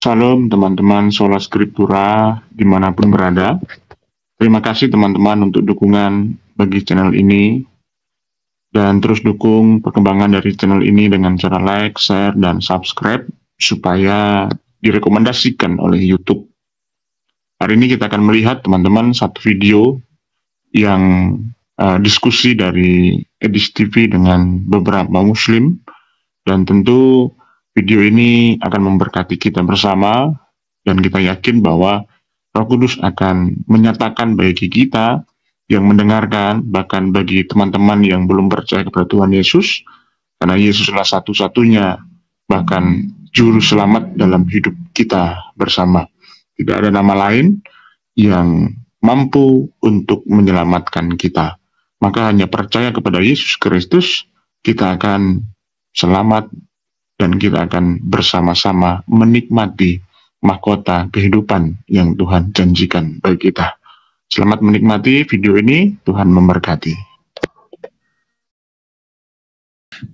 Salam teman-teman Sola Scriptura dimanapun berada. Terima kasih teman-teman untuk dukungan bagi channel ini. Dan terus dukung perkembangan dari channel ini dengan cara like, share, dan subscribe supaya direkomendasikan oleh YouTube. Hari ini kita akan melihat teman-teman satu video yang diskusi dari Edis TV dengan beberapa muslim. Dan tentu video ini akan memberkati kita bersama dan kita yakin bahwa Roh Kudus akan menyatakan bagi kita yang mendengarkan, bahkan bagi teman-teman yang belum percaya kepada Tuhan Yesus, karena Yesuslah satu-satunya bahkan juru selamat dalam hidup kita bersama. Tidak ada nama lain yang mampu untuk menyelamatkan kita. Maka hanya percaya kepada Yesus Kristus, kita akan selamat dan kita akan bersama-sama menikmati mahkota kehidupan yang Tuhan janjikan bagi kita. Selamat menikmati video ini, Tuhan memberkati.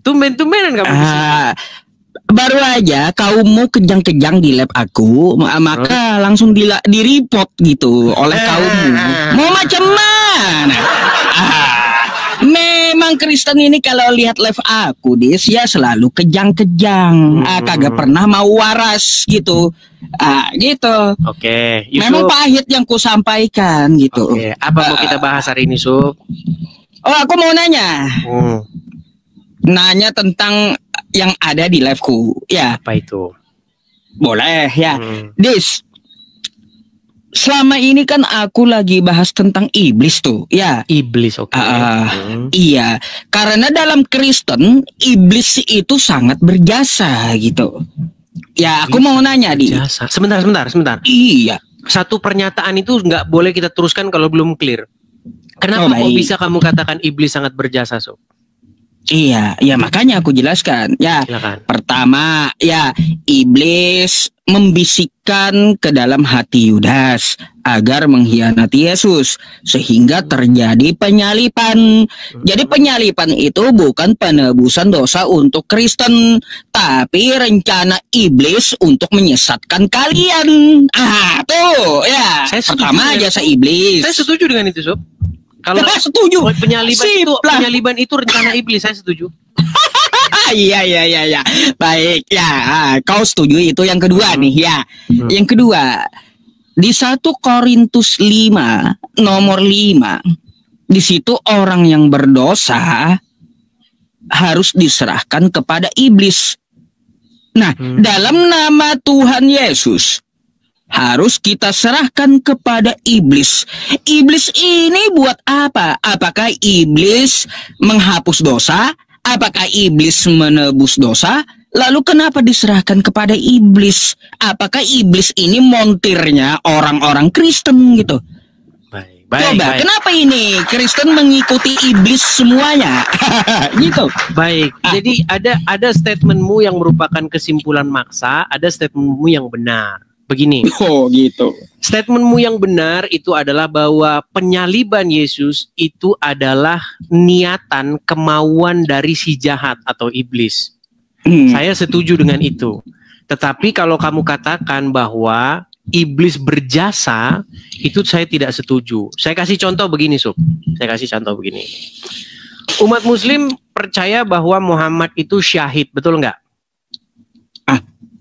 Tumben-tumbenan kamu di sini. Baru aja kaummu kejang-kejang di lab aku, maka langsung di-report gitu oleh kaummu. Mau macam mana? Memang Kristen ini kalau lihat live aku ya selalu kejang-kejang, kagak pernah mau waras gitu, gitu. Oke, Yusuf. Memang pahit yang ku sampaikan gitu. Oke, apa mau kita bahas hari ini, Yusuf? Oh, aku mau nanya, nanya tentang yang ada di liveku, ya. Apa itu? Boleh ya, Dis. Selama ini kan aku lagi bahas tentang iblis tuh, ya. Iblis, oke. Iya, karena dalam Kristen iblis itu sangat berjasa gitu. Ya, aku mau nanya di. Sebentar. Iya. Satu pernyataan itu nggak boleh kita teruskan kalau belum clear. Kenapa kok bisa kamu katakan iblis sangat berjasa, Sob? Iya, ya makanya aku jelaskan. Ya, silakan. Pertama, ya iblis membisikkan ke dalam hati Yudas agar mengkhianati Yesus sehingga terjadi penyalipan. Jadi penyalipan itu bukan penebusan dosa untuk Kristen, tapi rencana iblis untuk menyesatkan kalian. Tuh, ya. Pertama jasa iblis. Saya setuju dengan itu, Sob. Kalau setuju, penyaliban itu rencana iblis, saya setuju. Iya. Baik, ya. Kau setuju itu yang kedua nih, ya. Yang kedua, di 1 Korintus 5 nomor 5, di situ orang yang berdosa harus diserahkan kepada iblis. Nah, dalam nama Tuhan Yesus harus kita serahkan kepada iblis. Iblis ini buat apa? Apakah iblis menghapus dosa? Apakah iblis menebus dosa? Lalu kenapa diserahkan kepada iblis? Apakah iblis ini montirnya orang-orang Kristen gitu? Baik. Kenapa ini Kristen mengikuti iblis semuanya? Gitu. Baik. Jadi ada statementmu yang merupakan kesimpulan maksa, ada statementmu yang benar. Begini. Oh gitu. Statementmu yang benar itu adalah bahwa penyaliban Yesus itu adalah niatan, kemauan dari si jahat atau iblis. Saya setuju dengan itu. Tetapi kalau kamu katakan bahwa iblis berjasa, itu saya tidak setuju. Saya kasih contoh begini, Sob. Umat Muslim percaya bahwa Muhammad itu syahid, betul nggak?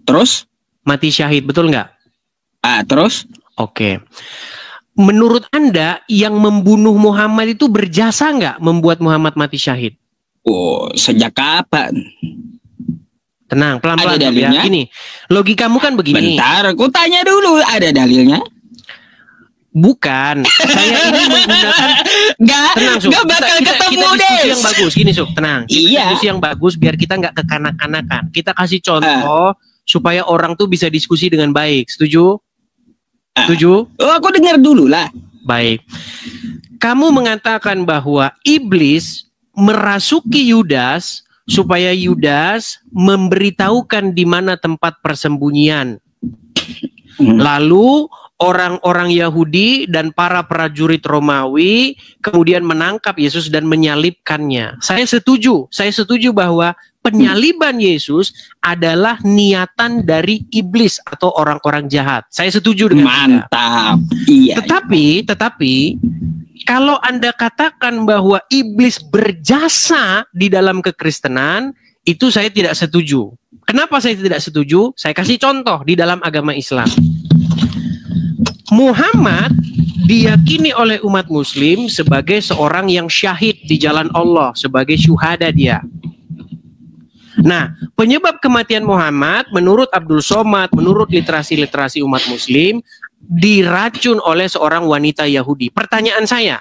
Terus? Mati syahid, betul nggak? Terus? Oke. Menurut Anda yang membunuh Muhammad itu berjasa nggak membuat Muhammad mati syahid? Oh, sejak kapan? Tenang, pelan-pelan ya. Gini, logikamu kan begini. Bentar, aku tanya dulu, ada dalilnya? Bukan. Saya ini menggunakan Gak bakal ketemu deh. Diskusi yang bagus, gini Sub, tenang. Diskusi yang bagus biar kita nggak kekanak-kanakan. Kita kasih contoh supaya orang tuh bisa diskusi dengan baik. Setuju? Setuju? Oh, aku dengar dulu lah. Baik. Kamu mengatakan bahwa iblis merasuki Yudas supaya Yudas memberitahukan di mana tempat persembunyian. Lalu orang-orang Yahudi dan para prajurit Romawi kemudian menangkap Yesus dan menyalibkannya. Saya setuju bahwa penyaliban Yesus adalah niatan dari iblis atau orang-orang jahat. Saya setuju dengan Anda. Mantap. Iya. Tetapi kalau Anda katakan bahwa iblis berjasa di dalam kekristenan, itu saya tidak setuju. Kenapa saya tidak setuju? Saya kasih contoh di dalam agama Islam. Muhammad diyakini oleh umat muslim sebagai seorang yang syahid di jalan Allah, sebagai syuhada dia. Nah, penyebab kematian Muhammad menurut Abdul Somad, menurut literasi-literasi umat muslim, diracun oleh seorang wanita Yahudi. Pertanyaan saya,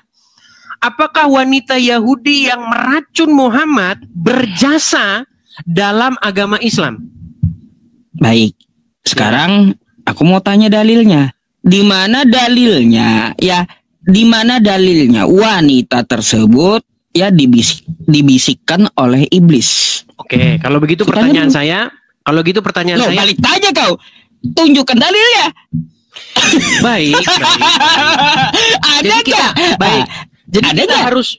apakah wanita Yahudi yang meracun Muhammad berjasa dalam agama Islam? Baik. Sekarang aku mau tanya dalilnya. Di mana dalilnya? Ya, di mana dalilnya wanita tersebut ya dibisikkan oleh iblis? Oke, kalau begitu pertanyaan saya, balik aja kau. Tunjukkan dalilnya. Baik. Baik.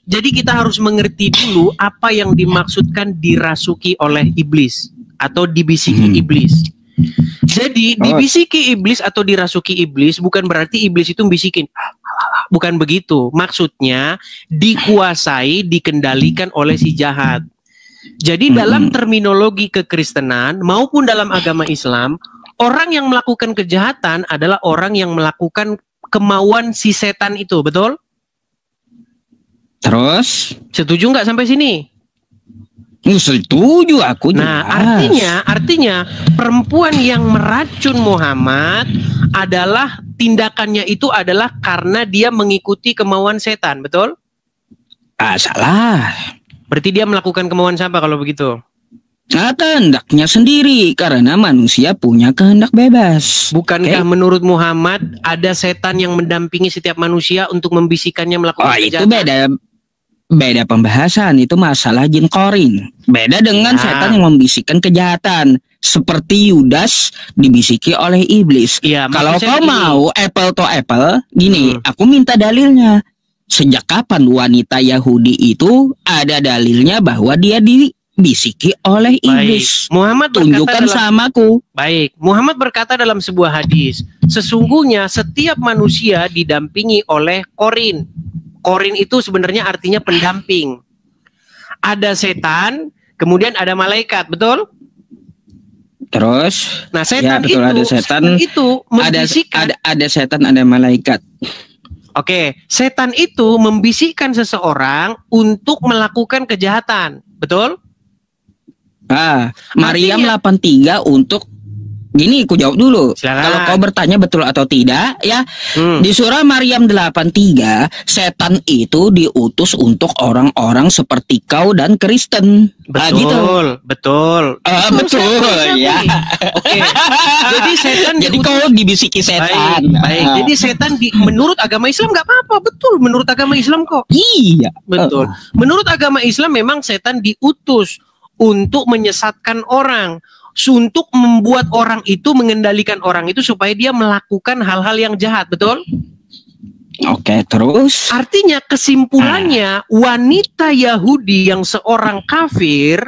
Jadi kita harus mengerti dulu apa yang dimaksudkan dirasuki oleh iblis atau dibisiki iblis. Jadi dibisiki iblis atau dirasuki iblis bukan berarti iblis itu bisikin. Bukan begitu. Maksudnya dikuasai, dikendalikan oleh si jahat. Jadi dalam terminologi kekristenan maupun dalam agama Islam, orang yang melakukan kejahatan adalah orang yang melakukan kemauan si setan itu, betul? Terus? Setuju nggak sampai sini? Setuju aku. Nah, artinya perempuan yang meracun Muhammad adalah tindakannya itu adalah karena dia mengikuti kemauan setan, betul? Salah. Berarti dia melakukan kemauan siapa kalau begitu? Kehendaknya sendiri, karena manusia punya kehendak bebas. Bukankah menurut Muhammad ada setan yang mendampingi setiap manusia untuk membisikkannya melakukan kejahatan? Itu beda pembahasan. Itu masalah jin korin. Beda dengan setan yang membisikkan kejahatan, seperti Yudas dibisiki oleh iblis. Ya, kalau kau mau apple to apple, gini, aku minta dalilnya. Sejak kapan wanita Yahudi itu ada dalilnya bahwa dia dibisiki oleh iblis? Baik. Muhammad tunjukkan samaku. Baik, Muhammad berkata dalam sebuah hadis, sesungguhnya setiap manusia didampingi oleh korin. Korin itu sebenarnya artinya pendamping. Ada setan, kemudian ada malaikat, betul? Terus? Nah, setan ya, betul, ada setan itu membisikkan. Ada setan, ada malaikat. Oke, setan itu membisikkan seseorang untuk melakukan kejahatan, betul? Maryam 83 untuk gini, aku jawab dulu. Silakan. Kalau kau bertanya betul atau tidak, ya di surah Maryam 83, setan itu diutus untuk orang-orang seperti kau dan Kristen. Betul, betul. Betul, ya. Oke. Jadi setan jadi kau dibisiki setan. Baik. Jadi setan menurut agama Islam nggak apa-apa, betul. Menurut agama Islam kok. Iya, betul. Menurut agama Islam memang setan diutus untuk menyesatkan orang, untuk membuat orang itu, mengendalikan orang itu supaya dia melakukan hal-hal yang jahat, betul? Oke, terus? Artinya kesimpulannya wanita Yahudi yang seorang kafir,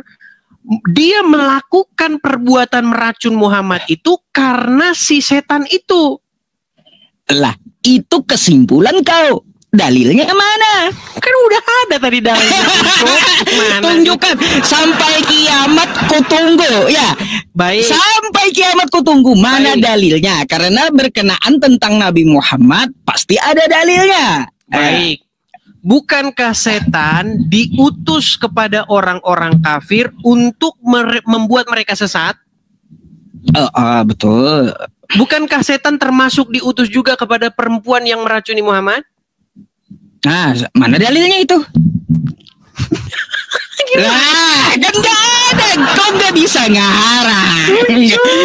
dia melakukan perbuatan meracun Muhammad itu karena si setan itu. Lah, itu kesimpulan kau. Dalilnya mana? Kan udah ada tadi dalilnya. Tunjukkan. Sampai kiamat ku tunggu, ya. Baik. Sampai kiamat ku tunggu. Mana dalilnya? Karena berkenaan tentang Nabi Muhammad pasti ada dalilnya. Baik. Bukankah setan diutus kepada orang-orang kafir untuk membuat mereka sesat? Betul. Bukankah setan termasuk diutus juga kepada perempuan yang meracuni Muhammad? Nah, mana dalilnya itu? Lah, kan gak ada. Kau gak bisa ngarang.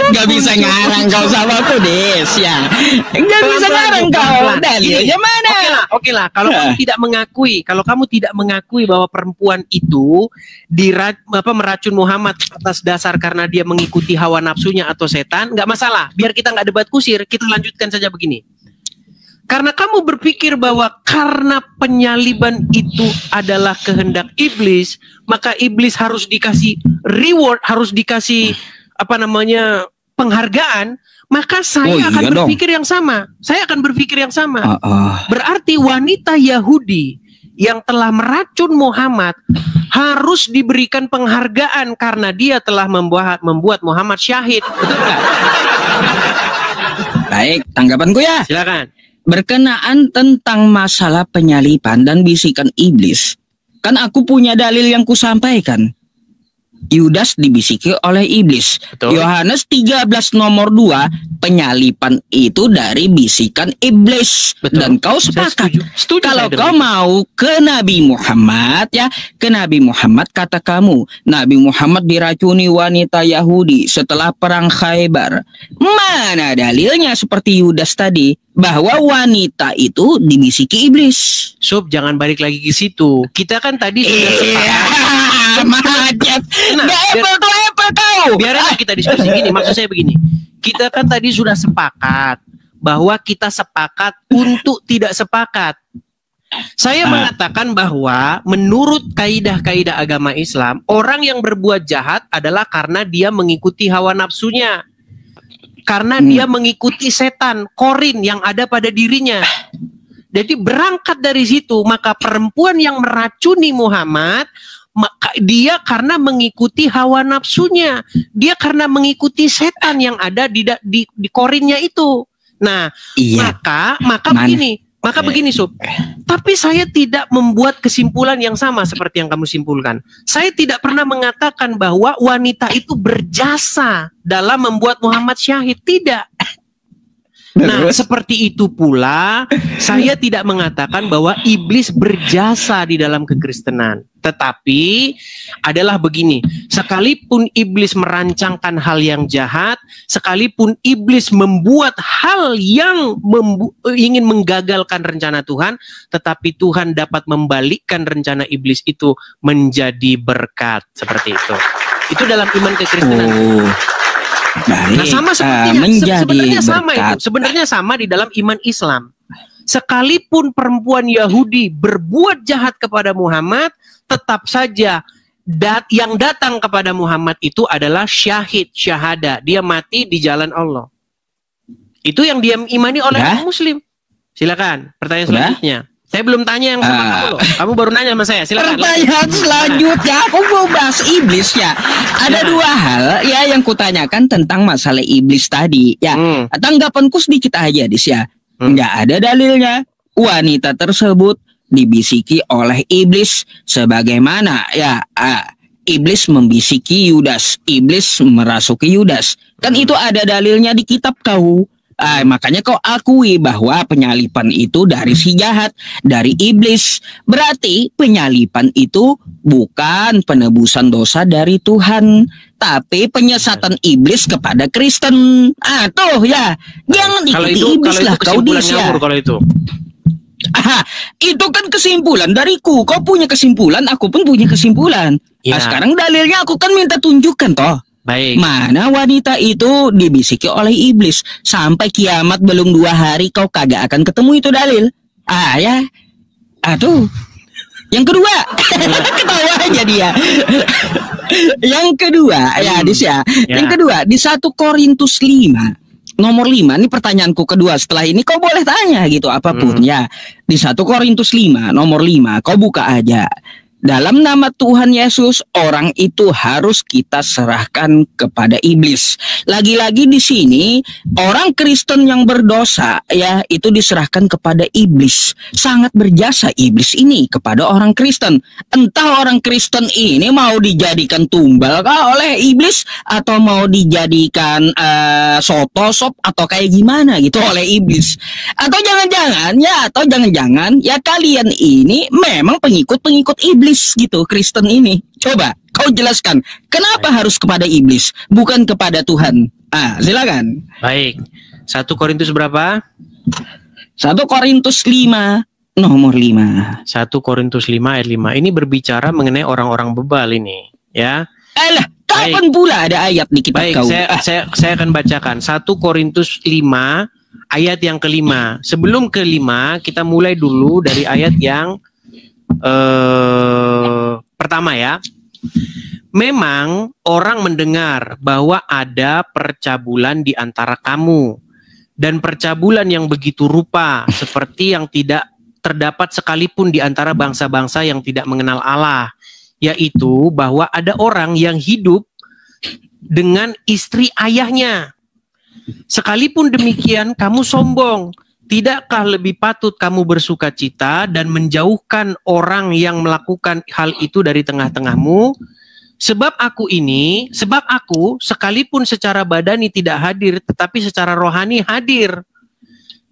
Gak bisa ngarang kau sama aku, Des, ya. Gak bisa ngarang kau. Dalilnya mana? Oke lah. Kalau kamu tidak mengakui bahwa perempuan itu meracun Muhammad atas dasar karena dia mengikuti hawa nafsunya atau setan, nggak masalah. Biar kita nggak debat kusir, kita lanjutkan saja begini. Karena kamu berpikir bahwa karena penyaliban itu adalah kehendak iblis, maka iblis harus dikasih reward, harus dikasih penghargaan, maka saya akan berpikir yang sama. Saya akan berpikir yang sama. Berarti wanita Yahudi yang telah meracun Muhammad harus diberikan penghargaan karena dia telah membuat Muhammad syahid. Betul nggak? Baik, tanggapanku ya. Silakan. Berkenaan tentang masalah penyaliban dan bisikan iblis, kan aku punya dalil yang kusampaikan. Yudas dibisiki oleh iblis. Yohanes 13 nomor 2, penyaliban itu dari bisikan iblis. Betul. Dan kau sepakat. Setuju kalau kau mau ke Nabi Muhammad, ya, ke Nabi Muhammad, kata kamu, Nabi Muhammad diracuni wanita Yahudi setelah perang Khaybar. Mana dalilnya seperti Yudas tadi bahwa wanita itu dibisiki iblis? Sob, jangan balik lagi ke situ. Kita kan tadi sudah sepakat. Biar kita diskusi gini. Maksud saya begini, kita kan tadi sudah sepakat bahwa kita sepakat untuk tidak sepakat. Saya mengatakan bahwa menurut kaidah-kaidah agama Islam, orang yang berbuat jahat adalah karena dia mengikuti hawa nafsunya, karena dia mengikuti setan, korin yang ada pada dirinya. Jadi berangkat dari situ, maka perempuan yang meracuni Muhammad, maka dia karena mengikuti hawa nafsunya, dia karena mengikuti setan yang ada di korinnya itu. Nah, maka begini Sob. Tapi saya tidak membuat kesimpulan yang sama seperti yang kamu simpulkan. Saya tidak pernah mengatakan bahwa wanita itu berjasa dalam membuat Muhammad syahid, tidak. Nah, seperti itu pula saya tidak mengatakan bahwa iblis berjasa di dalam kekristenan. Tetapi adalah begini, sekalipun iblis merancangkan hal yang jahat, sekalipun iblis membuat hal yang ingin menggagalkan rencana Tuhan, tetapi Tuhan dapat membalikkan rencana iblis itu menjadi berkat. Seperti itu. Itu dalam iman kekristenan. Nah, sama sepertinya sebenarnya sama di dalam iman Islam. Sekalipun perempuan Yahudi berbuat jahat kepada Muhammad, tetap saja yang datang kepada Muhammad itu adalah syahid, syahada. Dia mati di jalan Allah. Itu yang dia imani oleh orang Muslim. Silakan, pertanyaan selanjutnya. Saya belum tanya yang sama kamu loh. Kamu baru nanya sama saya. Silakan. Pertanyaan selanjutnya, aku mau bahas iblis ya. Ada dua hal ya yang kutanyakan tentang masalah iblis tadi. Ya, tanggapanku sedikit aja, Dis ya. Nggak ada dalilnya wanita tersebut dibisiki oleh iblis sebagaimana ya iblis membisiki Yudas, iblis merasuki Yudas. Kan itu ada dalilnya di kitab kau. Makanya kau akui bahwa penyaliban itu dari si jahat, dari iblis. Berarti penyaliban itu bukan penebusan dosa dari Tuhan, tapi penyesatan iblis kepada Kristen. Tuh ya, jangan ikuti iblis lah kau dia. Kalau itu itu kan kesimpulan dariku. Kau punya kesimpulan, aku pun punya kesimpulan. Nah, sekarang dalilnya aku kan minta tunjukkan toh. Baik. Mana wanita itu dibisiki oleh iblis? Sampai kiamat belum 2 hari kau kagak akan ketemu itu dalil. Ya. Tuh. Yang kedua, ketawa aja dia. Yang kedua, ya Dis ya. Yang kedua, di 1 Korintus 5 nomor 5, ini pertanyaanku kedua. Setelah ini kau boleh tanya gitu apapun ya. Di 1 Korintus 5 nomor 5, kau buka aja. Dalam nama Tuhan Yesus, orang itu harus kita serahkan kepada iblis. Lagi-lagi di sini, orang Kristen yang berdosa, ya, itu diserahkan kepada iblis. Sangat berjasa iblis ini kepada orang Kristen. Entah orang Kristen ini mau dijadikan tumbal kah oleh iblis, atau mau dijadikan sop atau kayak gimana gitu oleh iblis. Atau jangan-jangan ya kalian ini memang pengikut-pengikut iblis gitu, Kristen ini. Coba kau jelaskan kenapa harus kepada iblis bukan kepada Tuhan. Silakan. Baik. 1 Korintus berapa? 1 Korintus 5 nomor 5. 1 Korintus 5 ayat 5. Ini berbicara mengenai orang-orang bebal ini, ya. Kapan pula ada ayat di kitab kau? Saya akan bacakan 1 Korintus 5 ayat yang kelima. Sebelum kelima, kita mulai dulu dari ayat yang pertama ya. Memang orang mendengar bahwa ada percabulan di antara kamu, dan percabulan yang begitu rupa seperti yang tidak terdapat sekalipun di antara bangsa-bangsa yang tidak mengenal Allah, yaitu bahwa ada orang yang hidup dengan istri ayahnya. Sekalipun demikian kamu sombong. Tidakkah lebih patut kamu bersuka cita dan menjauhkan orang yang melakukan hal itu dari tengah-tengahmu? Sebab aku sekalipun secara badani tidak hadir, tetapi secara rohani hadir.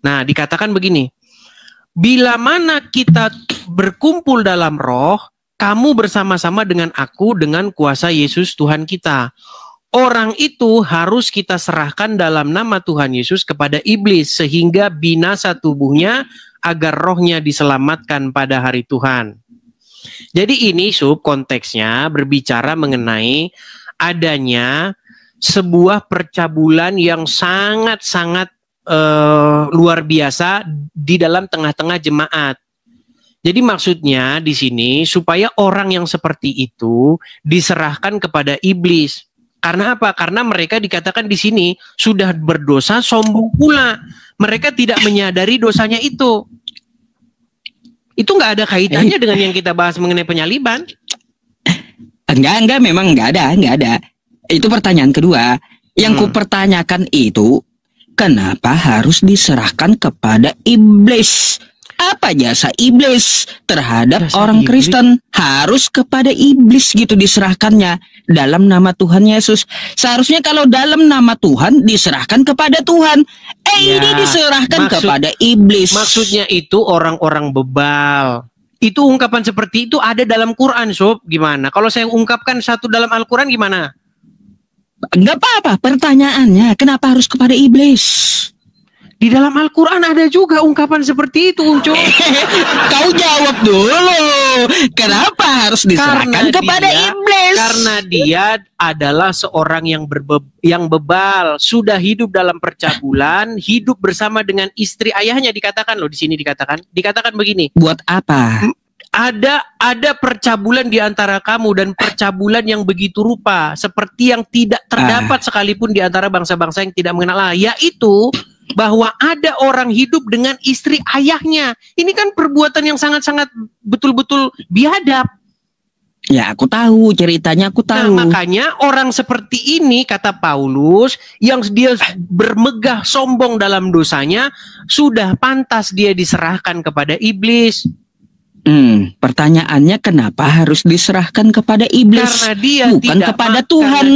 Nah, dikatakan begini, bila mana kita berkumpul dalam roh, kamu bersama-sama dengan aku dengan kuasa Yesus Tuhan kita. Orang itu harus kita serahkan dalam nama Tuhan Yesus kepada iblis sehingga binasa tubuhnya agar rohnya diselamatkan pada hari Tuhan. Jadi ini konteksnya berbicara mengenai adanya sebuah percabulan yang sangat-sangat luar biasa di dalam tengah-tengah jemaat. Jadi maksudnya di sini supaya orang yang seperti itu diserahkan kepada iblis. Karena apa? Karena mereka dikatakan di sini sudah berdosa, sombong pula. Mereka tidak menyadari dosanya itu. Itu nggak ada kaitannya dengan yang kita bahas mengenai penyaliban. Enggak, memang enggak ada. Itu pertanyaan kedua. Yang kupertanyakan itu, kenapa harus diserahkan kepada iblis? Apa jasa iblis terhadap orang Kristen? Harus kepada iblis gitu diserahkannya dalam nama Tuhan Yesus. Seharusnya kalau dalam nama Tuhan diserahkan kepada Tuhan. Ini diserahkan kepada iblis. Maksudnya itu orang-orang bebal. Itu ungkapan seperti itu ada dalam Quran, Sob. Gimana? Kalau saya ungkapkan satu dalam Al-Quran gimana? Enggak apa-apa. Pertanyaannya, kenapa harus kepada iblis? Di dalam Al-Quran ada juga ungkapan seperti itu, Unco. Kau jawab dulu. Kenapa harus diserahkan kepada iblis? Karena dia adalah seorang yang bebal, sudah hidup dalam percabulan, hidup bersama dengan istri ayahnya, dikatakan loh di sini dikatakan begini. Buat apa? Ada percabulan di antara kamu dan percabulan yang begitu rupa seperti yang tidak terdapat sekalipun di antara bangsa-bangsa yang tidak mengenal Allah, yaitu bahwa ada orang hidup dengan istri ayahnya. Ini kan perbuatan yang sangat-sangat betul-betul biadab. Ya, aku tahu ceritanya, aku tahu. Nah, makanya orang seperti ini, kata Paulus, yang dia bermegah sombong dalam dosanya, sudah pantas dia diserahkan kepada iblis. Pertanyaannya, kenapa harus diserahkan kepada iblis? Karena dia bukan tidak kepada Tuhan.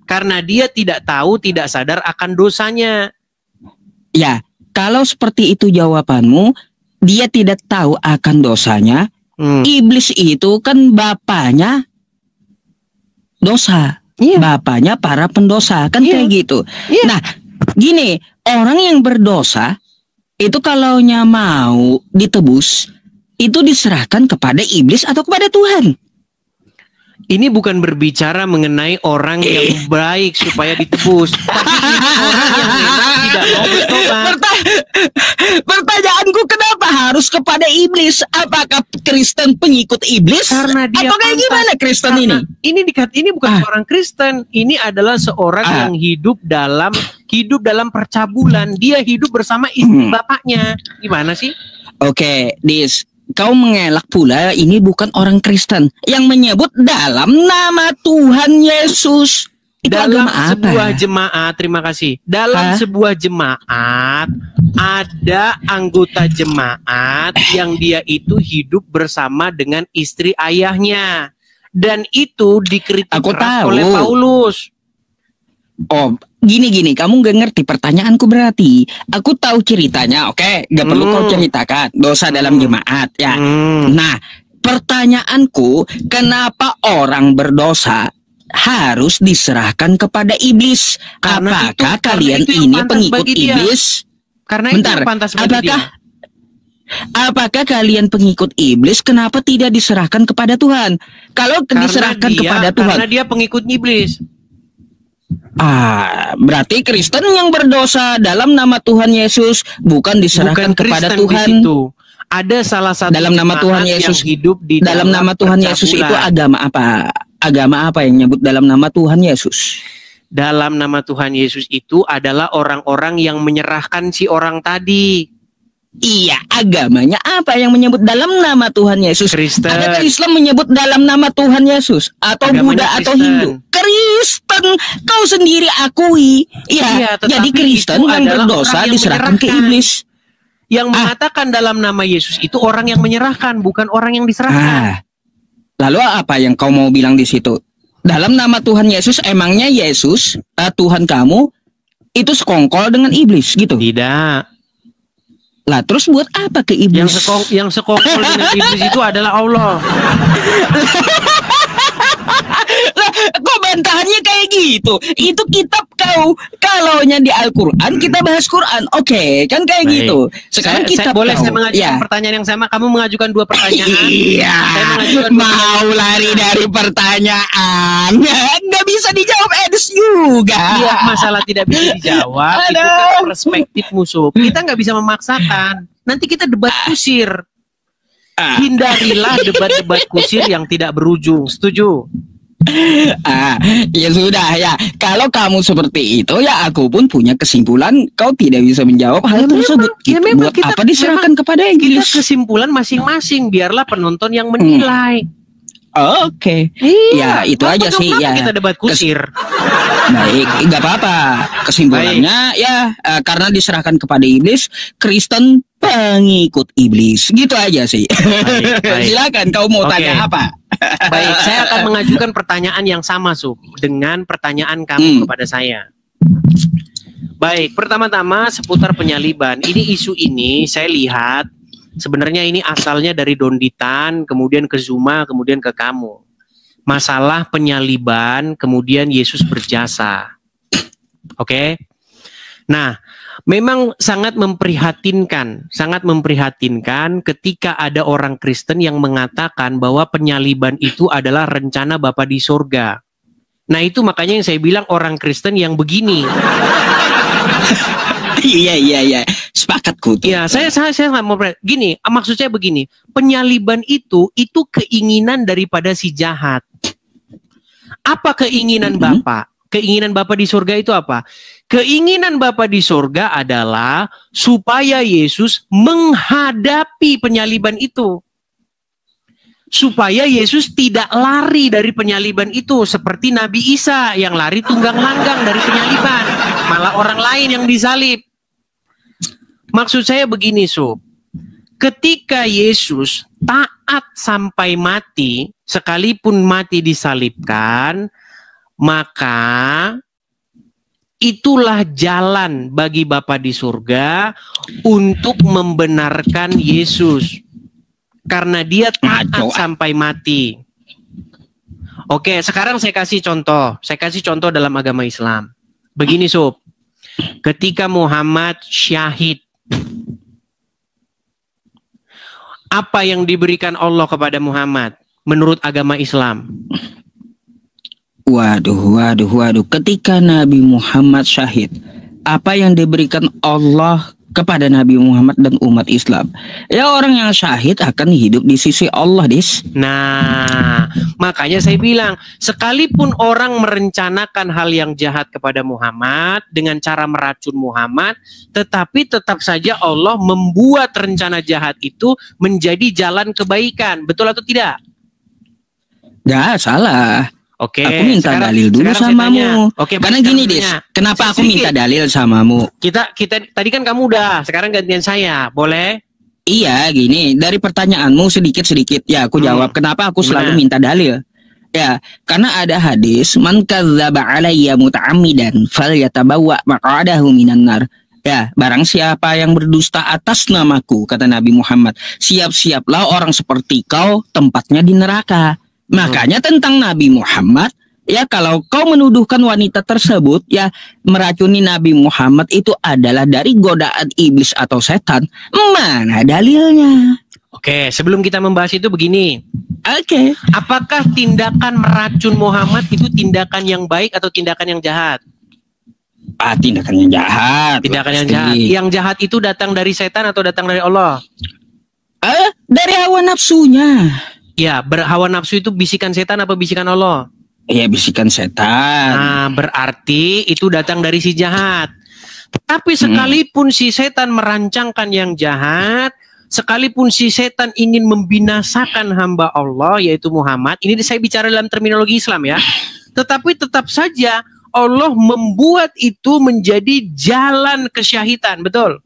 Karena dia tidak tahu, tidak sadar akan dosanya. Ya, kalau seperti itu jawabanmu, dia tidak tahu akan dosanya. Iblis itu kan bapaknya dosa. Bapaknya para pendosa, kan kayak gitu. Nah, gini, orang yang berdosa itu kalaunya mau ditebus, itu diserahkan kepada iblis atau kepada Tuhan. Ini bukan berbicara mengenai orang yang baik supaya ditebus. Orang yang memang tidak mau bertobat. Pertanyaanku, kenapa harus kepada iblis? Apakah Kristen pengikut iblis? Karena dia atau kayak gimana Kristen ini? Ini bukan orang Kristen. Ini adalah seorang yang hidup dalam percabulan. Dia hidup bersama istri bapaknya. Gimana sih? Oke, kau mengelak pula ini bukan orang Kristen yang menyebut dalam nama Tuhan Yesus. Itu dalam agama sebuah apa? jemaat, terima kasih. Dalam sebuah jemaat ada anggota jemaat yang dia itu hidup bersama dengan istri ayahnya. Dan itu dikritik keras oleh Paulus. Oh, gini, kamu gak ngerti pertanyaanku berarti. Aku tahu ceritanya, oke? Gak perlu kau ceritakan dosa dalam jemaat, ya. Nah, pertanyaanku, kenapa orang berdosa harus diserahkan kepada iblis? Apakah kalian ini pengikut iblis? Karena bentar, itu pantas bagi dia. Apakah kalian pengikut iblis? Kenapa tidak diserahkan kepada Tuhan? Kalau diserahkan kepada Tuhan, karena dia pengikut iblis. Berarti Kristen yang berdosa dalam nama Tuhan Yesus bukan diserahkan kepada Tuhan. Ada salah satu dalam nama Tuhan Yesus hidup di dalam nama Tuhan Yesus itu agama apa? Agama apa yang nyebut dalam nama Tuhan Yesus? Dalam nama Tuhan Yesus itu adalah orang-orang yang menyerahkan si orang tadi. Iya, agamanya apa yang menyebut dalam nama Tuhan Yesus? Kristen. Adakah Islam menyebut dalam nama Tuhan Yesus? Atau Agamanya Buddha atau Kristen. Hindu? Kristen, kau sendiri akui. Iya, Jadi Kristen yang berdosa diserahkan ke iblis. Yang mengatakan dalam nama Yesus itu orang yang menyerahkan, bukan orang yang diserahkan. Lalu apa yang kau mau bilang di situ? Dalam nama Tuhan Yesus, emangnya Yesus, Tuhan kamu, itu sekongkol dengan iblis gitu? Tidak. Lah terus buat apa ke iblis? Yang sekongkol dengan iblis itu adalah Allah. Lah, kok bantahannya kayak gitu? Itu kitab kau. Kalaunya di Al-Quran kita bahas Quran. Oke, kan kayak gitu. Sekarang kita boleh saya mengajukan pertanyaan yang sama. Kamu mengajukan 2 pertanyaan. Iya. Saya mengajukan mau lari dari pertanyaan. Nggak bisa dijawab Eds juga. Iya, masalah tidak bisa dijawab. Itu kan perspektif musuh. Kita nggak bisa memaksakan. Nanti kita debat kusir. Hindarilah debat-debat kusir yang tidak berujung. Setuju? Ya sudah ya. Kalau kamu seperti itu ya aku pun punya kesimpulan kau tidak bisa menjawab hal tersebut. Buat apa diserahkan kepada iblis? Kita kesimpulan masing-masing. Biarlah penonton yang menilai. Oke. Ya itu aja sih ya. Kita debat kusir. Baik, nggak apa-apa. Kesimpulannya ya karena diserahkan kepada iblis, Kristen pengikut iblis. Gitu aja sih. Baik. Silakan kau mau tanya apa? Baik, saya akan mengajukan pertanyaan yang sama Sub dengan pertanyaan kamu kepada saya. Baik, pertama-tama seputar penyaliban. Ini isu ini saya lihat sebenarnya ini asalnya dari Donditan, kemudian ke Zuma, kemudian ke kamu. Masalah penyaliban, kemudian Yesus berjasa. Oke? Nah, memang sangat memprihatinkan ketika ada orang Kristen yang mengatakan bahwa penyaliban itu adalah rencana Bapa di surga. Nah, itu makanya yang saya bilang orang Kristen yang begini. Iya. Sepakat ku. Ya, saya nggak mau gini. Maksud saya begini, penyaliban itu keinginan daripada si jahat. Apa keinginan Bapa? Keinginan Bapa di surga itu apa? Keinginan Bapa di surga adalah supaya Yesus menghadapi penyaliban itu. Supaya Yesus tidak lari dari penyaliban itu seperti Nabi Isa yang lari tunggang langgang dari penyaliban, malah orang lain yang disalib. Maksud saya begini, Sob. Ketika Yesus taat sampai mati, sekalipun mati disalibkan, maka itulah jalan bagi Bapa di surga untuk membenarkan Yesus. Karena dia taat sampai mati. Oke, sekarang saya kasih contoh. Saya kasih contoh dalam agama Islam. Begini, Sob. Ketika Muhammad syahid, apa yang diberikan Allah kepada Muhammad menurut agama Islam? Waduh. Ketika Nabi Muhammad syahid, apa yang diberikan Allah kepada Nabi Muhammad dan umat Islam? Ya, orang yang syahid akan hidup di sisi Allah, Dis. Nah, makanya saya bilang, sekalipun orang merencanakan hal yang jahat kepada Muhammad dengan cara meracun Muhammad, tetapi tetap saja Allah membuat rencana jahat itu menjadi jalan kebaikan. Betul atau tidak? Gak salah. Oke, aku minta dalil dulu samamu. Oke, karena gini, Dis. Kenapa aku minta dalil samamu? Kita tadi kan kamu udah, sekarang gantian saya, boleh? Iya, gini. Dari pertanyaanmu sedikit-sedikit, ya aku jawab. Kenapa aku selalu minta dalil? Ya, karena ada hadis, man kadzdzaba alayya muta'ammidan falyatabawwa maq'adahu minan nar. Ya, barang siapa yang berdusta atas namaku, kata Nabi Muhammad, siap-siaplah orang seperti kau tempatnya di neraka. Makanya tentang Nabi Muhammad, ya kalau kau menuduhkan wanita tersebut ya meracuni Nabi Muhammad itu adalah dari godaan iblis atau setan, mana dalilnya? Oke, sebelum kita membahas itu begini. Oke. Apakah tindakan meracun Muhammad itu tindakan yang baik atau tindakan yang jahat? Tindakan yang jahat. Tindakan yang jahat. Yang jahat itu datang dari setan atau datang dari Allah? Dari hawa nafsunya. Ya, hawa nafsu itu bisikan setan apa bisikan Allah? Ya, bisikan setan. Nah, berarti itu datang dari si jahat. Tapi sekalipun si setan merancangkan yang jahat, sekalipun si setan ingin membinasakan hamba Allah, yaitu Muhammad, ini saya bicara dalam terminologi Islam ya, tetapi tetap saja Allah membuat itu menjadi jalan kesyahitan, betul?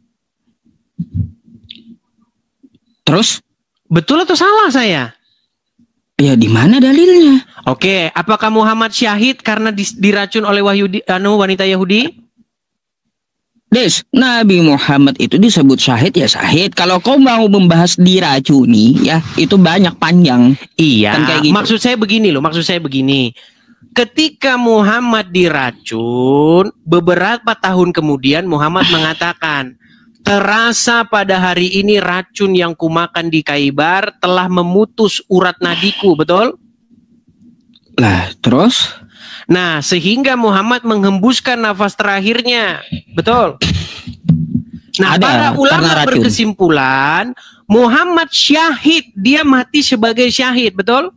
Terus? Betul atau salah saya? Ya, di mana dalilnya? Oke, apakah Muhammad syahid karena diracun oleh wanita Yahudi? Des, Nabi Muhammad itu disebut syahid ya syahid. Kalau kau mau membahas diracuni ya, itu banyak panjang. Iya, kan kayak gitu. Maksud saya begini. Ketika Muhammad diracun, beberapa tahun kemudian Muhammad mengatakan, terasa pada hari ini racun yang kumakan di Khaybar telah memutus urat nadiku, betul? Lah, terus? Nah, sehingga Muhammad menghembuskan nafas terakhirnya, betul? Nah, para ulama berkesimpulan, Muhammad syahid, dia mati sebagai syahid, betul?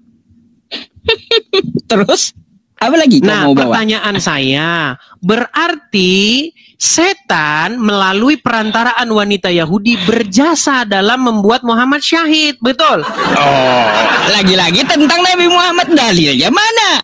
Terus? Apa lagi? Nah, pertanyaan saya, berarti setan melalui perantaraan wanita Yahudi berjasa dalam membuat Muhammad syahid, betul? Oh, lagi-lagi tentang Nabi Muhammad, dalilnya mana?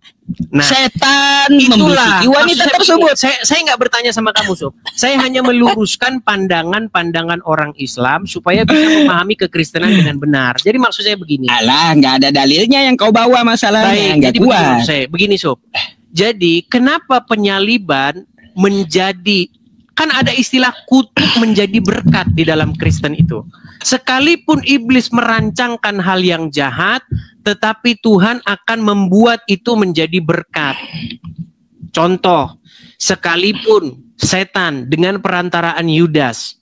Nah, setan membisiki wanita tersebut. Saya nggak bertanya sama kamu, Sob. Saya hanya meluruskan pandangan-pandangan orang Islam supaya bisa memahami kekristenan dengan benar. Jadi maksud saya begini. Alah, nggak ada dalilnya yang kau bawa masalahnya. Nggak kuat. Begini, Sob. Jadi kenapa penyaliban menjadi, kan ada istilah kutuk menjadi berkat di dalam Kristen itu. Sekalipun iblis merancangkan hal yang jahat, tetapi Tuhan akan membuat itu menjadi berkat. Contoh, sekalipun setan dengan perantaraan Yudas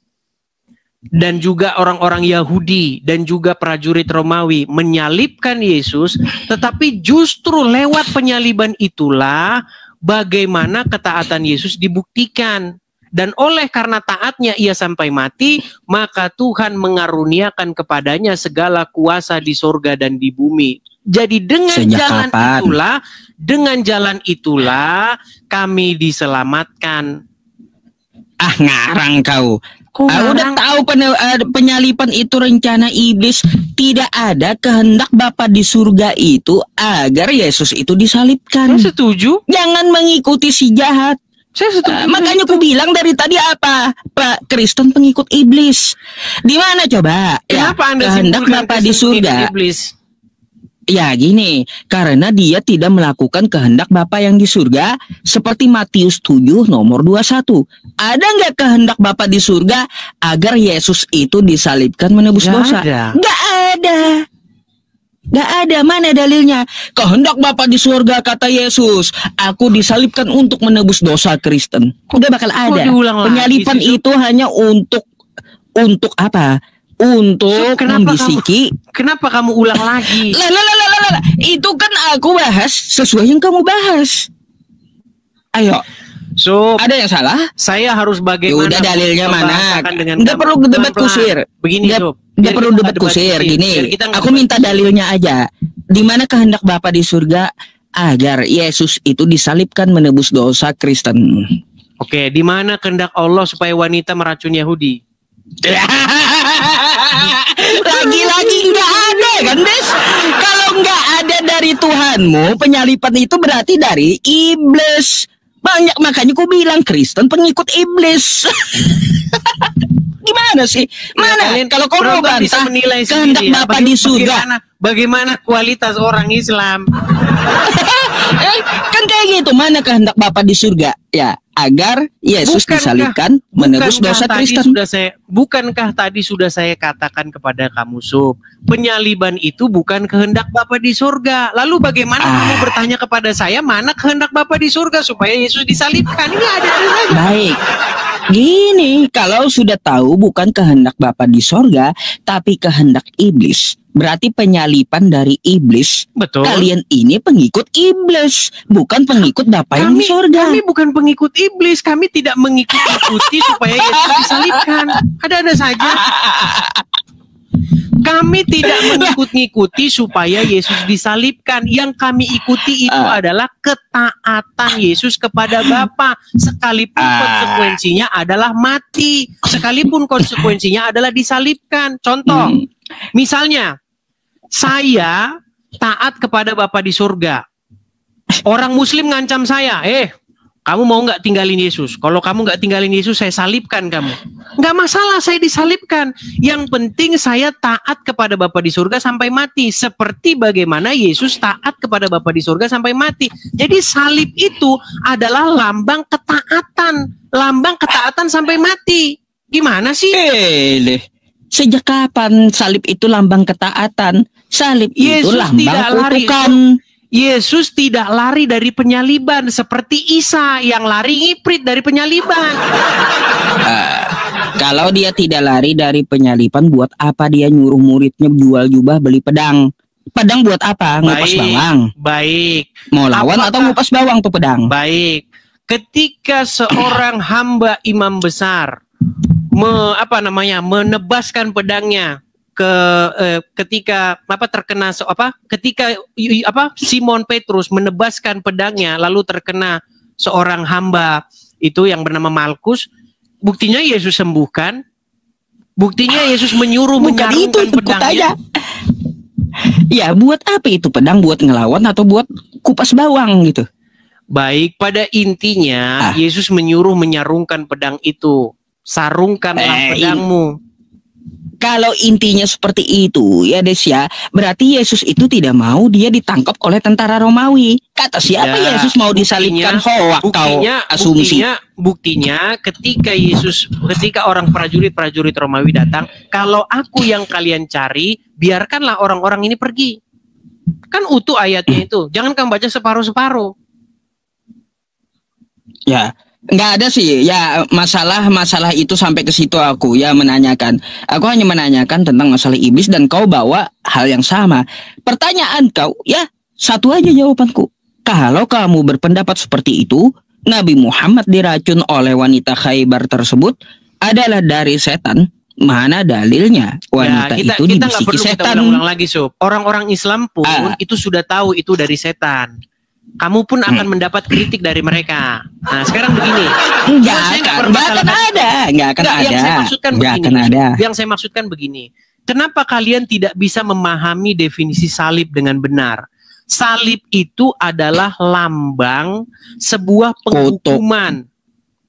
dan juga orang-orang Yahudi dan juga prajurit Romawi menyalibkan Yesus, tetapi justru lewat penyaliban itulah bagaimana ketaatan Yesus dibuktikan. Dan oleh karena taatnya ia sampai mati, maka Tuhan mengaruniakan kepadanya segala kuasa di sorga dan di bumi. Jadi dengan jalan itulah kami diselamatkan. Ah, ngarang kau. Udah tahu penyalipan itu rencana iblis. Tidak ada kehendak Bapa di surga itu agar Yesus itu disalibkan. Saya setuju. Jangan mengikuti si jahat. Makanya aku bilang dari tadi apa? Pak Kristen pengikut iblis. Di mana coba? Kenapa Anda kehendak Bapa di surga? Iblis? Ya gini, karena dia tidak melakukan kehendak Bapa yang di surga, seperti Matius 7 nomor 21. Ada nggak kehendak Bapa di surga agar Yesus itu disalibkan menebus dosa? Nggak ada. Gak ada, mana dalilnya? Kehendak Bapa di surga, kata Yesus, aku disalibkan untuk menebus dosa Kristen. Gak bakal ada. Penyalipan itu hanya untuk apa? Untuk membisiki. Kenapa kamu ulang lagi? Lah. Itu kan aku bahas sesuai yang kamu bahas. Ayo. So, ada yang salah? Saya harus bagaimana? Udah dalilnya mana? Nggak perlu debat kusir. Begini, Nggak perlu debat kusir. Gini, aku minta dalilnya aja. Di mana kehendak Bapa di surga agar Yesus itu disalibkan menebus dosa Kristen? Oke, di mana kehendak Allah supaya wanita meracun Yahudi? Lagi-lagi nggak ada kan, Des? Kalau nggak ada dari Tuhanmu, penyalipan itu berarti dari iblis. Banyak, makanya ku bilang Kristen pengikut iblis. Gimana sih? Mana? Kalau kau mau bantah kehendak Bapa di surga, bagaimana kualitas orang Islam? Kan kayak gitu. Mana kehendak Bapa di surga? Ya, agar Yesus disalibkan menebus dosa Kristen. Bukankah tadi sudah saya katakan kepada kamu, Sub, penyaliban itu bukan kehendak Bapa di surga. Lalu bagaimana kamu bertanya kepada saya mana kehendak Bapa di surga supaya Yesus disalibkan? Ini ada. Baik. Gini, kalau sudah tahu bukan kehendak Bapa di sorga, tapi kehendak iblis, berarti penyalipan dari iblis. Betul. Kalian ini pengikut iblis, bukan pengikut Bapa yang di sorga. Kami bukan pengikut iblis, kami tidak mengikuti supaya Yesus disalibkan. Ada-ada saja. Kami tidak mengikut-ngikuti supaya Yesus disalibkan. Yang kami ikuti itu adalah ketaatan Yesus kepada Bapa. Sekalipun konsekuensinya adalah mati. Sekalipun konsekuensinya adalah disalibkan. Contoh, misalnya, saya taat kepada Bapa di surga. Orang Muslim ngancam saya, kamu mau nggak tinggalin Yesus? Kalau kamu nggak tinggalin Yesus, saya salibkan kamu. Nggak masalah, saya disalibkan. Yang penting saya taat kepada Bapa di surga sampai mati. Seperti bagaimana Yesus taat kepada Bapa di surga sampai mati. Jadi salib itu adalah lambang ketaatan. Lambang ketaatan sampai mati. Gimana sih? Sejak kapan salib itu lambang ketaatan? Salib itu Yesus lambang kutukan. Yesus tidak lari dari penyaliban seperti Isa yang lari ngiprit dari penyaliban. Kalau dia tidak lari dari penyaliban, buat apa dia nyuruh muridnya jual jubah beli pedang? Pedang buat apa? Ngupas bawang. Baik. Mau lawan atau ngupas bawang tuh pedang? Baik. Ketika seorang hamba imam besar menebaskan pedangnya ketika Simon Petrus menebaskan pedangnya lalu terkena seorang hamba itu yang bernama Malkus, buktinya Yesus sembuhkan, buktinya Yesus menyuruh menyarungkan pedangnya. Ya, buat apa itu pedang? Buat ngelawan atau buat kupas bawang gitu? Baik, pada intinya Yesus menyuruh menyarungkan pedang itu. Sarungkanlah pedangmu. Kalau intinya seperti itu, ya Desya, berarti Yesus itu tidak mau dia ditangkap oleh tentara Romawi. Kata siapa Yesus mau disalibkan? Hoak kau asumsi. Buktinya ketika orang prajurit Romawi datang, kalau aku yang kalian cari, biarkanlah orang-orang ini pergi. Kan utuh ayatnya itu. Jangan kamu baca separuh-separuh. Ya. Nggak ada sih ya masalah itu sampai ke situ aku menanyakan. Aku hanya menanyakan tentang masalah iblis dan kau bawa hal yang sama. Pertanyaan kau satu aja jawabanku. Kalau kamu berpendapat seperti itu, Nabi Muhammad diracun oleh wanita Khaybar tersebut adalah dari setan. Mana dalilnya wanita itu dibisiki setan? Kita ulang lagi, Sob. Orang-orang Islam pun itu sudah tahu itu dari setan. Kamu pun akan mendapat kritik dari mereka. Nah, sekarang begini. Nggak akan ada. Yang saya maksudkan begini. Kenapa kalian tidak bisa memahami definisi salib dengan benar? Salib itu adalah lambang sebuah penghukuman.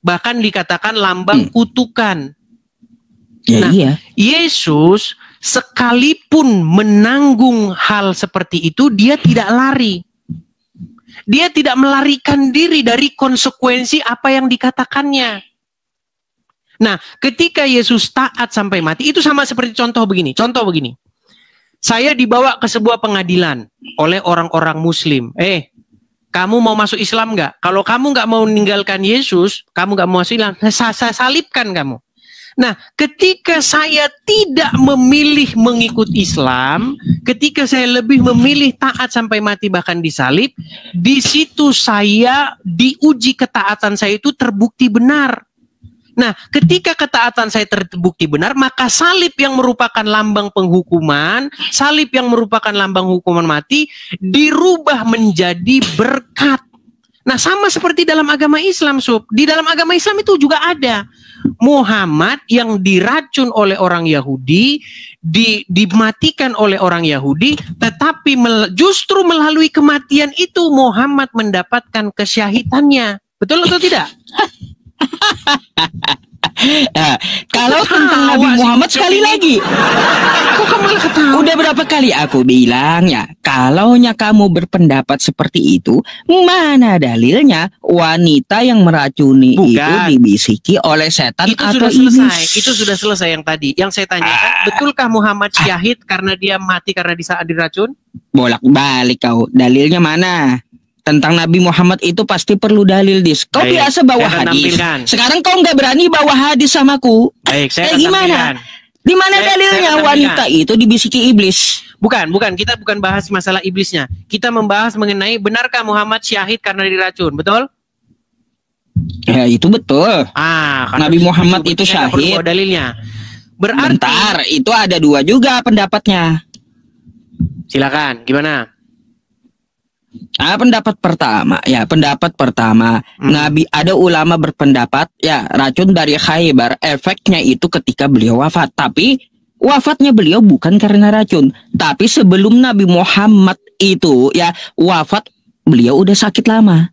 Bahkan dikatakan lambang kutukan. Yesus sekalipun menanggung hal seperti itu, dia tidak lari. Dia tidak melarikan diri dari konsekuensi apa yang dikatakannya. Nah, ketika Yesus taat sampai mati, itu sama seperti contoh begini. Saya dibawa ke sebuah pengadilan oleh orang-orang Muslim. Kamu mau masuk Islam nggak? Kalau kamu nggak mau meninggalkan Yesus, kamu nggak mau masuk Islam, saya salibkan kamu. Nah, ketika saya tidak memilih mengikut Islam, ketika saya lebih memilih taat sampai mati bahkan disalib, di situ saya diuji ketaatan saya itu terbukti benar. Nah, ketika ketaatan saya terbukti benar, maka salib yang merupakan lambang penghukuman, salib yang merupakan lambang hukuman mati, dirubah menjadi berkat. Nah, sama seperti dalam agama Islam, Sob. Di dalam agama Islam itu juga ada. Muhammad yang diracun oleh orang Yahudi, dimatikan oleh orang Yahudi, tetapi justru melalui kematian itu Muhammad mendapatkan kesyahidannya. Betul atau tidak? Kalau tentang Nabi Muhammad sekali lagi, udah berapa kali aku bilang kalaunya kamu berpendapat seperti itu, mana dalilnya wanita yang meracuni itu dibisiki oleh setan atau iblis? Itu sudah selesai yang tadi. Yang saya tanyakan, betulkah Muhammad syahid karena dia mati karena diracun? Bolak-balik kau, dalilnya mana? tentang Nabi Muhammad itu pasti perlu dalil, Dis. Kau Baik, biasa bawa saya akan hadis. tampilkan. Sekarang kau nggak berani bawa hadis samaku. Baik, saya akan gimana? tampilkan. Di mana Saya dalilnya akan wanita itu dibisiki iblis? Bukan, kita bukan bahas masalah iblisnya. Kita membahas mengenai benarkah Muhammad syahid karena diracun, betul? Ya itu betul. Nabi Muhammad itu saya nggak perlu syahid. bawa dalilnya. Berarti Bentar, itu ada dua juga pendapatnya. silakan, gimana? Pendapat pertama, Nabi, ada ulama berpendapat ya racun dari Khaybar efeknya itu ketika beliau wafat, tapi wafatnya beliau bukan karena racun, tapi sebelum Nabi Muhammad itu ya wafat, beliau udah sakit lama.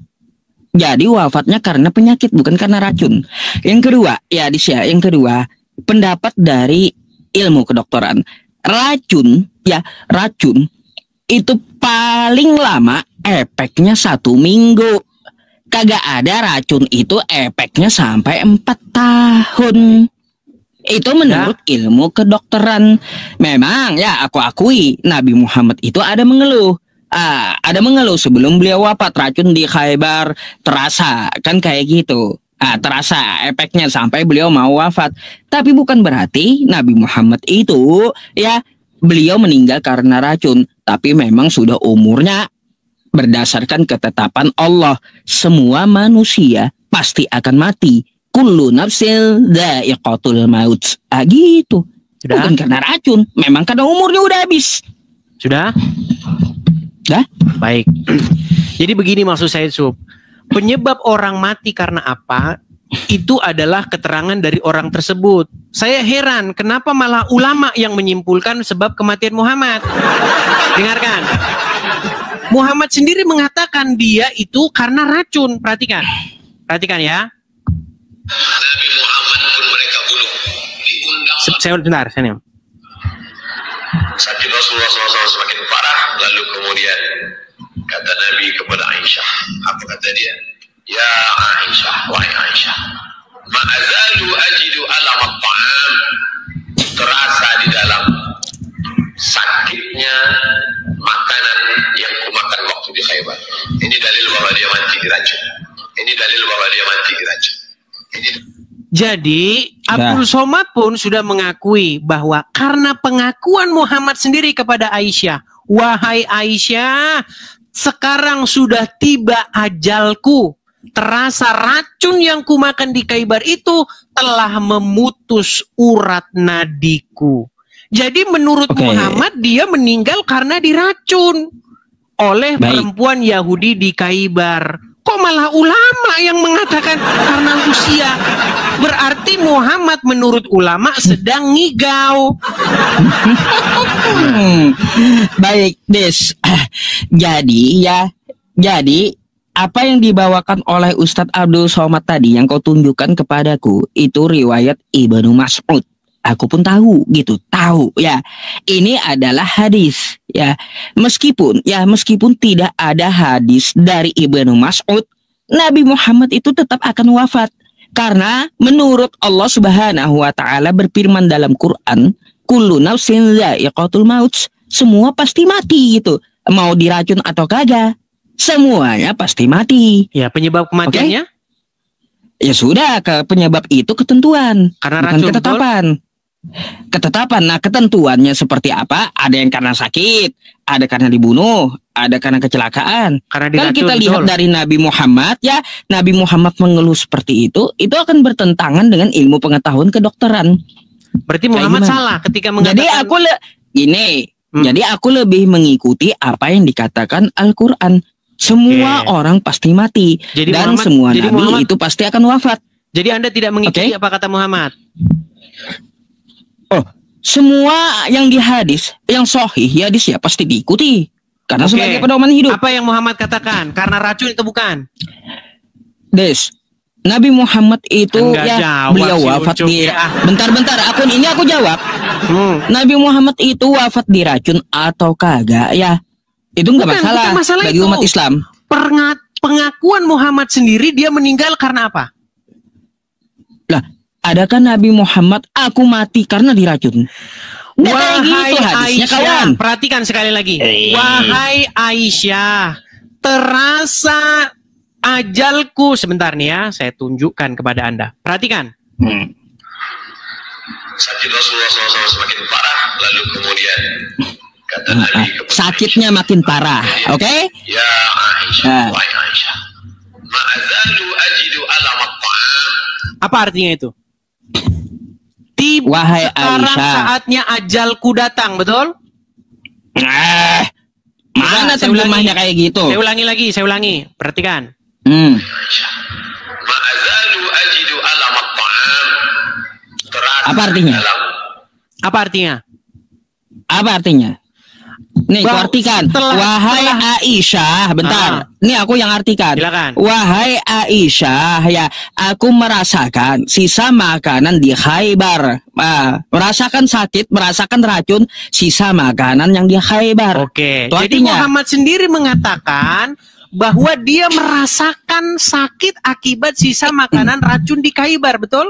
Jadi wafatnya karena penyakit bukan karena racun. Yang kedua, pendapat dari ilmu kedokteran, racun itu paling lama efeknya 1 minggu. Kagak ada racun itu efeknya sampai 4 tahun. Itu menurut ilmu kedokteran. Memang ya aku akui Nabi Muhammad itu ada mengeluh. Sebelum beliau wafat, racun di Khaybar terasa kan kayak gitu. Terasa efeknya sampai beliau mau wafat. Tapi bukan berarti Nabi Muhammad itu ya beliau meninggal karena racun. Tapi memang sudah umurnya, berdasarkan ketetapan Allah, semua manusia pasti akan mati. Kullu nafsil dha'iqatul maut. Gitu. Sudah? Bukan karena racun, memang karena umurnya udah habis. Sudah? Dah? Baik. Jadi begini maksud saya, Sub. Penyebab orang mati karena apa? Itu adalah keterangan dari orang tersebut. Saya heran kenapa malah ulama yang menyimpulkan sebab kematian Muhammad. Dengarkan. Muhammad sendiri mengatakan dia itu karena racun. Perhatikan ya. Nabi Muhammad pun mereka bunuh. Diundang. Saya Sakit Rasulullah SAW semakin parah. Lalu kemudian kata Nabi kepada Aisyah. Apa kata dia? Ya Aisyah, wahai Aisyah, ma'azalu ajidu alam at-ta'am. Terasa di dalam sakitnya makanan yang kumakan waktu di Khaybar. Ini dalil bahwa dia mati diracun. Jadi Abdul Somad pun sudah mengakui bahwa karena pengakuan Muhammad sendiri kepada Aisyah, wahai Aisyah, sekarang sudah tiba ajalku. Terasa racun yang kumakan di Khaybar itu telah memutus urat nadiku. Jadi menurut Muhammad dia meninggal karena diracun oleh perempuan Yahudi di Khaybar. Kok malah ulama yang mengatakan karena usia? Berarti Muhammad menurut ulama sedang ngigau. Baik, Des. Jadi apa yang dibawakan oleh Ustadz Abdul Somad tadi yang kau tunjukkan kepadaku itu riwayat Ibnu Mas'ud. Aku pun tahu ya. Ini adalah hadis ya. Meskipun tidak ada hadis dari Ibnu Mas'ud, Nabi Muhammad itu tetap akan wafat karena menurut Allah Subhanahu wa taala berfirman dalam Quran, kullu nafsin dha'iqatul maut. Semua pasti mati gitu. Mau diracun atau kagak, semuanya pasti mati. Ya, penyebab kematiannya? Ya sudah, penyebab itu ketentuan, karena bukan racun, ketetapan. Ketetapan. Nah, ketentuannya seperti apa? Ada yang karena sakit, ada karena dibunuh, ada karena kecelakaan. Karena kalau kita lihat dari Nabi Muhammad, ya Nabi Muhammad mengeluh seperti itu akan bertentangan dengan ilmu pengetahuan kedokteran. Berarti Muhammad salah ketika mengatakan. Jadi aku lebih mengikuti apa yang dikatakan Al-Quran. Semua orang pasti mati. Jadi dan semua nabi itu pasti akan wafat. Jadi Anda tidak mengikuti apa kata Muhammad? Semua yang di hadis, yang sahih hadis ya pasti diikuti. Karena sebagai pedoman hidup. Apa yang Muhammad katakan? Karena racun itu bukan? Des, Nabi Muhammad itu beliau wafat di... Bentar, aku jawab. Nabi Muhammad itu wafat diracun atau kagak ya? Itu nggak masalah bagi umat Islam. Pengakuan Muhammad sendiri dia meninggal karena apa? Lah, adakah Nabi Muhammad aku mati karena diracun? Wahai Aisyah, perhatikan sekali lagi. Wahai Aisyah, terasa ajalku. Sebentar nih ya, saya tunjukkan kepada Anda. Perhatikan. Sakit Rasulullah SAW semakin parah, lalu kemudian kata Nabi sakitnya makin parah, oke? Ya Aisyah, wahai Aisyah, ma'azalu ajidu alam at-ta'am. Apa artinya itu? Wahai sekarang Aisyah, saatnya ajalku datang, betul? Mana terjemahnya kayak gitu? Saya ulangi. Perhatikan. Aisyah, ma'azalu ajidu alam at-ta'am. Apa artinya? Apa artinya? Apa artinya? Nih, aku artikan. Wahai Aisyah, bentar. Nih aku yang artikan. Silakan. Wahai Aisyah, ya, aku merasakan sisa makanan di Khaybar. Merasakan sakit, merasakan racun, sisa makanan yang di Khaybar. Oke. Itu Jadi artinya. Muhammad sendiri mengatakan bahwa dia merasakan sakit akibat sisa makanan racun di Khaybar, betul?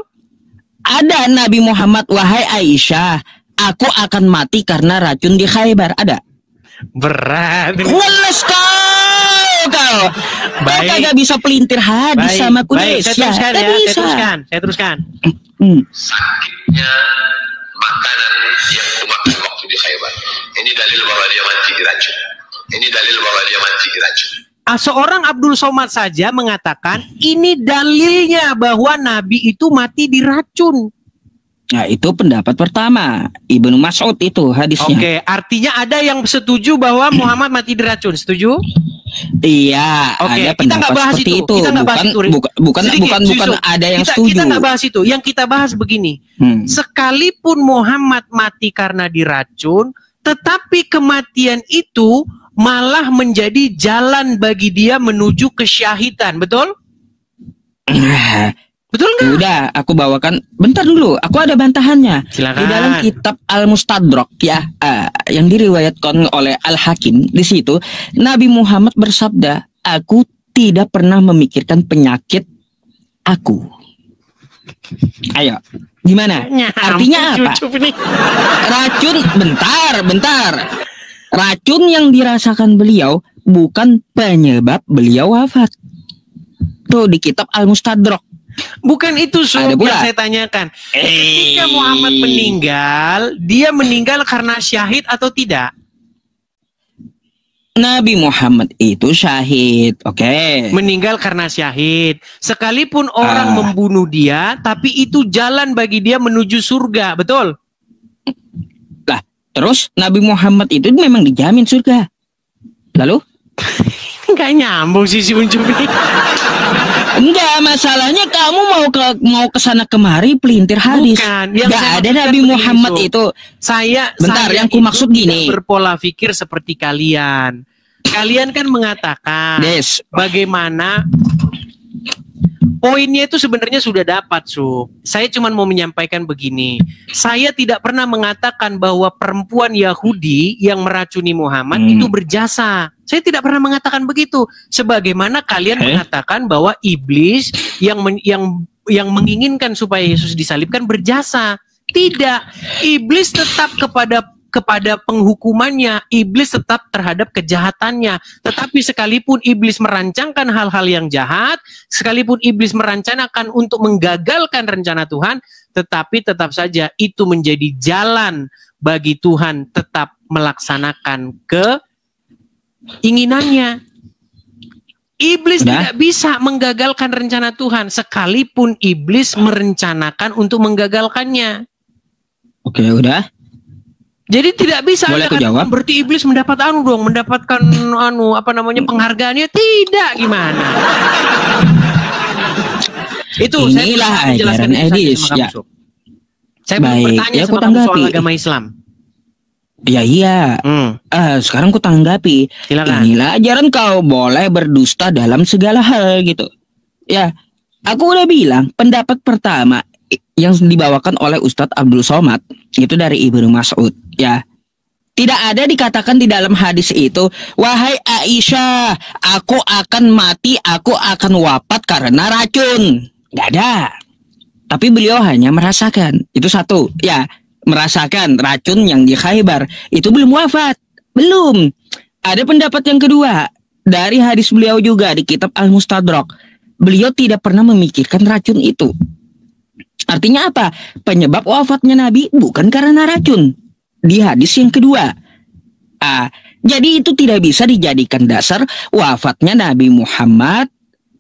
Ada Nabi Muhammad, wahai Aisyah, aku akan mati karena racun di Khaybar. Ada? Berat. Weles kau. Baik. Kau gak bisa pelintir hadis sama Baik, kudes. saya teruskan. Sakitnya makanan yang kumakan waktu di Khaybar. Ini dalil bahwa dia mati diracun. Seorang Abdul Somad saja mengatakan ini dalilnya bahwa Nabi itu mati diracun. Nah, itu pendapat pertama Ibnu Mas'ud itu hadisnya. Oke, artinya ada yang setuju bahwa Muhammad mati diracun, setuju? Iya, oke, ada kita nggak bahas seperti itu. Kita nggak bahas itu. Bukan ada yang setuju. Kita nggak bahas itu. Yang kita bahas begini. Sekalipun Muhammad mati karena diracun, tetapi kematian itu malah menjadi jalan bagi dia menuju kesyahidan, betul? Betul nggak? Udah, aku bawakan. Bentar dulu, aku ada bantahannya. Silakan. Di dalam kitab Al-Mustadrak ya, yang diriwayatkan oleh Al-Hakim, di situ Nabi Muhammad bersabda, aku tidak pernah memikirkan penyakit aku. Ayo, gimana? Artinya apa? Racun, bentar. Racun yang dirasakan beliau bukan penyebab beliau wafat. Tuh di kitab Al-Mustadrak. Bukan itu yang saya tanyakan. Ketika Muhammad meninggal, dia meninggal karena syahid atau tidak? Nabi Muhammad itu syahid, oke. Meninggal karena syahid. Sekalipun orang membunuh dia, tapi itu jalan bagi dia menuju surga, betul? Lah, terus Nabi Muhammad itu memang dijamin surga. Lalu? Nggak nyambung sih si Ucup ini. Enggak, masalahnya kamu mau kesana kemari pelintir hadis. Bukan, nggak ada Nabi Muhammad itu. Bentar, yang ku maksud gini. Berpola pikir seperti kalian. Kalian kan mengatakan bagaimana poinnya itu sebenarnya sudah dapat, Su. Saya cuma mau menyampaikan begini. Saya tidak pernah mengatakan bahwa perempuan Yahudi yang meracuni Muhammad itu berjasa. Saya tidak pernah mengatakan begitu. Sebagaimana kalian mengatakan bahwa iblis yang menginginkan supaya Yesus disalibkan berjasa. Tidak. Iblis tetap kepada penghukumannya, iblis tetap terhadap kejahatannya. Tetapi sekalipun iblis merancangkan hal-hal yang jahat, sekalipun iblis merancangkan untuk menggagalkan rencana Tuhan, tetapi tetap saja itu menjadi jalan bagi Tuhan tetap melaksanakan keinginannya. Iblis tidak bisa menggagalkan rencana Tuhan, sekalipun iblis merencanakan untuk menggagalkannya. Oke, udah. Jadi tidak bisa boleh aku jawab? Berarti iblis mendapatkan penghargaannya tidak, gimana? Itu inilah ajaran Edis ya. Saya bertanya ya, sama kamu soal agama Islam. Ya iya. Sekarang ku tanggapi. Silakan. Inilah ajaran kau boleh berdusta dalam segala hal gitu. Ya, aku udah bilang pendapat pertama yang dibawakan oleh Ustadz Abdul Somad itu dari Ibnu Mas'ud. Ya, tidak ada dikatakan di dalam hadis itu, wahai Aisyah, aku akan mati, aku akan wafat karena racun. Nggak ada. Tapi beliau hanya merasakan. Itu satu. Ya, merasakan racun yang di Khaybar. Itu belum wafat. Belum. Ada pendapat yang kedua. dari hadis beliau juga di kitab Al-Mustadrak, beliau tidak pernah memikirkan racun itu. Artinya apa? Penyebab wafatnya Nabi bukan karena racun. Di hadis yang kedua. Jadi itu tidak bisa dijadikan dasar wafatnya Nabi Muhammad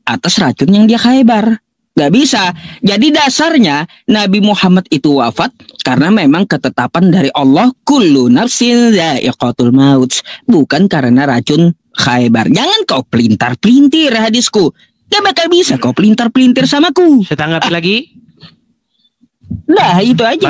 atas racun yang dia Khaybar. Gak bisa. Jadi dasarnya Nabi Muhammad itu wafat karena memang ketetapan dari Allah, kullu nafsin dha'iqatul maut, bukan karena racun Khaybar. Jangan kau pelintar-pelintir hadisku. Gak bakal bisa kau pelintar-pelintir samaku. Saya tanggapi lagi. Nah, itu aja.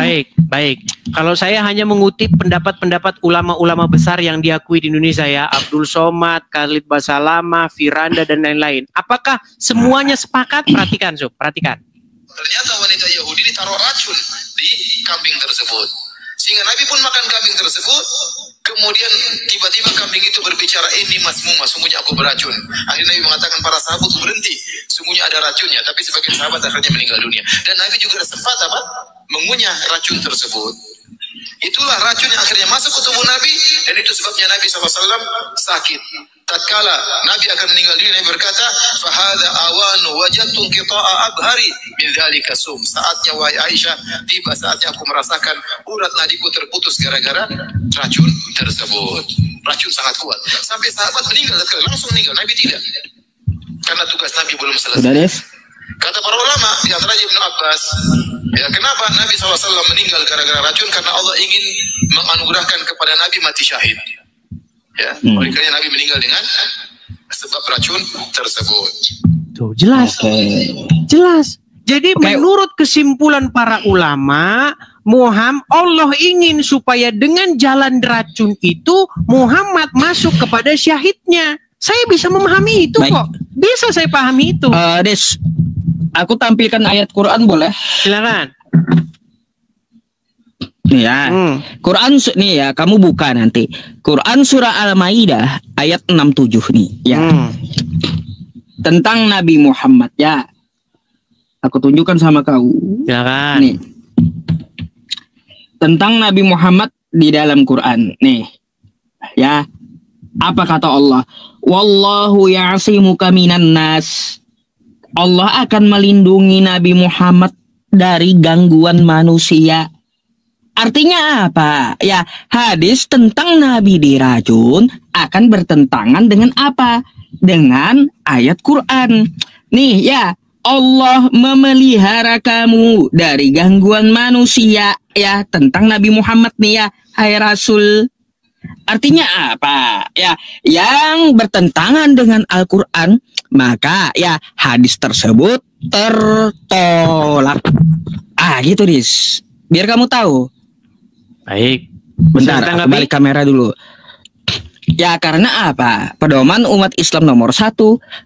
Baik. Kalau saya hanya mengutip pendapat-pendapat ulama-ulama besar yang diakui di Indonesia ya, Abdul Somad, Khalid Basalamah, Firanda dan lain-lain. Apakah semuanya sepakat? Perhatikan, Sob, perhatikan. Ternyata wanita Yahudi ditaruh racun di kambing tersebut. Sehingga Nabi pun makan kambing tersebut. Kemudian tiba-tiba kambing itu berbicara, ini masmu, sungguhnya aku beracun. Akhirnya Nabi mengatakan para sahabat itu berhenti. Sungguhnya ada racunnya, tapi sebagian sahabat akhirnya meninggal dunia. Dan Nabi juga sempat mengunyah racun tersebut. Itulah racun yang akhirnya masuk ke tubuh Nabi, dan itu sebabnya Nabi SAW sakit. Tatkala Nabi akan meninggal dunia, Nabi berkata, "Fahadha awanu wajadtu qita'a abhari min dzalika sum." Saatnya wahai Aisyah, tiba saatnya aku merasakan urat nadiku terputus gara-gara racun tersebut. Racun sangat kuat. Sampai sahabat meninggal, langsung meninggal. Nabi tidak. Karena tugas Nabi belum selesai. Kata para ulama, di antaranya Ibnu Abbas, ya kenapa Nabi SAW meninggal gara-gara racun? Karena Allah ingin menganugerahkan kepada Nabi mati syahid. Ya, oleh karena Nabi meninggal dengan sebab racun tersebut. Tuh, jelas. Jelas. Jadi menurut kesimpulan para ulama, Allah ingin supaya dengan jalan racun itu Muhammad masuk kepada syahidnya. Saya bisa memahami itu kok. Bisa saya pahami itu. Des, aku tampilkan ayat Quran boleh? Silakan. Ya, Quran nih ya, kamu buka nanti. Quran surah Al-Maidah ayat 67 nih, ya. Tentang Nabi Muhammad ya. Aku tunjukkan sama kau. Silakan. Nih. Tentang Nabi Muhammad di dalam Quran, nih. Ya. Apa kata Allah? Wallahu ya'simuka minan nas. Allah akan melindungi Nabi Muhammad dari gangguan manusia. Artinya apa? Ya, hadis tentang Nabi diracun akan bertentangan dengan apa? Dengan ayat Quran. Nih ya, Allah memelihara kamu dari gangguan manusia. Ya, tentang Nabi Muhammad nih ya, hai Rasul. Artinya apa? Ya, yang bertentangan dengan Al-Quran, maka ya hadis tersebut tertolak. Gitu, Dis. Biar kamu tahu. Baik. Bentar, aku balik kamera dulu. Ya, karena apa? Pedoman umat Islam nomor 1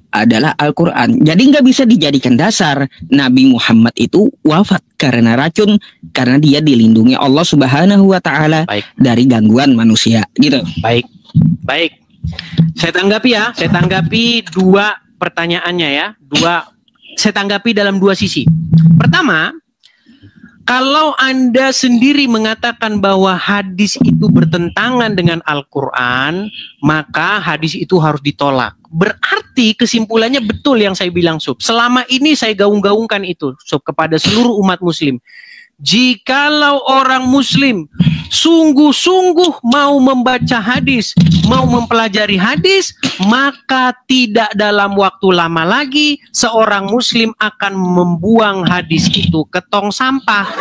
adalah Al-Quran. Jadi nggak bisa dijadikan dasar Nabi Muhammad itu wafat karena racun, karena dia dilindungi Allah Subhanahu wa Ta'ala dari gangguan manusia. Gitu. Baik. Saya tanggapi ya. Saya tanggapi dua pertanyaannya ya. Saya tanggapi dalam dua sisi. Pertama, kalau Anda sendiri mengatakan bahwa hadis itu bertentangan dengan Al-Quran, maka hadis itu harus ditolak. Berarti kesimpulannya betul yang saya bilang, Sob. Selama ini saya gaung-gaungkan itu, Sob, kepada seluruh umat muslim. Jikalau orang muslim sungguh-sungguh mau membaca hadis, mau mempelajari hadis, maka tidak dalam waktu lama lagi seorang muslim akan membuang hadis itu ke tong sampah.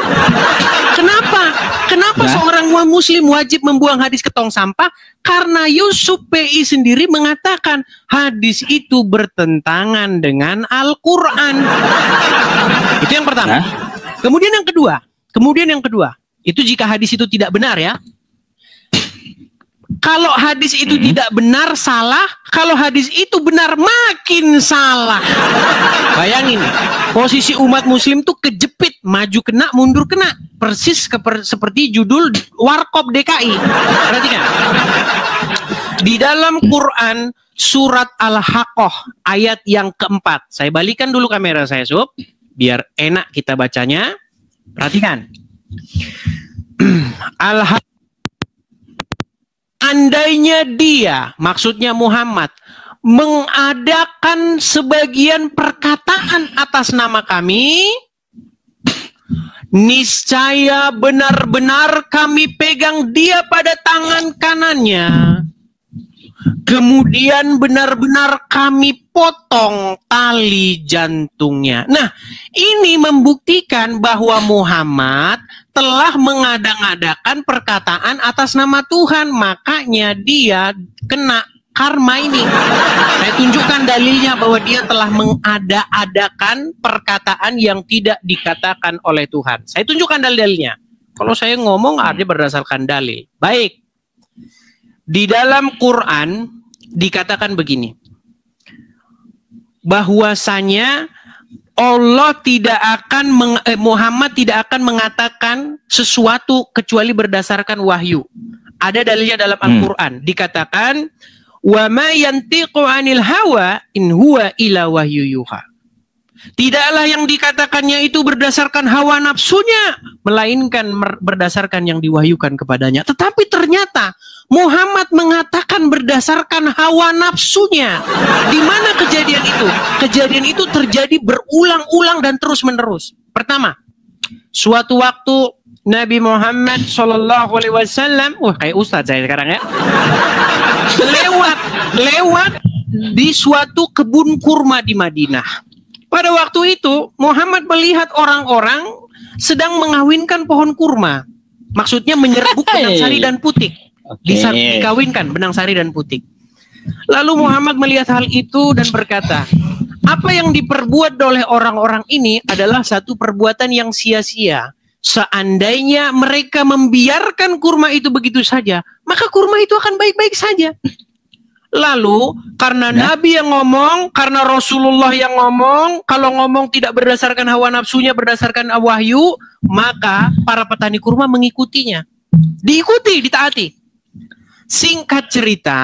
Kenapa seorang muslim wajib membuang hadis ke tong sampah? Karena Yusuf PI sendiri mengatakan hadis itu bertentangan dengan Al-Quran. Itu yang pertama. Kemudian yang kedua, itu jika hadis itu tidak benar ya. Kalau hadis itu tidak benar, salah. Kalau hadis itu benar, makin salah. Bayangin, posisi umat muslim tuh kejepit, maju kena, mundur kena. Persis seperti judul Warkop DKI. Perhatikan. Di dalam Quran, surat Al-Haqqah, ayat yang keempat. Saya balikan dulu kamera saya, Sob, biar enak kita bacanya. Perhatikan. Andainya dia, maksudnya Muhammad, mengadakan sebagian perkataan atas nama kami, niscaya benar-benar kami pegang dia pada tangan kanannya. Kemudian benar-benar kami potong tali jantungnya. Nah, ini membuktikan bahwa Muhammad telah mengada-ngadakan perkataan atas nama Tuhan. Makanya dia kena karma ini. Saya tunjukkan dalilnya bahwa dia telah mengada-adakan perkataan yang tidak dikatakan oleh Tuhan. Saya tunjukkan dalil-dalilnya. Kalau saya ngomong artinya berdasarkan dalil. Baik. Di dalam Quran dikatakan begini. Bahwasanya Allah tidak akan Muhammad tidak akan mengatakan sesuatu kecuali berdasarkan wahyu. Ada dalilnya dalam Al-Quran. Dikatakan wa ma yantiqu 'anil hawa in huwa illa wahyu yuha. Tidaklah yang dikatakannya itu berdasarkan hawa nafsunya, melainkan berdasarkan yang diwahyukan kepadanya. Tetapi ternyata Muhammad mengatakan berdasarkan hawa nafsunya. Di mana kejadian itu? Kejadian itu terjadi berulang-ulang dan terus-menerus. Pertama, suatu waktu Nabi Muhammad SAW, kayak ustadz saya sekarang ya, lewat di suatu kebun kurma di Madinah. Pada waktu itu Muhammad melihat orang-orang sedang mengawinkan pohon kurma. Maksudnya menyerbuk benang sari dan putik. Dikawinkan benang sari dan putik. Lalu Muhammad melihat hal itu dan berkata, apa yang diperbuat oleh orang-orang ini adalah satu perbuatan yang sia-sia. Seandainya mereka membiarkan kurma itu begitu saja, maka kurma itu akan baik-baik saja. Lalu karena Nabi yang ngomong, karena Rasulullah yang ngomong, kalau ngomong tidak berdasarkan hawa nafsunya, berdasarkan wahyu, maka para petani kurma mengikutinya. Diikuti, ditaati. Singkat cerita,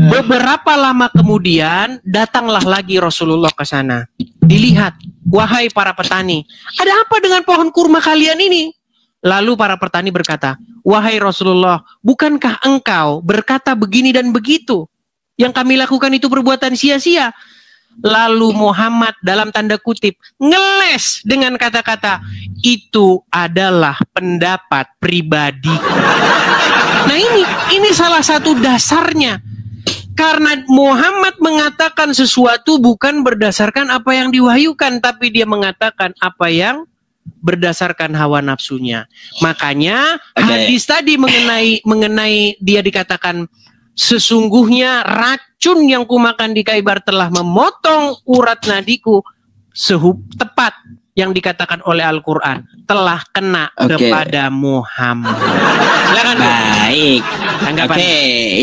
beberapa lama kemudian datanglah lagi Rasulullah ke sana. Dilihat, wahai para petani, ada apa dengan pohon kurma kalian ini? Lalu para petani berkata, wahai Rasulullah, bukankah engkau berkata begini dan begitu? Yang kami lakukan itu perbuatan sia-sia. Lalu Muhammad dalam tanda kutip ngeles dengan kata-kata, itu adalah pendapat pribadi. Nah ini salah satu dasarnya. Karena Muhammad mengatakan sesuatu bukan berdasarkan apa yang diwahyukan, tapi dia mengatakan apa yang berdasarkan hawa nafsunya. Makanya hadis tadi mengenai dia dikatakan sesungguhnya racun yang kumakan di Khaybar telah memotong urat nadiku, tepat yang dikatakan oleh Al-Quran telah kena kepada Muhammad. Silakan. Baik.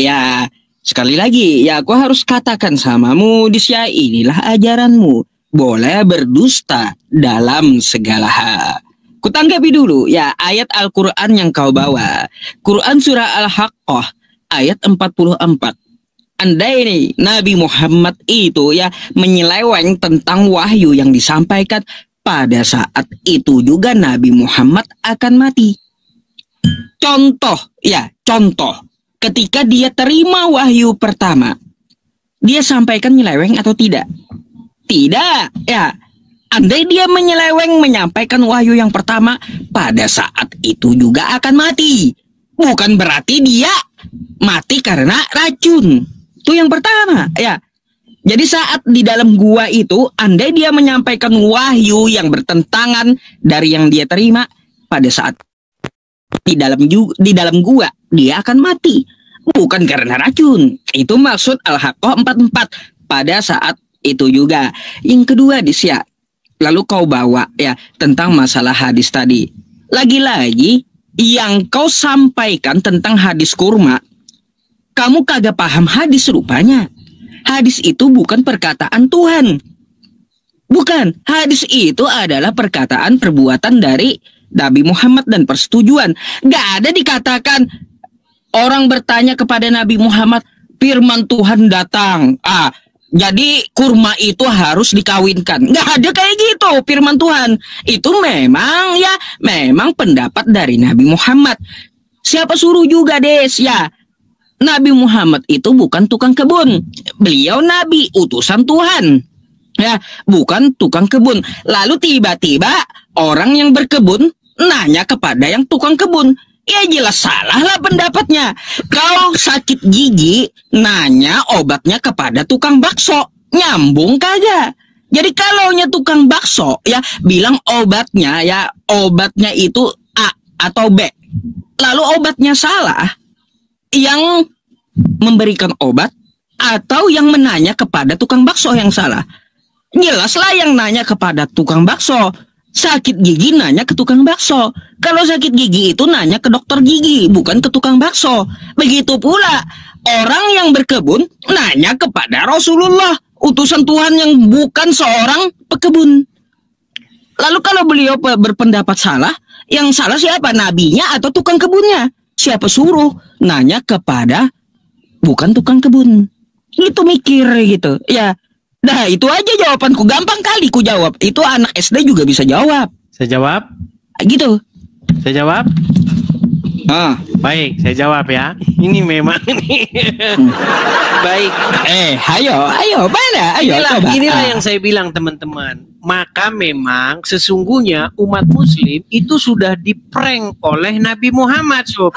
Ya sekali lagi ya aku harus katakan samamu Disya, inilah ajaranmu. Boleh berdusta dalam segala hal. Kutanggapi dulu ya ayat Al-Quran yang kau bawa. Quran surah Al-Haqqah ayat 44. Andai ini Nabi Muhammad itu ya menyeleweng tentang wahyu yang disampaikan, pada saat itu juga Nabi Muhammad akan mati. Contoh ketika dia terima wahyu pertama, dia sampaikan nyeleweng atau tidak? Tidak, ya. Andai dia menyeleweng menyampaikan wahyu yang pertama, pada saat itu juga akan mati. Bukan berarti dia mati karena racun. Itu yang pertama, ya. Jadi saat di dalam gua itu, andai dia menyampaikan wahyu yang bertentangan dari yang dia terima, pada saat di dalam gua, dia akan mati. Bukan karena racun. Itu maksud Al-Haqqah 44. Pada saat itu juga. Yang kedua Disya, lalu kau bawa ya tentang masalah hadis tadi. Lagi-lagi yang kau sampaikan tentang hadis kurma, kamu kagak paham hadis rupanya. Hadis itu bukan perkataan Tuhan. Bukan, hadis itu adalah perkataan perbuatan dari Nabi Muhammad dan persetujuan. Gak ada dikatakan orang bertanya kepada Nabi Muhammad, firman Tuhan datang. Jadi kurma itu harus dikawinkan. Nggak ada kayak gitu firman Tuhan. Itu memang pendapat dari Nabi Muhammad. Siapa suruh juga Des ya. Nabi Muhammad itu bukan tukang kebun. Beliau nabi, utusan Tuhan. Ya, bukan tukang kebun. Lalu tiba-tiba orang yang berkebun nanya kepada yang tukang kebun. Ya jelas salah lah pendapatnya. Kau sakit gigi, nanya obatnya kepada tukang bakso. Nyambung kagak? Jadi kalaunya tukang bakso, ya bilang obatnya itu A atau B. Lalu obatnya salah, yang memberikan obat atau yang menanya kepada tukang bakso yang salah? Jelaslah yang nanya kepada tukang bakso. Sakit gigi nanya ke tukang bakso. Kalau sakit gigi itu nanya ke dokter gigi, bukan ke tukang bakso. Begitu pula orang yang berkebun nanya kepada Rasulullah, utusan Tuhan yang bukan seorang pekebun. Lalu kalau beliau berpendapat salah, yang salah siapa? Nabinya atau tukang kebunnya? Siapa suruh nanya kepada bukan tukang kebun? Itu mikir gitu. Ya, dah itu aja jawabanku. Gampang kali ku jawab. Itu anak SD juga bisa jawab. Saya jawab? Gitu. Saya jawab? Baik, saya jawab ya. Ini memang nih. Baik. Ayo, mana? Ayo, inilah yang saya bilang teman-teman. Maka memang sesungguhnya umat Muslim itu sudah diprank oleh Nabi Muhammad. Sob.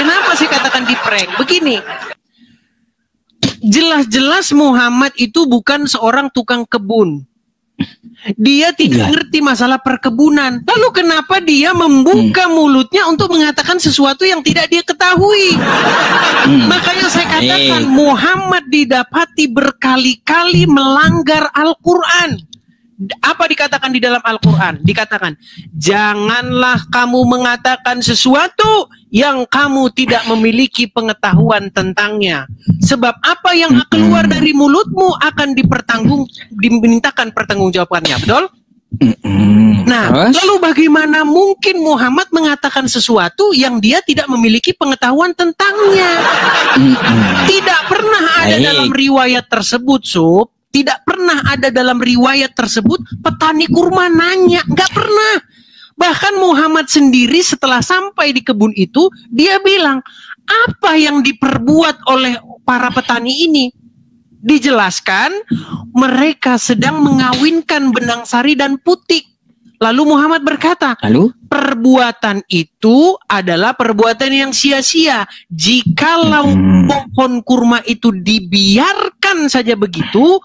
Kenapa sih katakan diprank? Begini. Jelas-jelas Muhammad itu bukan seorang tukang kebun. Dia tidak ngerti masalah perkebunan. Lalu kenapa dia membuka mulutnya untuk mengatakan sesuatu yang tidak dia ketahui? Makanya saya katakan Muhammad didapati berkali-kali melanggar Al-Quran. Apa dikatakan di dalam Al-Quran? Dikatakan, janganlah kamu mengatakan sesuatu yang kamu tidak memiliki pengetahuan tentangnya. Sebab apa yang keluar dari mulutmu akan dimintakan pertanggungjawabannya. Betul? Nah, lalu bagaimana mungkin Muhammad mengatakan sesuatu yang dia tidak memiliki pengetahuan tentangnya? Tidak pernah ada dalam riwayat tersebut, Sob. Tidak pernah ada dalam riwayat tersebut petani kurma nanya. Nggak pernah. Bahkan Muhammad sendiri setelah sampai di kebun itu, dia bilang, apa yang diperbuat oleh para petani ini? Dijelaskan, mereka sedang mengawinkan benang sari dan putik. Lalu Muhammad berkata, perbuatan itu adalah perbuatan yang sia-sia. Jikalau pohon kurma itu dibiarkan saja begitu,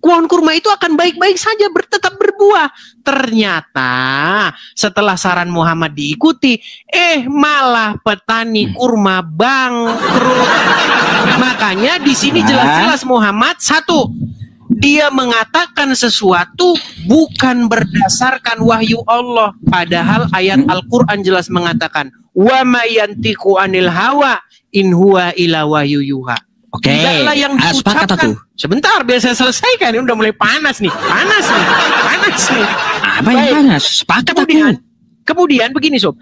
pohon kurma itu akan baik-baik saja tetap berbuah. Ternyata setelah saran Muhammad diikuti, malah petani kurma bangkrut. Makanya di sini jelas-jelas Muhammad dia mengatakan sesuatu bukan berdasarkan wahyu Allah. Padahal ayat Al-Quran jelas mengatakan, wa ma yantiqu anil hawa in huwa ila wahyu yuha. Oke, yang diucapkan. Sebentar, biar saya selesaikan. Ini udah mulai panas nih. Panas nih. Apa yang panas? Sepakat Kemudian begini, Sob.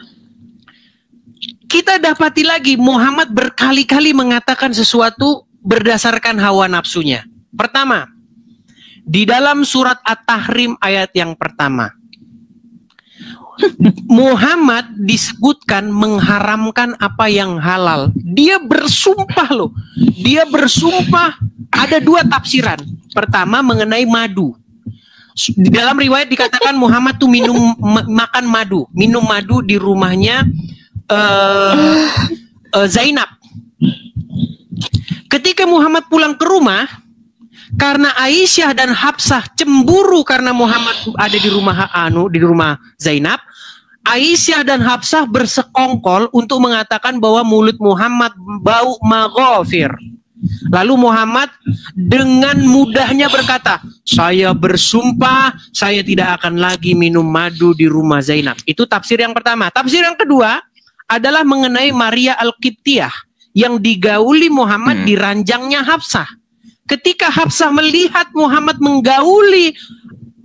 Kita dapati lagi Muhammad berkali-kali mengatakan sesuatu berdasarkan hawa nafsunya. Pertama, di dalam surat At-Tahrim ayat yang pertama, Muhammad disebutkan mengharamkan apa yang halal. Dia bersumpah loh. Dia bersumpah, ada dua tafsiran. Pertama mengenai madu. Di dalam riwayat dikatakan Muhammad tuh makan madu. Minum madu di rumahnya Zainab. Ketika Muhammad pulang ke rumah, karena Aisyah dan Hafsah cemburu karena Muhammad ada di rumah Zainab, Aisyah dan Hafsah bersekongkol untuk mengatakan bahwa mulut Muhammad bau maghfir. Lalu Muhammad dengan mudahnya berkata, saya bersumpah saya tidak akan lagi minum madu di rumah Zainab. Itu tafsir yang pertama. Tafsir yang kedua adalah mengenai Maria Al-Qibtiyah yang digauli Muhammad di ranjangnya Hafsah. Ketika Hafsah melihat Muhammad menggauli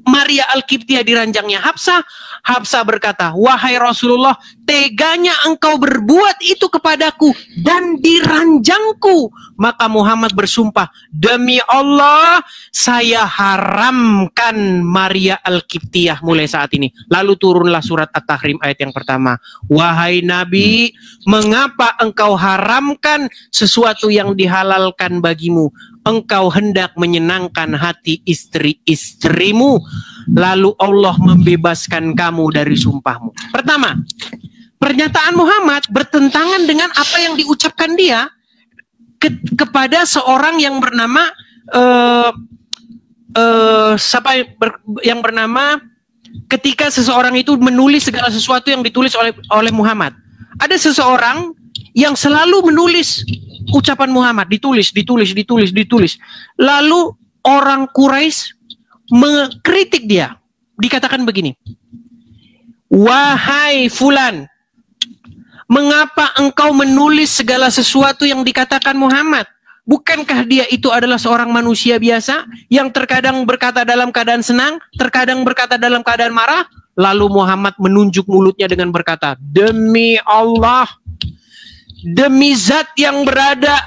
Maria Al-Qibtiyah diranjangnya Hafsah. Hafsah berkata, wahai Rasulullah, teganya engkau berbuat itu kepadaku dan diranjangku. Maka Muhammad bersumpah, demi Allah, saya haramkan Maria Al-Qibtiyah mulai saat ini. Lalu turunlah surat At-Tahrim ayat yang pertama. Wahai Nabi, mengapa engkau haramkan sesuatu yang dihalalkan bagimu? Engkau hendak menyenangkan hati istri-istrimu, lalu Allah membebaskan kamu dari sumpahmu. Pertama, pernyataan Muhammad bertentangan dengan apa yang diucapkan dia kepada seorang yang bernama ketika seseorang itu menulis segala sesuatu yang ditulis oleh Muhammad. Ada seseorang yang selalu menulis ucapan Muhammad, ditulis. Lalu orang Quraisy mengkritik dia. Dikatakan begini, wahai Fulan, mengapa engkau menulis segala sesuatu yang dikatakan Muhammad? Bukankah dia itu adalah seorang manusia biasa yang terkadang berkata dalam keadaan senang, terkadang berkata dalam keadaan marah? Lalu Muhammad menunjuk mulutnya dengan berkata, demi Allah, demi zat yang berada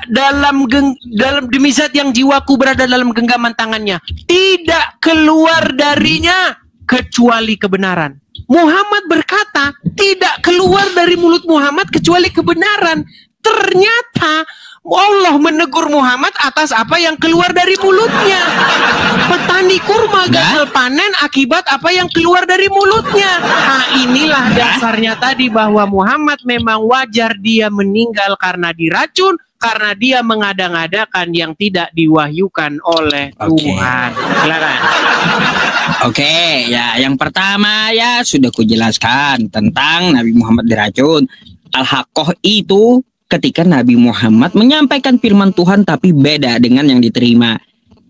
demi zat yang jiwaku berada dalam genggaman tangannya, tidak keluar darinya kecuali kebenaran. Muhammad berkata, tidak keluar dari mulut Muhammad kecuali kebenaran. Ternyata Allah menegur Muhammad atas apa yang keluar dari mulutnya. Petani kurma gagal panen akibat apa yang keluar dari mulutnya. Nah, inilah dasarnya tadi bahwa Muhammad memang wajar dia meninggal karena diracun, karena dia mengada-ngadakan yang tidak diwahyukan oleh Tuhan. Silakan. Oke, ya yang pertama ya sudah kujelaskan tentang Nabi Muhammad diracun. Al-Haqqah itu ketika Nabi Muhammad menyampaikan firman Tuhan tapi beda dengan yang diterima.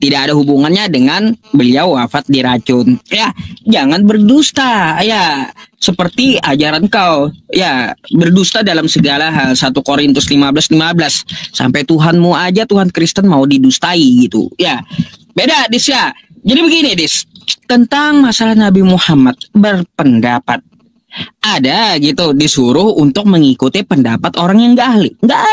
Tidak ada hubungannya dengan beliau wafat diracun. Ya, jangan berdusta. Ya, seperti ajaran kau. Ya, berdusta dalam segala hal. 1 Korintus 15:15. Sampai Tuhanmu aja, Tuhan Kristen mau didustai gitu. Ya, beda Dis ya. Jadi begini Dis, tentang masalah Nabi Muhammad berpendapat. Ada gitu disuruh untuk mengikuti pendapat orang yang gak ahli. Gak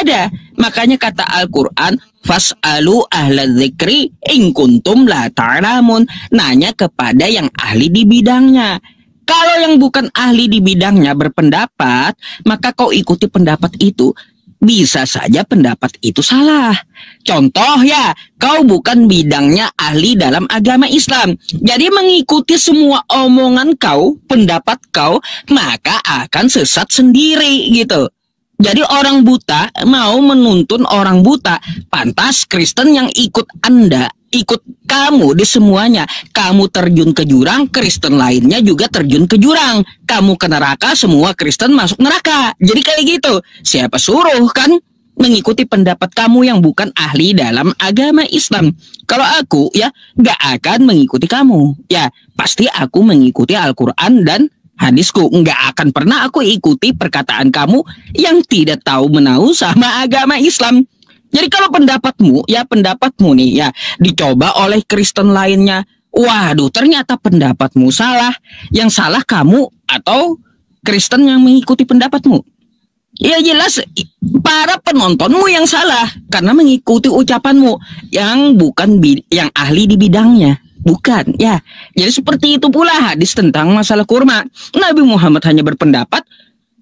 ada. Makanya kata Al-Quran, fas'alu ahla dzikri in kuntum la ta'lamun. Nanya kepada yang ahli di bidangnya. Kalau yang bukan ahli di bidangnya berpendapat, maka kau ikuti pendapat itu. Bisa saja pendapat itu salah. Contoh ya, kau bukan bidangnya ahli dalam agama Islam. Jadi mengikuti semua omongan kau, pendapat kau, maka akan sesat sendiri gitu. Jadi orang buta mau menuntun orang buta. Pantas Kristen yang ikut Anda, ikut kamu di semuanya. Kamu terjun ke jurang, Kristen lainnya juga terjun ke jurang. Kamu ke neraka, semua Kristen masuk neraka. Jadi kayak gitu. Siapa suruh kan mengikuti pendapat kamu yang bukan ahli dalam agama Islam? Kalau aku ya gak akan mengikuti kamu. Ya pasti aku mengikuti Al-Quran dan hadisku. Nggak akan pernah aku ikuti perkataan kamu yang tidak tahu menahu sama agama Islam. Jadi kalau pendapatmu nih ya dicoba oleh Kristen lainnya, waduh ternyata pendapatmu salah. Yang salah kamu atau Kristen yang mengikuti pendapatmu? Ya jelas para penontonmu yang salah karena mengikuti ucapanmu yang bukan yang ahli di bidangnya. Bukan, ya. Jadi seperti itu pula hadis tentang masalah kurma. Nabi Muhammad hanya berpendapat,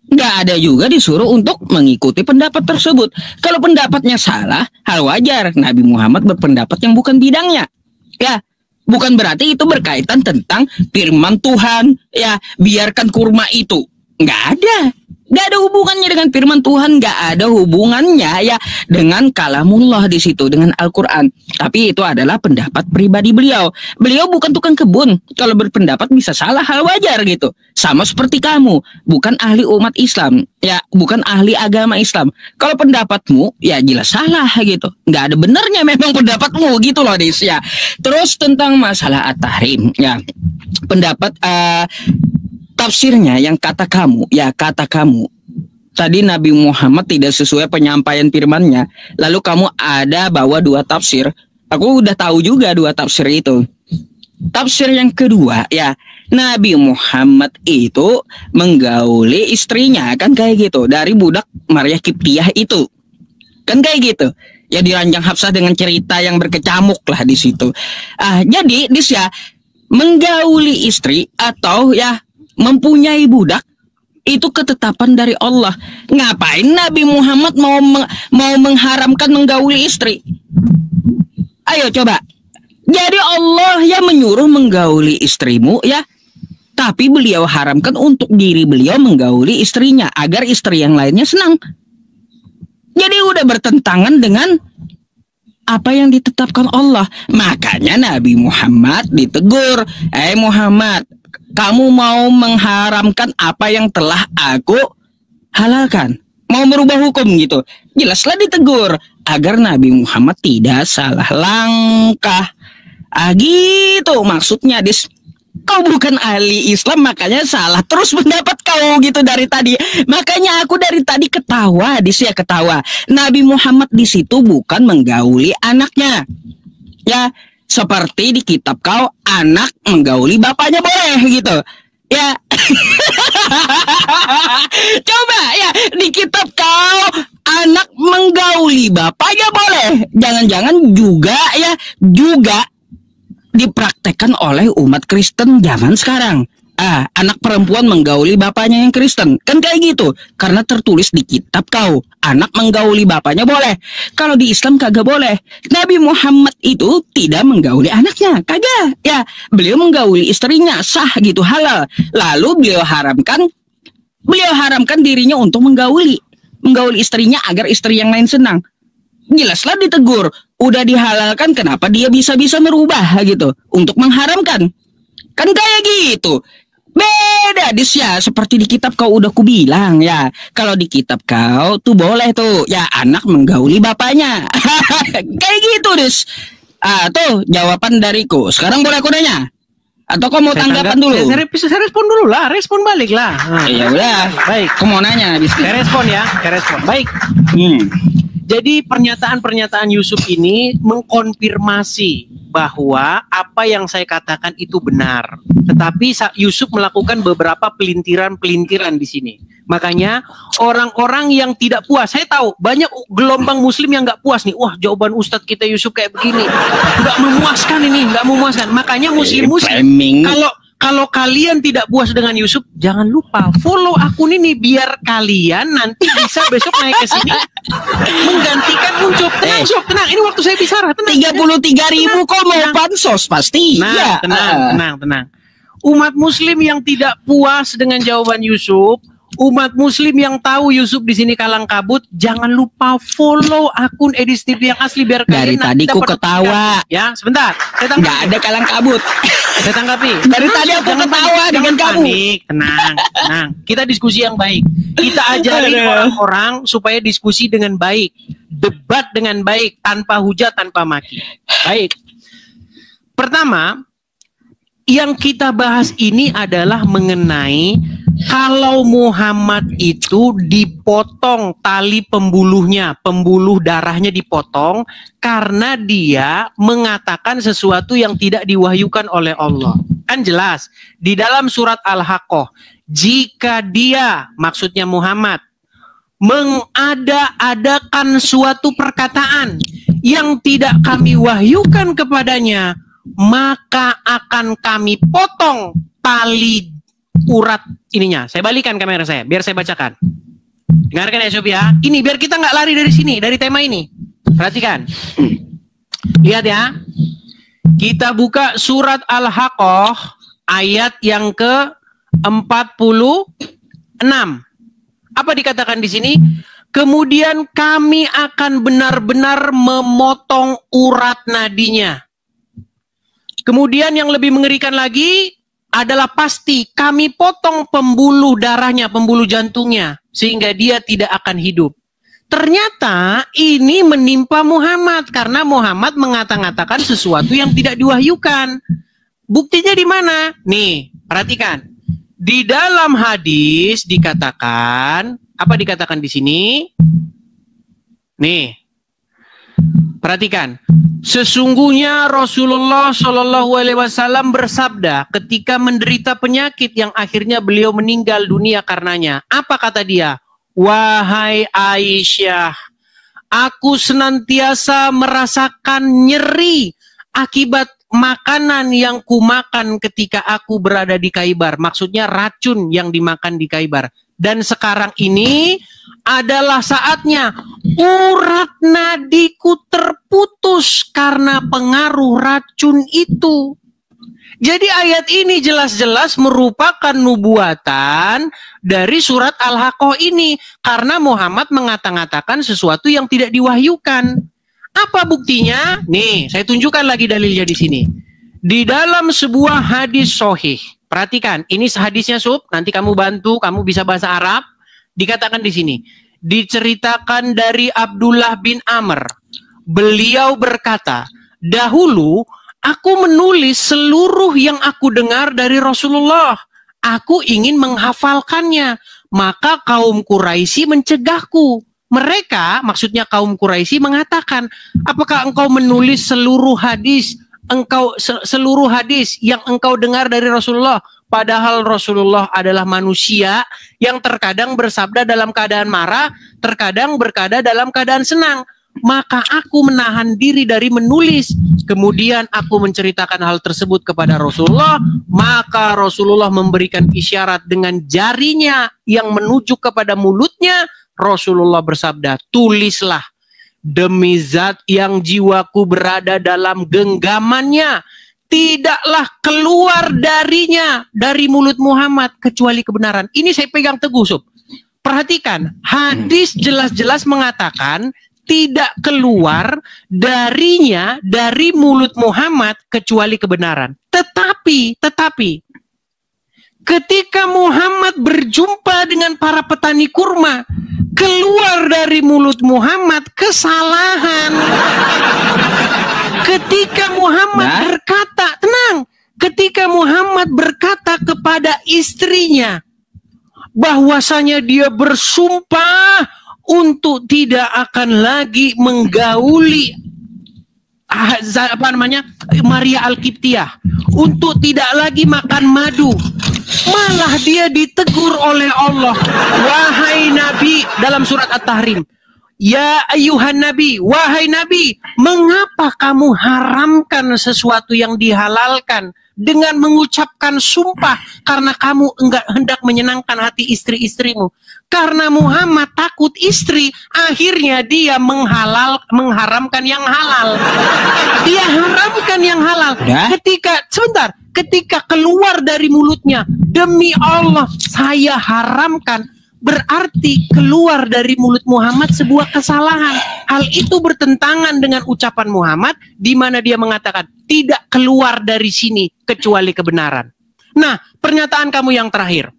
nggak ada juga disuruh untuk mengikuti pendapat tersebut. Kalau pendapatnya salah, hal wajar. Nabi Muhammad berpendapat yang bukan bidangnya. Ya, bukan berarti itu berkaitan tentang firman Tuhan. Ya, biarkan kurma itu. Nggak ada. Gak ada hubungannya dengan firman Tuhan, gak ada hubungannya ya dengan kalamullah di situ, dengan Al-Quran. Tapi itu adalah pendapat pribadi beliau. Beliau bukan tukang kebun. Kalau berpendapat bisa salah, hal wajar gitu. Sama seperti kamu, bukan ahli umat Islam, ya bukan ahli agama Islam. Kalau pendapatmu, ya jelas salah gitu. Gak ada benernya memang pendapatmu gitu loh Dis ya. Terus tentang masalah At-Tahrim, ya pendapat tafsirnya yang kata kamu tadi Nabi Muhammad tidak sesuai penyampaian firman-Nya, lalu kamu ada bawa 2 tafsir. Aku udah tahu juga 2 tafsir itu. tafsir yang kedua ya, Nabi Muhammad itu menggauli istrinya kan kayak gitu dari budak Maria Kiptiah itu. Kan kayak gitu. Ya di Ranjang Hafsah dengan cerita yang berkecamuk lah di situ. Jadi dis ya menggauli istri atau ya mempunyai budak itu ketetapan dari Allah. Ngapain Nabi Muhammad mau mengharamkan menggauli istri? Ayo coba. Jadi Allah ya menyuruh menggauli istrimu ya, tapi beliau haramkan untuk diri beliau menggauli istrinya agar istri yang lainnya senang. Jadi udah bertentangan dengan apa yang ditetapkan Allah. Makanya Nabi Muhammad ditegur, Muhammad, kamu mau mengharamkan apa yang telah aku halalkan, mau merubah hukum gitu. Jelaslah ditegur agar Nabi Muhammad tidak salah langkah. Gitu maksudnya, dis. Kau bukan ahli Islam, makanya salah terus pendapat kau gitu dari tadi. Makanya aku dari tadi ketawa, dis ya ketawa. Nabi Muhammad di situ bukan menggauli anaknya. Ya, seperti di kitab kau anak menggauli bapaknya boleh gitu. Ya. Coba ya di kitab kau anak menggauli bapaknya boleh. Jangan-jangan juga dipraktekkan oleh umat Kristen zaman sekarang. Anak perempuan menggauli bapaknya yang Kristen. Kan kayak gitu. Karena tertulis di kitab kau, anak menggauli bapaknya boleh. Kalau di Islam kagak boleh. Nabi Muhammad itu tidak menggauli anaknya. Kagak. Ya, beliau menggauli istrinya, sah gitu, halal. Lalu beliau haramkan dirinya untuk menggauli istrinya agar istri yang lain senang. Jelaslah ditegur, udah dihalalkan, kenapa dia bisa merubah gitu untuk mengharamkan? Kan kayak gitu. Beda dis ya, seperti di kitab kau udah kubilang ya. Kalau di kitab kau tuh boleh tuh ya anak menggauli bapaknya. Kayak gitu dis. Tuh jawaban dariku. Sekarang boleh aku nanya? Atau kau mau tanggapan dulu? Saya respon dulu lah, respon balik lah. Ya udah, baik. Kau mau nanya? Saya respon. Baik. Jadi pernyataan-pernyataan Yusuf ini mengkonfirmasi bahwa apa yang saya katakan itu benar. Tetapi Yusuf melakukan beberapa pelintiran di sini. Makanya orang-orang yang tidak puas, saya tahu banyak gelombang muslim yang nggak puas nih. Wah, jawaban Ustadz kita Yusuf kayak begini. Nggak memuaskan. Makanya muslim kalau kalian tidak puas dengan Yusuf, jangan lupa follow akun ini biar kalian nanti bisa besok naik ke sini menggantikan Ucup. Tenang. Ini waktu saya bicara. 33.000 kok mau pansos pasti. Tenang. Umat muslim yang tidak puas dengan jawaban Yusuf, umat muslim yang tahu Yusuf di sini kalang kabut, jangan lupa follow akun Edis TV yang asli biar dari tadi ku ketawa. Ya, sebentar. Nggak ada kalang kabut. Saya tanggapi. Dari tadi aku ketawa dengan kamu. Tenang. Kita diskusi yang baik. Kita ajari orang-orang supaya diskusi dengan baik, debat dengan baik, tanpa hujat, tanpa maki. Baik. Pertama, yang kita bahas ini adalah mengenai kalau Muhammad itu dipotong tali pembuluh darahnya dipotong karena dia mengatakan sesuatu yang tidak diwahyukan oleh Allah. Kan jelas di dalam surat Al-Haqqah, jika dia, maksudnya Muhammad, mengada-adakan suatu perkataan yang tidak kami wahyukan kepadanya, maka akan kami potong tali urat ininya. Saya balikan kamera saya biar saya bacakan. Dengarkan ya Sob ya. Ini biar kita nggak lari dari sini, dari tema ini. Perhatikan. Lihat ya. Kita buka surat Al-Haqqah ayat yang ke-46. Apa dikatakan di sini? Kemudian kami akan benar-benar memotong urat nadinya. Kemudian yang lebih mengerikan lagi adalah pasti kami potong pembuluh darahnya, pembuluh jantungnya, sehingga dia tidak akan hidup. Ternyata ini menimpa Muhammad karena Muhammad mengatakan sesuatu yang tidak diwahyukan. Buktinya di mana? Nih, perhatikan. Di dalam hadis dikatakan, apa dikatakan di sini? Nih. Perhatikan, sesungguhnya Rasulullah Shallallahu Alaihi Wasallam bersabda ketika menderita penyakit yang akhirnya beliau meninggal dunia karenanya. Apa kata dia? Wahai Aisyah, aku senantiasa merasakan nyeri akibat makanan yang kumakan ketika aku berada di Khaibar. Maksudnya racun yang dimakan di Khaibar. Dan sekarang ini adalah saatnya urat nadiku terputus karena pengaruh racun itu. Jadi ayat ini jelas-jelas merupakan nubuatan dari surat Al-Haqqah ini. Karena Muhammad mengatakan sesuatu yang tidak diwahyukan. Apa buktinya? Nih, saya tunjukkan lagi dalilnya di sini. Di dalam sebuah hadis sahih. Perhatikan, ini hadisnya Sub, nanti kamu bantu, kamu bisa bahasa Arab. Dikatakan di sini, diceritakan dari Abdullah bin Amr. Beliau berkata, dahulu aku menulis seluruh yang aku dengar dari Rasulullah. Aku ingin menghafalkannya, maka kaum Quraisy mencegahku. Mereka, maksudnya kaum Quraisy mengatakan, apakah engkau menulis seluruh hadis yang engkau dengar dari Rasulullah? Padahal Rasulullah adalah manusia yang terkadang bersabda dalam keadaan marah, terkadang berkata dalam keadaan senang. Maka aku menahan diri dari menulis. Kemudian aku menceritakan hal tersebut kepada Rasulullah. Maka Rasulullah memberikan isyarat dengan jarinya yang menuju kepada mulutnya. Rasulullah bersabda, tulislah. Demi zat yang jiwaku berada dalam genggamannya, tidaklah keluar darinya, dari mulut Muhammad, kecuali kebenaran. Ini saya pegang teguh, Sob. Perhatikan, hadis jelas-jelas mengatakan tidak keluar darinya, dari mulut Muhammad, kecuali kebenaran. Tetapi, ketika Muhammad berjumpa dengan para petani kurma, keluar dari mulut Muhammad kesalahan. Ketika Muhammad berkata, ketika Muhammad berkata kepada istrinya bahwasanya dia bersumpah untuk tidak akan lagi menggauli Maria Al-Qibtiyah, untuk tidak lagi makan madu. Malah dia ditegur oleh Allah, wahai Nabi, dalam surat At-Tahrim, ya ayuhan Nabi, wahai Nabi, mengapa kamu haramkan sesuatu yang dihalalkan dengan mengucapkan sumpah karena kamu enggak hendak menyenangkan hati istri-istrimu? Karena Muhammad takut istri, akhirnya dia mengharamkan yang halal. Dia haramkan yang halal. Ketika keluar dari mulutnya, demi Allah saya haramkan, berarti keluar dari mulut Muhammad sebuah kesalahan. Hal itu bertentangan dengan ucapan Muhammad di mana dia mengatakan tidak keluar dari sini kecuali kebenaran. Nah, pernyataan kamu yang terakhir.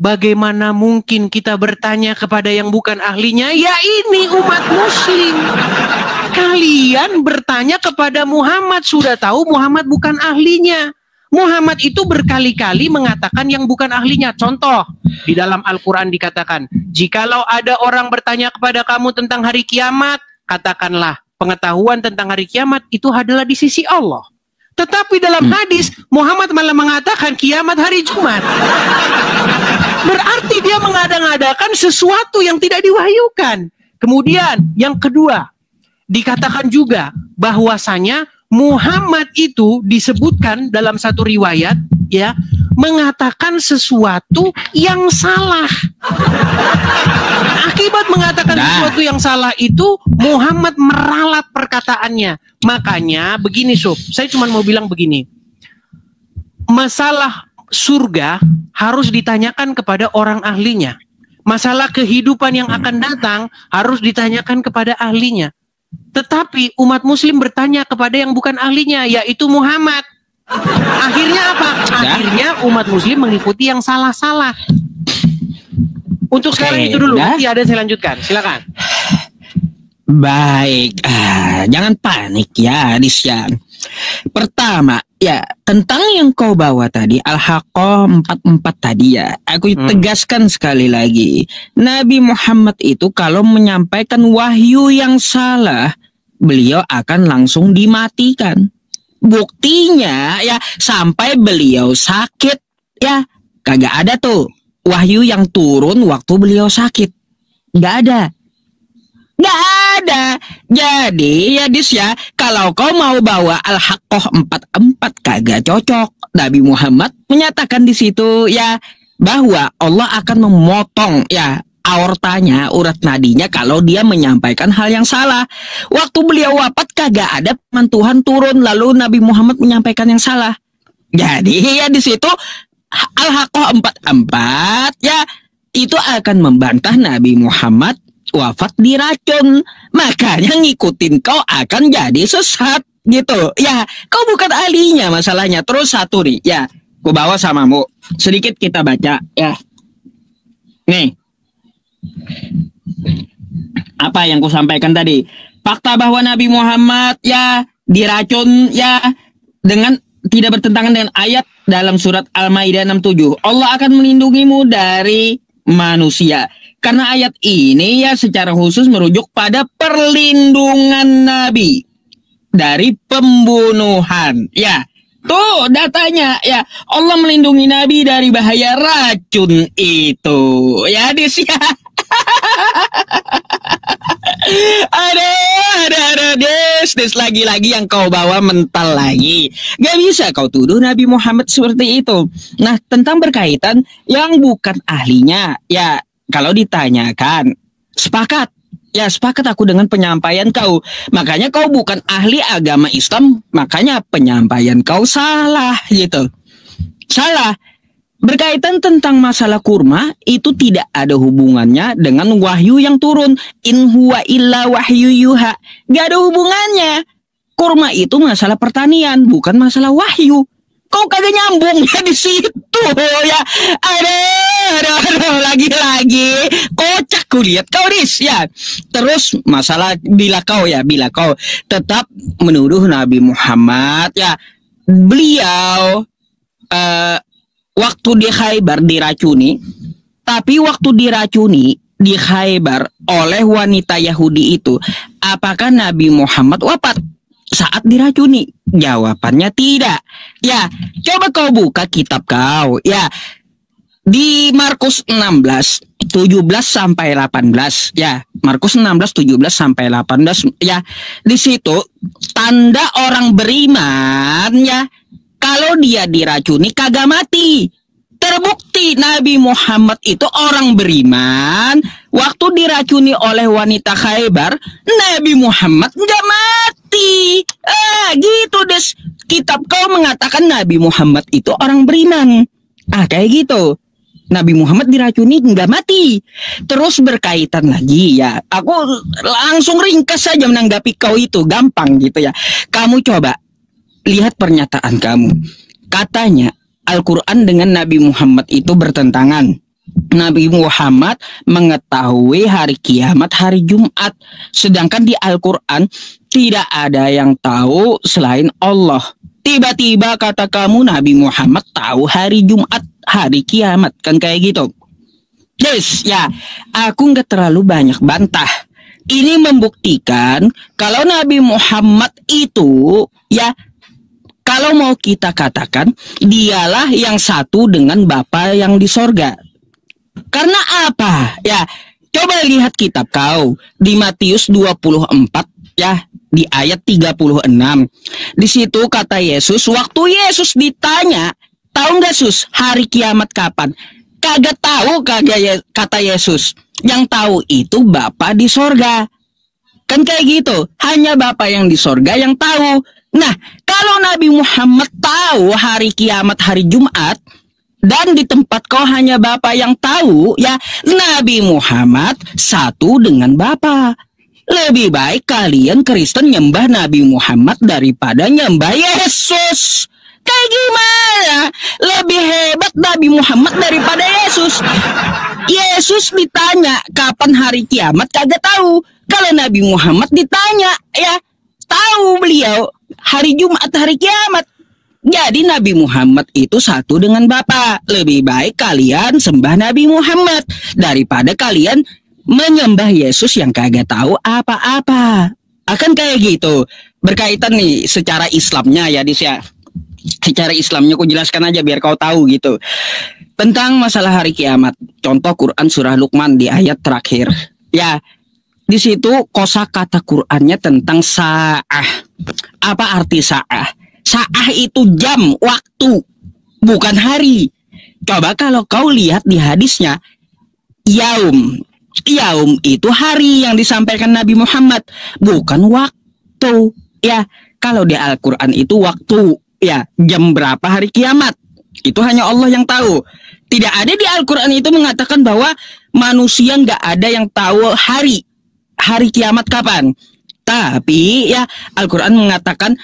Bagaimana mungkin kita bertanya kepada yang bukan ahlinya? Ya ini umat muslim. Kalian bertanya kepada Muhammad, sudah tahu Muhammad bukan ahlinya. Muhammad itu berkali-kali mengatakan yang bukan ahlinya. Contoh, di dalam Al-Quran dikatakan, jikalau ada orang bertanya kepada kamu tentang hari kiamat, katakanlah, pengetahuan tentang hari kiamat itu adalah di sisi Allah. Tetapi dalam hadis, Muhammad malah mengatakan kiamat hari Jumat. Berarti dia mengada-ngadakan sesuatu yang tidak diwahyukan. Kemudian yang kedua, dikatakan juga bahwasanya Muhammad itu disebutkan dalam satu riwayat, ya, mengatakan sesuatu yang salah. Akibat mengatakan sesuatu yang salah itu, Muhammad meralat perkataannya. Makanya begini Sob, saya cuma mau bilang begini. Masalah surga harus ditanyakan kepada orang ahlinya. Masalah kehidupan yang akan datang harus ditanyakan kepada ahlinya. Tetapi umat muslim bertanya kepada yang bukan ahlinya, yaitu Muhammad. Akhirnya apa? Akhirnya umat muslim mengikuti yang salah-salah. Untuk sekarang itu dulu, nanti ada saya lanjutkan. Silakan. Baik, jangan panik ya, Adisya. Pertama, ya tentang yang kau bawa tadi, Al-Haqqah 44 tadi ya, aku tegaskan sekali lagi, Nabi Muhammad itu kalau menyampaikan wahyu yang salah, beliau akan langsung dimatikan. Buktinya ya sampai beliau sakit ya kagak ada tuh wahyu yang turun waktu beliau sakit. Nggak ada. Jadi ya Dis ya, kalau kau mau bawa Al-Haqqah 44 kagak cocok. Nabi Muhammad menyatakan di situ ya bahwa Allah akan memotong ya aortanya, urat nadinya kalau dia menyampaikan hal yang salah. Waktu beliau wafat kagak ada firman Tuhan turun lalu Nabi Muhammad menyampaikan yang salah. Jadi ya di situ Al-Haqqah 44 ya itu akan membantah Nabi Muhammad wafat diracun. Makanya ngikutin kau akan jadi sesat gitu. Ya, kau bukan ahlinya masalahnya. Terus satu nih, ya, ku bawa samamu. Sedikit kita baca ya. Nih. Apa yang ku sampaikan tadi? Fakta bahwa Nabi Muhammad ya diracun ya dengan tidak bertentangan dengan ayat dalam surat Al-Maidah 67. Allah akan melindungimu dari manusia. Karena ayat ini ya secara khusus merujuk pada perlindungan Nabi dari pembunuhan. Ya, tuh datanya ya. Allah melindungi Nabi dari bahaya racun itu. Ya, Dis ya. Ada Des lagi-lagi yang kau bawa mental lagi. Gak bisa kau tuduh Nabi Muhammad seperti itu. Nah, tentang berkaitan yang bukan ahlinya ya. Kalau ditanyakan, sepakat. Ya, sepakat aku dengan penyampaian kau. Makanya kau bukan ahli agama Islam, makanya penyampaian kau salah gitu. Salah. Berkaitan tentang masalah kurma, itu tidak ada hubungannya dengan wahyu yang turun. In huwa illa wahyu yuha. Gak ada hubungannya. Kurma itu masalah pertanian, bukan masalah wahyu. Kau kagak nyambung ya di situ ya. Aduh, lagi-lagi kocak ku lihat kau Dis ya. Terus masalah bila kau tetap menuduh Nabi Muhammad ya, beliau waktu di Khaybar diracuni, tapi waktu diracuni di Khaybar oleh wanita Yahudi itu, apakah Nabi Muhammad wafat saat diracuni? Jawabannya tidak. Ya, coba kau buka kitab kau. Ya, di Markus 16, 17 sampai 18. Ya, Markus 16, 17 sampai 18. Ya, di situ tanda orang beriman ya, kalau dia diracuni kagak mati. Terbukti Nabi Muhammad itu orang beriman. Waktu diracuni oleh wanita Khaybar, Nabi Muhammad nggak mati. Gitu Des. Kitab kau mengatakan Nabi Muhammad itu orang beriman. Kayak gitu. Nabi Muhammad diracuni nggak mati. Terus berkaitan lagi ya. Aku langsung ringkas saja menanggapi kau itu. Gampang gitu ya. Kamu coba lihat pernyataan kamu. Katanya Al-Quran dengan Nabi Muhammad itu bertentangan. Nabi Muhammad mengetahui hari kiamat hari Jumat. Sedangkan di Al-Quran tidak ada yang tahu selain Allah. Tiba-tiba kata kamu Nabi Muhammad tahu hari Jumat, hari kiamat. Kan kayak gitu. Yes, ya, aku nggak terlalu banyak bantah. Ini membuktikan kalau Nabi Muhammad itu ya, kalau mau kita katakan, dialah yang satu dengan Bapa yang di sorga. Karena apa? Ya, coba lihat kitab kau. Di Matius 24, ya, di ayat 36. Di situ kata Yesus, waktu Yesus ditanya, tahu nggak Sus, hari kiamat kapan? Kagak tahu, kata Yesus. Yang tahu itu Bapa di sorga. Kan kayak gitu. Hanya Bapa yang di sorga yang tahu. Nah, kalau Nabi Muhammad tahu hari kiamat hari Jumat, dan di tempat kau hanya Bapa yang tahu, ya, Nabi Muhammad satu dengan Bapa. Lebih baik kalian Kristen nyembah Nabi Muhammad daripada nyembah Yesus. Kayak gimana? Lebih hebat Nabi Muhammad daripada Yesus. Yesus ditanya kapan hari kiamat kagak tahu. Kalau Nabi Muhammad ditanya, ya, tahu beliau hari Jumat hari kiamat. Jadi Nabi Muhammad itu satu dengan Bapa. Lebih baik kalian sembah Nabi Muhammad daripada kalian menyembah Yesus yang kagak tahu apa-apa. Akan kayak gitu. Berkaitan nih secara Islamnya ya, Dis ya. Secara Islamnya aku jelaskan aja biar kau tahu gitu. Tentang masalah hari kiamat. Contoh Quran surah Luqman di ayat terakhir. Ya, di situ kosakata Qur'annya tentang sa'ah. Apa arti sa'ah? Sa'ah itu jam, waktu, bukan hari. Coba kalau kau lihat di hadisnya, yaum. Yaum itu hari yang disampaikan Nabi Muhammad, bukan waktu. Ya, kalau di Al-Quran itu waktu. Ya, jam berapa hari kiamat? Itu hanya Allah yang tahu. Tidak ada di Al-Quran itu mengatakan bahwa manusia nggak ada yang tahu hari kiamat kapan. Tapi ya Al-Quran mengatakan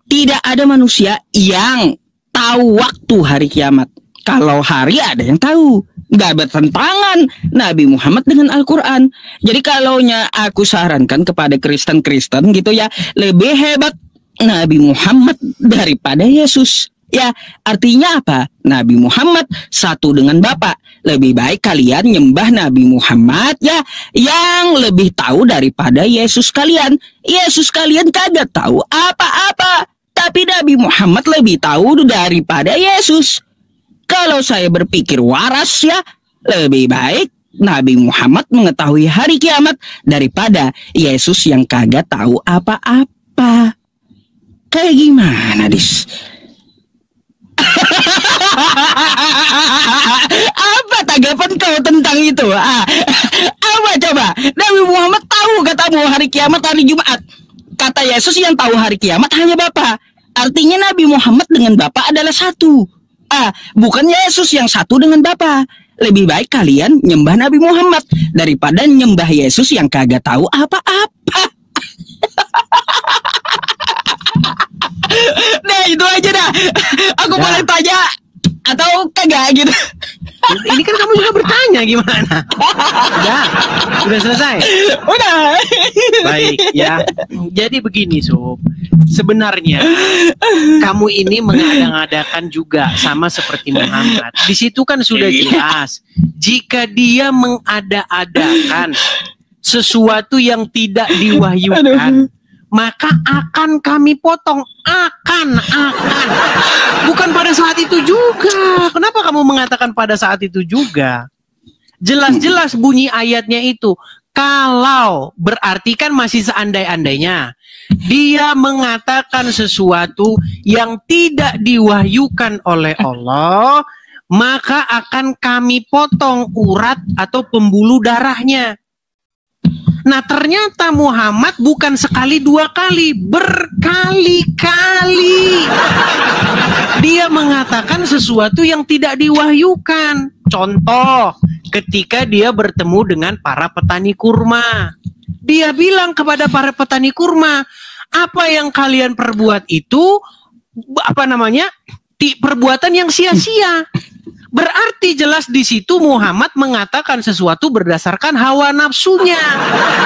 tidak ada manusia yang tahu waktu hari kiamat. Kalau hari ada yang tahu. Nggak bertentangan Nabi Muhammad dengan Al-Quran. Jadi kalaunya aku sarankan kepada Kristen-Kristen gitu ya, lebih hebat Nabi Muhammad daripada Yesus. Ya, artinya apa? Nabi Muhammad satu dengan Bapa. Lebih baik kalian nyembah Nabi Muhammad ya, yang lebih tahu daripada Yesus kalian. Yesus kalian kagak tahu apa-apa, tapi Nabi Muhammad lebih tahu daripada Yesus. Kalau saya berpikir waras ya, lebih baik Nabi Muhammad mengetahui hari kiamat daripada Yesus yang kagak tahu apa-apa. Kayak gimana, Dis? Apa tanggapan kau tentang itu? Apa coba? Nabi Muhammad tahu katamu hari kiamat hari Jumat. Kata Yesus yang tahu hari kiamat hanya Bapa. Artinya Nabi Muhammad dengan Bapa adalah satu. Bukan Yesus yang satu dengan Bapa. Lebih baik kalian nyembah Nabi Muhammad daripada nyembah Yesus yang kagak tahu apa-apa. Nah itu aja dah. Aku boleh tanya atau kagak gitu? Ini kan kamu juga bertanya gimana? Udah selesai? Udah. Baik ya. Jadi begini Sob. Sebenarnya kamu ini mengada-ngadakan juga sama seperti Muhammad. Di situ kan sudah jelas jika dia mengada-adakan sesuatu yang tidak diwahyukan, maka akan kami potong. Akan. Bukan pada saat itu juga. Kenapa kamu mengatakan pada saat itu juga? Jelas-jelas bunyi ayatnya itu. Kalau berarti kan masih seandai-andainya dia mengatakan sesuatu yang tidak diwahyukan oleh Allah, maka akan kami potong urat atau pembuluh darahnya. Nah ternyata Muhammad bukan sekali dua kali, berkali-kali dia mengatakan sesuatu yang tidak diwahyukan. Contoh, ketika dia bertemu dengan para petani kurma, dia bilang kepada para petani kurma, apa yang kalian perbuat itu perbuatan yang sia-sia. Berarti jelas di situ Muhammad mengatakan sesuatu berdasarkan hawa nafsunya.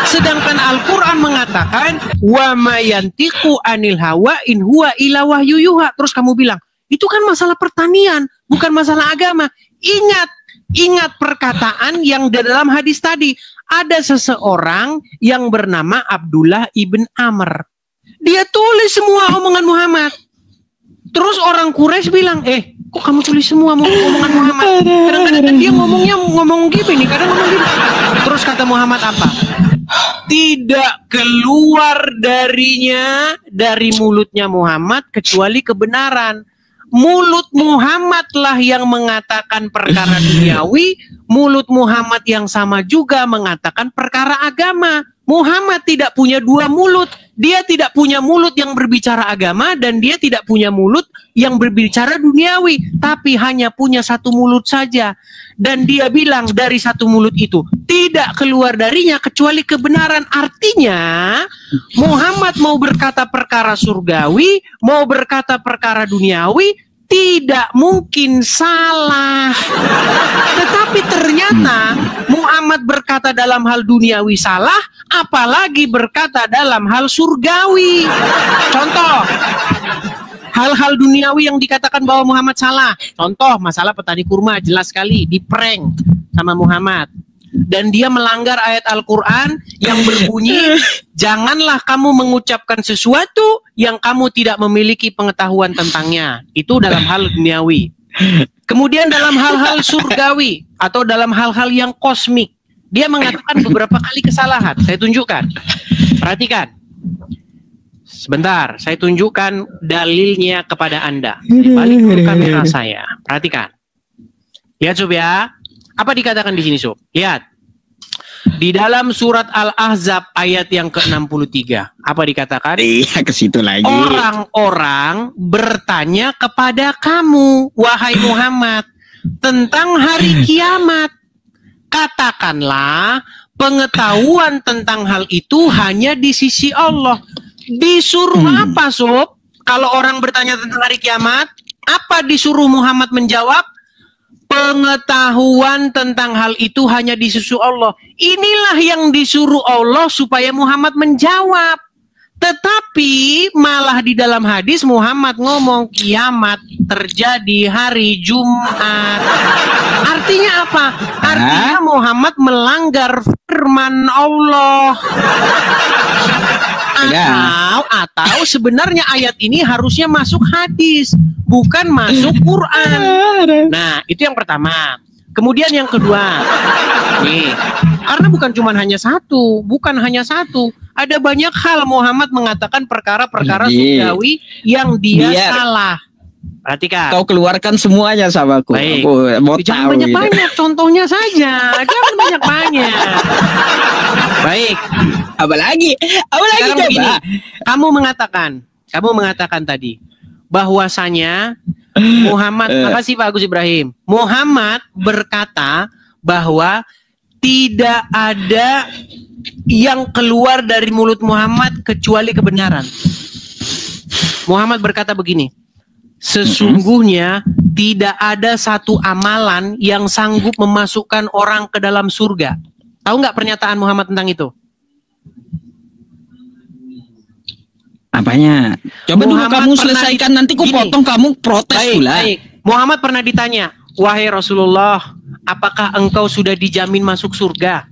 Sedangkan Al-Quran mengatakan wa ma yantiqu anil hawa in huwa illa wahyu yuha. Terus kamu bilang, itu kan masalah pertanian, bukan masalah agama. Ingat perkataan yang di dalam hadis tadi. Ada seseorang yang bernama Abdullah ibn Amr. Dia tulis semua omongan Muhammad. Terus orang Quraisy bilang, kok kamu tulis semua omongan Muhammad? Kadang-kadang dia ngomong gini, kadang ngomong gini. Terus kata Muhammad apa? Tidak keluar dari mulutnya Muhammad kecuali kebenaran. Mulut Muhammadlah yang mengatakan perkara duniawi, mulut Muhammad yang sama juga mengatakan perkara agama. Muhammad tidak punya dua mulut. Dia tidak punya mulut yang berbicara agama dan dia tidak punya mulut yang berbicara duniawi, tapi hanya punya satu mulut saja. Dan dia bilang dari satu mulut itu tidak keluar darinya kecuali kebenaran. Artinya Muhammad mau berkata perkara surgawi, mau berkata perkara duniawi, tidak mungkin salah. Tetapi ternyata Muhammad berkata dalam hal duniawi salah, apalagi berkata dalam hal surgawi. Contoh, hal-hal duniawi yang dikatakan bahwa Muhammad salah. Contoh, masalah petani kurma jelas sekali diprank sama Muhammad. dan dia melanggar ayat Al-Quran yang berbunyi, janganlah kamu mengucapkan sesuatu yang kamu tidak memiliki pengetahuan tentangnya. Itu dalam hal duniawi. Kemudian dalam hal-hal surgawi atau dalam hal-hal yang kosmik, dia mengatakan beberapa kali kesalahan. Saya tunjukkan. Perhatikan. Sebentar, saya tunjukkan dalilnya kepada Anda. Balik dulu kamera saya. Perhatikan. Lihat Sob ya. Apa dikatakan di sini Sob? Lihat. Di dalam surat Al-Ahzab ayat yang ke-63. Apa dikatakan? Iya, ke situ lagi. Orang-orang bertanya kepada kamu, wahai Muhammad, tentang hari kiamat. Katakanlah, pengetahuan tentang hal itu hanya di sisi Allah. Disuruh apa Sob? Kalau orang bertanya tentang hari kiamat, apa disuruh Muhammad menjawab? Pengetahuan tentang hal itu hanya di sisi Allah. Inilah yang disuruh Allah supaya Muhammad menjawab. Tetapi malah di dalam hadis Muhammad ngomong kiamat terjadi hari Jumat. Artinya apa? Artinya Muhammad melanggar firman Allah. Atau sebenarnya ayat ini harusnya masuk hadis, bukan masuk Quran. Nah, itu yang pertama. Kemudian yang kedua, nih, karena bukan hanya satu, ada banyak hal Muhammad mengatakan perkara-perkara surgawi yang dia salah. Perhatikan. Kau keluarkan semuanya sama aku. Baik. Aku mau Jangan banyak-banyak, contohnya saja. Jangan banyak-banyak. Baik. Apalagi Sekarang coba. begini, kamu mengatakan tadi bahwasanya Muhammad, makasih Pak Agus Ibrahim. Muhammad berkata bahwa tidak ada yang keluar dari mulut Muhammad kecuali kebenaran. Muhammad berkata begini, sesungguhnya tidak ada satu amalan yang sanggup memasukkan orang ke dalam surga. Tahu nggak pernyataan Muhammad tentang itu? Apanya? Coba dulu kamu selesaikan, nanti ku potong, kamu protes pula. Muhammad pernah ditanya, wahai Rasulullah, apakah engkau sudah dijamin masuk surga?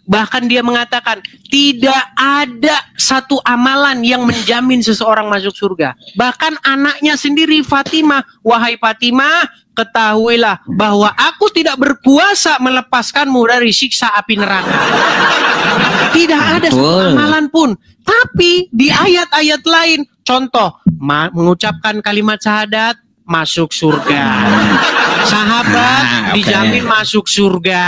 Bahkan dia mengatakan, tidak ada satu amalan yang menjamin seseorang masuk surga. Bahkan anaknya sendiri Fatimah, wahai Fatimah, ketahuilah bahwa aku tidak berkuasa melepaskanmu dari siksa api neraka. Tidak ada satu amalan pun. Tapi di ayat-ayat lain, contoh, mengucapkan kalimat syahadat, masuk surga. Sahabat dijamin masuk surga.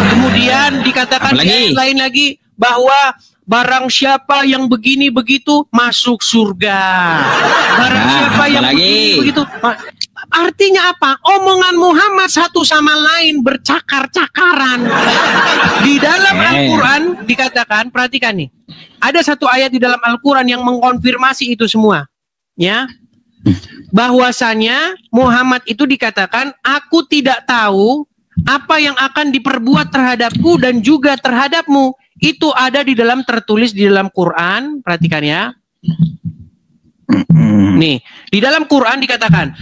Kemudian dikatakan di ayat lain lagi bahwa barang siapa yang begini begitu masuk surga. Barang siapa yang begini begitu. Artinya apa? Omongan Muhammad satu sama lain bercakar-cakaran. Di dalam Al-Quran dikatakan, perhatikan nih, ada satu ayat di dalam Al-Quran yang mengkonfirmasi itu semua, ya, bahwasanya Muhammad itu dikatakan, aku tidak tahu apa yang akan diperbuat terhadapku dan juga terhadapmu. Itu ada di dalam, tertulis di dalam Quran. Perhatikan ya. Nih, di dalam Quran dikatakan,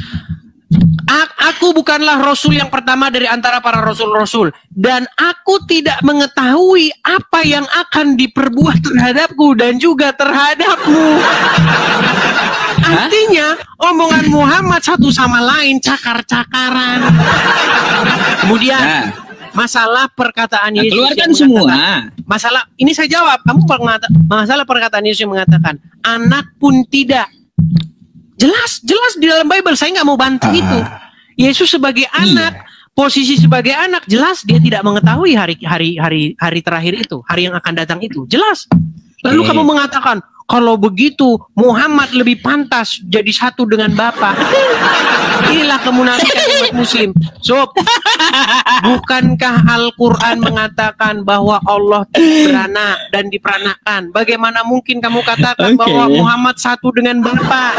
aku bukanlah Rasul yang pertama dari antara para Rasul-Rasul, dan aku tidak mengetahui apa yang akan diperbuat terhadapku dan juga terhadapmu. Artinya omongan Muhammad satu sama lain cakar-cakaran. Kemudian masalah perkataan Yesus, keluarkan semua. Masalah ini saya jawab. Kamu masalah perkataan Yesus yang mengatakan anak pun tidak. Jelas di dalam Bible, saya nggak mau bantu itu. Yesus sebagai anak, posisi sebagai anak, jelas dia tidak mengetahui hari terakhir itu, hari yang akan datang itu, jelas. Lalu kamu mengatakan kalau begitu Muhammad lebih pantas jadi satu dengan Bapa. Inilah kemunafikan umat Muslim. So, bukankah Al-Quran mengatakan bahwa Allah beranak dan diperanakan? Bagaimana mungkin kamu katakan bahwa Muhammad satu dengan Bapa?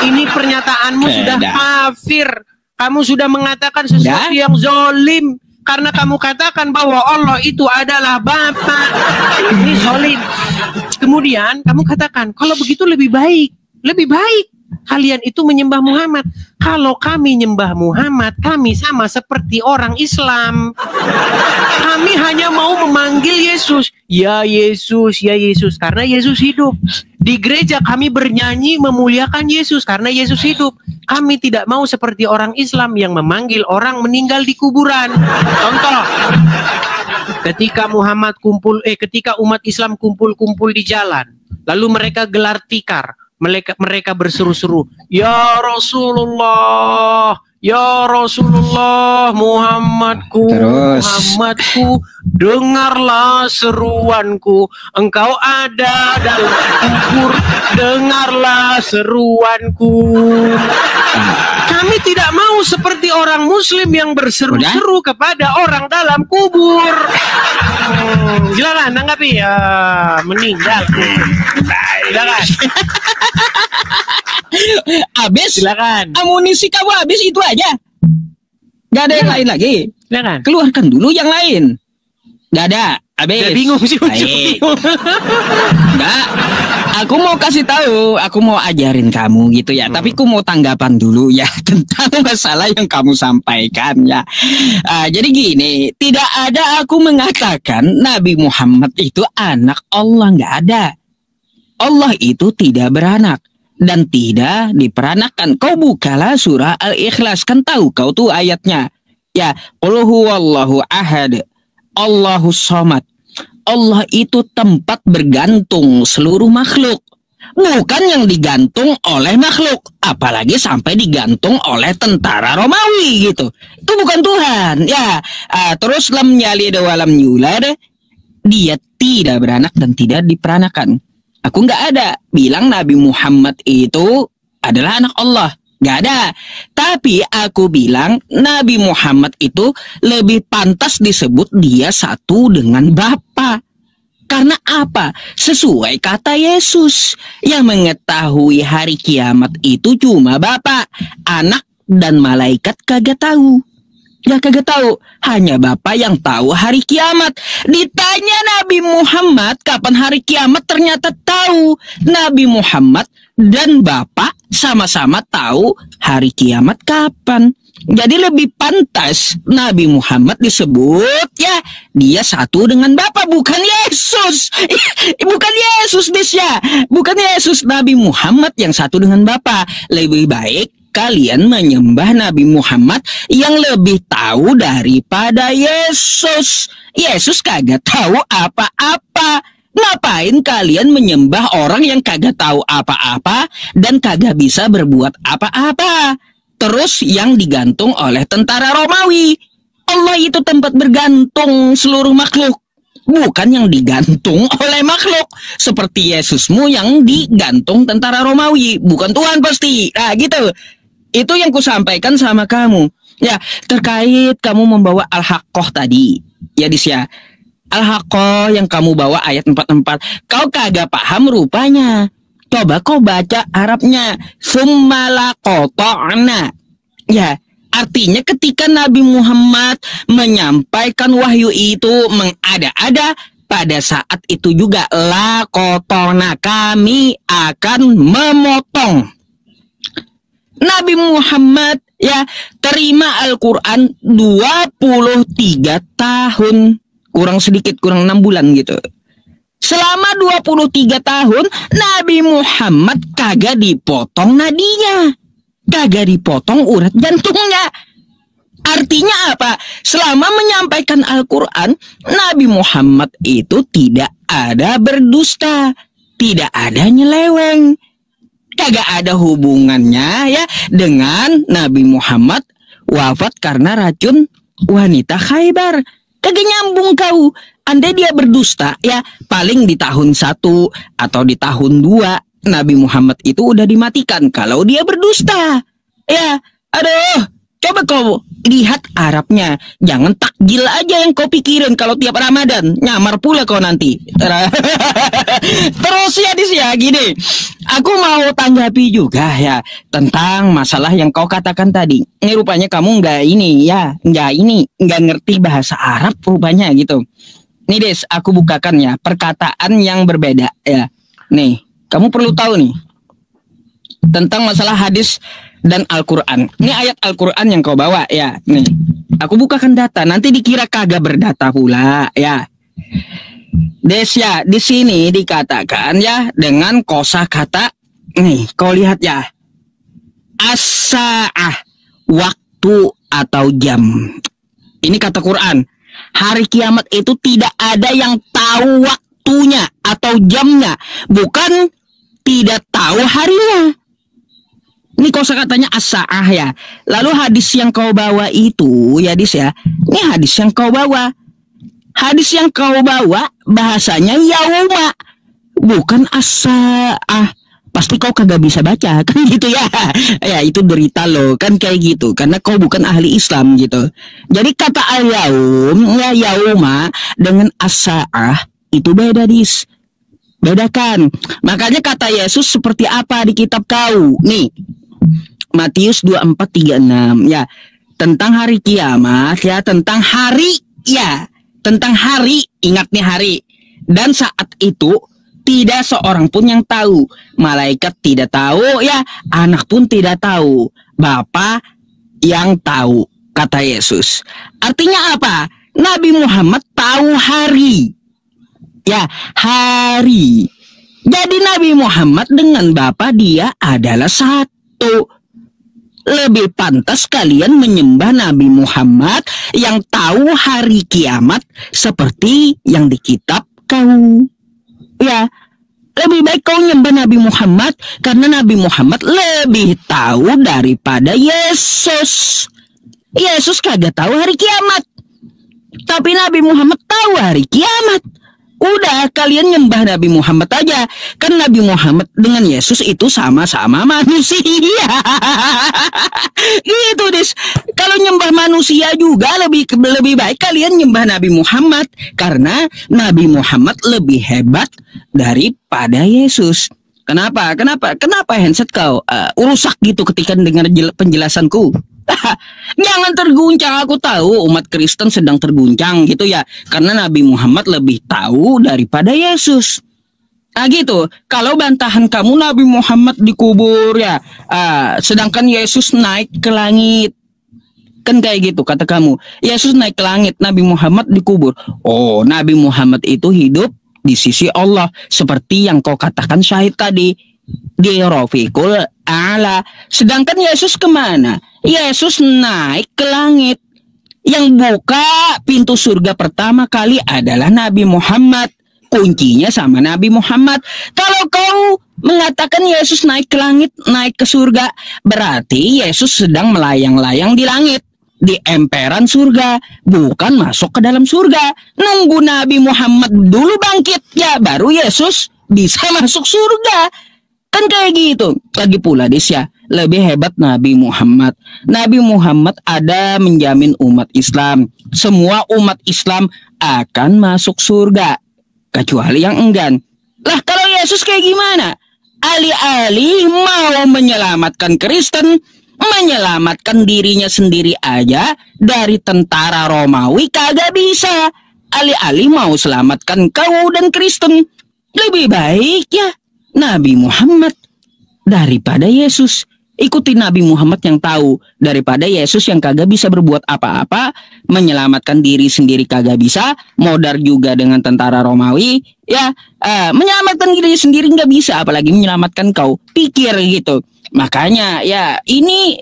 Ini pernyataanmu sudah kafir. Kamu sudah mengatakan sesuatu yang zolim. Karena kamu katakan bahwa Allah itu adalah Bapa. Ini zolim. Kemudian kamu katakan kalau begitu lebih baik Kalian itu menyembah Muhammad. Kalau kami nyembah Muhammad, kami sama seperti orang Islam. Kami hanya mau memanggil Yesus. Ya Yesus, ya Yesus. Karena Yesus hidup. Di gereja kami bernyanyi memuliakan Yesus karena Yesus hidup. Kami tidak mau seperti orang Islam yang memanggil orang meninggal di kuburan. Contoh, ketika ketika umat Islam kumpul-kumpul di jalan, lalu mereka gelar tikar, mereka berseru-seru, ya Rasulullah, ya Rasulullah, Muhammadku, Muhammadku, dengarlah seruanku. Engkau ada dalam kubur, dengarlah seruanku. Kami tidak mau seperti orang Muslim yang berseru-seru kepada orang dalam kubur. Silakan tanggapi ya, meninggal. Silakan. Habis. Silakan. Amunisi kamu habis itu aja. Gak ada yang lain lagi. Silakan. Keluarkan dulu yang lain. Gak ada. Habis. Gak bingung sih. Enggak. Aku mau kasih tahu, aku mau ajarin kamu gitu ya. Tapi aku mau tanggapan dulu ya tentang masalah yang kamu sampaikan ya. Jadi gini, tidak ada aku mengatakan Nabi Muhammad itu anak Allah, nggak ada. Allah itu tidak beranak dan tidak diperanakan. Kau bukalah surah Al-Ikhlas, kan tahu kau tuh ayatnya. Ya, qul huwallahu ahad, Allahus samad. Allah itu tempat bergantung seluruh makhluk, bukan yang digantung oleh makhluk, apalagi sampai digantung oleh tentara Romawi gitu. Itu bukan Tuhan ya. Terus lam yalid wa lam yulad, dia tidak beranak dan tidak diperanakan. Aku nggak ada bilang Nabi Muhammad itu adalah anak Allah, nggak ada. Tapi aku bilang Nabi Muhammad itu lebih pantas disebut dia satu dengan Bapa. Karena apa? Sesuai kata Yesus, yang mengetahui hari kiamat itu cuma Bapa. Anak dan malaikat kagak tahu. Ya kagak tahu, hanya Bapa yang tahu hari kiamat. Ditanya Nabi Muhammad kapan hari kiamat, ternyata tahu. Nabi Muhammad dan Bapa sama-sama tahu hari kiamat kapan. Jadi lebih pantas Nabi Muhammad disebut ya dia satu dengan Bapa, bukan Yesus. Bukan Yesus ya. Bukan Yesus, Nabi Muhammad yang satu dengan Bapa. Lebih baik kalian menyembah Nabi Muhammad yang lebih tahu daripada Yesus. Yesus kagak tahu apa-apa. Ngapain kalian menyembah orang yang kagak tahu apa-apa dan kagak bisa berbuat apa-apa? Terus yang digantung oleh tentara Romawi. Allah itu tempat bergantung seluruh makhluk, bukan yang digantung oleh makhluk. Seperti Yesusmu yang digantung tentara Romawi, bukan Tuhan pasti. Nah gitu. Itu yang kusampaikan sama kamu. Ya, terkait kamu membawa Al-Haqqah tadi. Ya Disya, Al-Haqqah yang kamu bawa ayat 44, kau kagak paham rupanya. Coba kau baca Arabnya, summala qata'na. Ya, artinya ketika Nabi Muhammad menyampaikan wahyu itu mengada-ada, pada saat itu juga la qata'na, kami akan memotong. Nabi Muhammad ya terima Al-Quran 23 tahun, kurang sedikit, kurang 6 bulan gitu. Selama 23 tahun Nabi Muhammad kagak dipotong nadinya, kagak dipotong urat jantungnya. Artinya apa? Selama menyampaikan Al-Quran, Nabi Muhammad itu tidak ada berdusta, tidak ada nyeleweng, kagak ada hubungannya ya dengan Nabi Muhammad wafat karena racun wanita Khaybar. Kagak nyambung kau. Andai dia berdusta ya paling di tahun 1 atau di tahun 2 Nabi Muhammad itu udah dimatikan kalau dia berdusta. Ya, aduh, coba kau lihat Arabnya. Jangan takjil aja yang kau pikirin kalau tiap Ramadan. Nyamar pula kau nanti. Terus ya Dis ya gini. Aku mau tanggapi juga ya tentang masalah yang kau katakan tadi. Ini rupanya kamu nggak ngerti bahasa Arab rupanya gitu. Nih Des, aku bukakan ya perkataan yang berbeda ya. Nih, kamu perlu tahu nih. tentang masalah hadis dan Al-Quran. Ini ayat Al-Quran yang kau bawa ya. Nih, aku bukakan data. Nanti dikira kagak berdata pula ya. Desya, di sini dikatakan ya dengan kosakata. Nih, kau lihat ya. As-sa'ah, waktu atau jam. Ini kata Quran. Hari kiamat itu tidak ada yang tahu waktunya atau jamnya. Bukan tidak tahu harinya. Ini kosakatanya as-sa'ah ya. Lalu hadis yang kau bawa itu ya Dis ya. Ini hadis yang kau bawa. Hadis yang kau bawa bahasanya yauma. Bukan as-sa'ah. Pasti kau kagak bisa baca kan gitu ya. Ya itu derita lo kan kayak gitu. Karena kau bukan ahli Islam gitu. Jadi kata al-yaum ya yauma dengan as-sa'ah itu beda Dis. Bedakan. Makanya kata Yesus seperti apa di kitab kau. Nih. Matius 24:36 ya. Tentang hari kiamat ya. Tentang hari ya. Tentang hari. Ingat nih hari. Dan saat itu tidak seorang pun yang tahu. Malaikat tidak tahu ya. Anak pun tidak tahu. Bapa yang tahu. Kata Yesus. Artinya apa? Nabi Muhammad tahu hari. Ya, hari. Jadi Nabi Muhammad dengan Bapa dia adalah satu. Lebih pantas kalian menyembah Nabi Muhammad yang tahu hari kiamat seperti yang di kitab kau. Ya, lebih baik kau nyembah Nabi Muhammad karena Nabi Muhammad lebih tahu daripada Yesus. Yesus kagak tahu hari kiamat. Tapi Nabi Muhammad tahu hari kiamat. Udah kalian nyembah Nabi Muhammad aja. Kan Nabi Muhammad dengan Yesus itu sama-sama manusia. Gitu Dis. Kalau nyembah manusia juga lebih baik kalian nyembah Nabi Muhammad. Karena Nabi Muhammad lebih hebat daripada Yesus. Kenapa handset kau rusak gitu ketika dengar penjelasanku? Jangan terguncang, aku tahu umat Kristen sedang terguncang gitu ya. Karena Nabi Muhammad lebih tahu daripada Yesus. Nah gitu, kalau bantahan kamu Nabi Muhammad dikubur ya, sedangkan Yesus naik ke langit. Kan kayak gitu kata kamu. Yesus naik ke langit, Nabi Muhammad dikubur. Oh, Nabi Muhammad itu hidup di sisi Allah. Seperti yang kau katakan syahid tadi. Di Rafiqul A'la. Sedangkan Yesus kemana? Yesus naik ke langit. Yang buka pintu surga pertama kali adalah Nabi Muhammad. Kuncinya sama Nabi Muhammad. Kalau kau mengatakan Yesus naik ke langit, naik ke surga, berarti Yesus sedang melayang-layang di langit, di emperan surga, bukan masuk ke dalam surga. Nunggu Nabi Muhammad dulu bangkit, ya baru Yesus bisa masuk surga. Kan kayak gitu. Lagi pula Desya, lebih hebat Nabi Muhammad. Nabi Muhammad ada menjamin umat Islam. Semua umat Islam akan masuk surga, kecuali yang enggan. Lah kalau Yesus kayak gimana? Alih-alih mau menyelamatkan Kristen, menyelamatkan dirinya sendiri aja dari tentara Romawi kagak bisa. Alih-alih mau selamatkan kau dan Kristen, lebih baik ya Nabi Muhammad daripada Yesus. Ikuti Nabi Muhammad yang tahu daripada Yesus yang kagak bisa berbuat apa-apa, menyelamatkan diri sendiri kagak bisa, modar juga dengan tentara Romawi, ya menyelamatkan diri sendiri nggak bisa, apalagi menyelamatkan kau. Pikir gitu. Makanya ya ini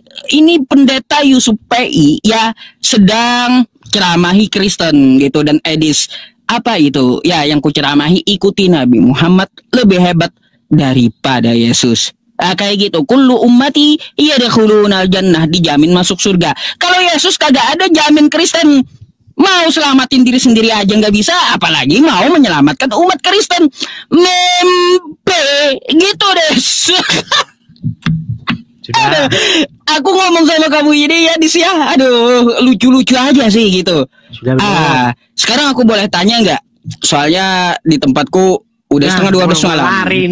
pendeta Yusuf PI ya sedang ceramahi Kristen gitu dan edis. Apa itu? Ya yang kuceramahi, ikuti Nabi Muhammad lebih hebat daripada Yesus. Kayak gitu. Kullu ummati yadkhulunal jannah, dijamin masuk surga. Kalau Yesus kagak ada jamin Kristen mau selamatin diri sendiri aja nggak bisa, apalagi mau menyelamatkan umat Kristen. Mempe gitu deh. Aduh, aku ngomong sama kamu ini ya Dis ya, aduh lucu-lucu aja sih gitu. Sekarang aku boleh tanya nggak? Soalnya di tempatku Udah setengah 12 malam.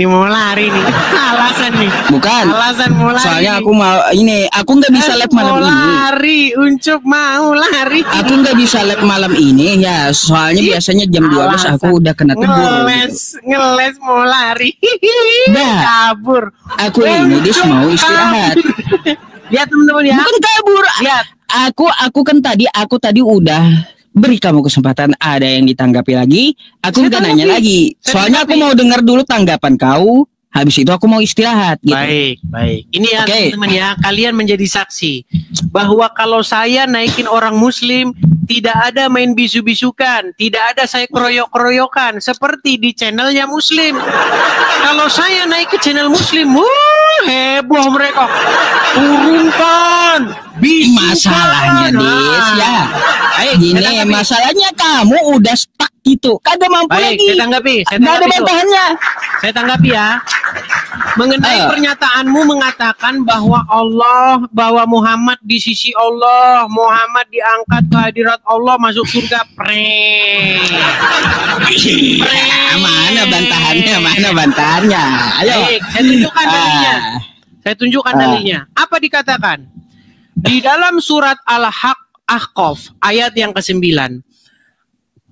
Mau lari nih. Alasan nih. Bukan. Alasan mau lari. Soalnya aku mau aku nggak bisa live malam ini. Lari, Uncup mau lari. Aku nggak bisa live malam ini ya. Soalnya biasanya jam 12 aku udah kena tegur. Ngeles mau lari. Kabur. Aku ini mau istirahat. Lihat teman-teman ya. Bukan kabur. Lihat. Aku tadi udah beri kamu kesempatan, ada yang ditanggapi lagi. Aku nggak nanya lagi. Soalnya aku mau dengar dulu tanggapan kau. Habis itu aku mau istirahat gitu. Baik. Ini ya teman-teman ya, kalian menjadi saksi bahwa kalau saya naikin orang muslim, tidak ada main bisu-bisukan, tidak ada saya keroyok-keroyokan seperti di channelnya muslim. Kalau saya naik ke channel muslim, heboh mereka. Turunkan bisukan. Masalahnya Dis ya. Gini masalahnya kamu udah stuck gitu. Kagak mampu lagi. Saya tanggapi. Nggak ada bantahannya. Saya tanggapi ya. Mengenai pernyataanmu mengatakan bahwa Muhammad di sisi Allah, Muhammad diangkat ke hadirat Allah, masuk surga. Mana bantahannya? Ayo. Saya tunjukkan dalilnya. Apa dikatakan? Di dalam surat Al-Ahqaf ayat yang ke-9.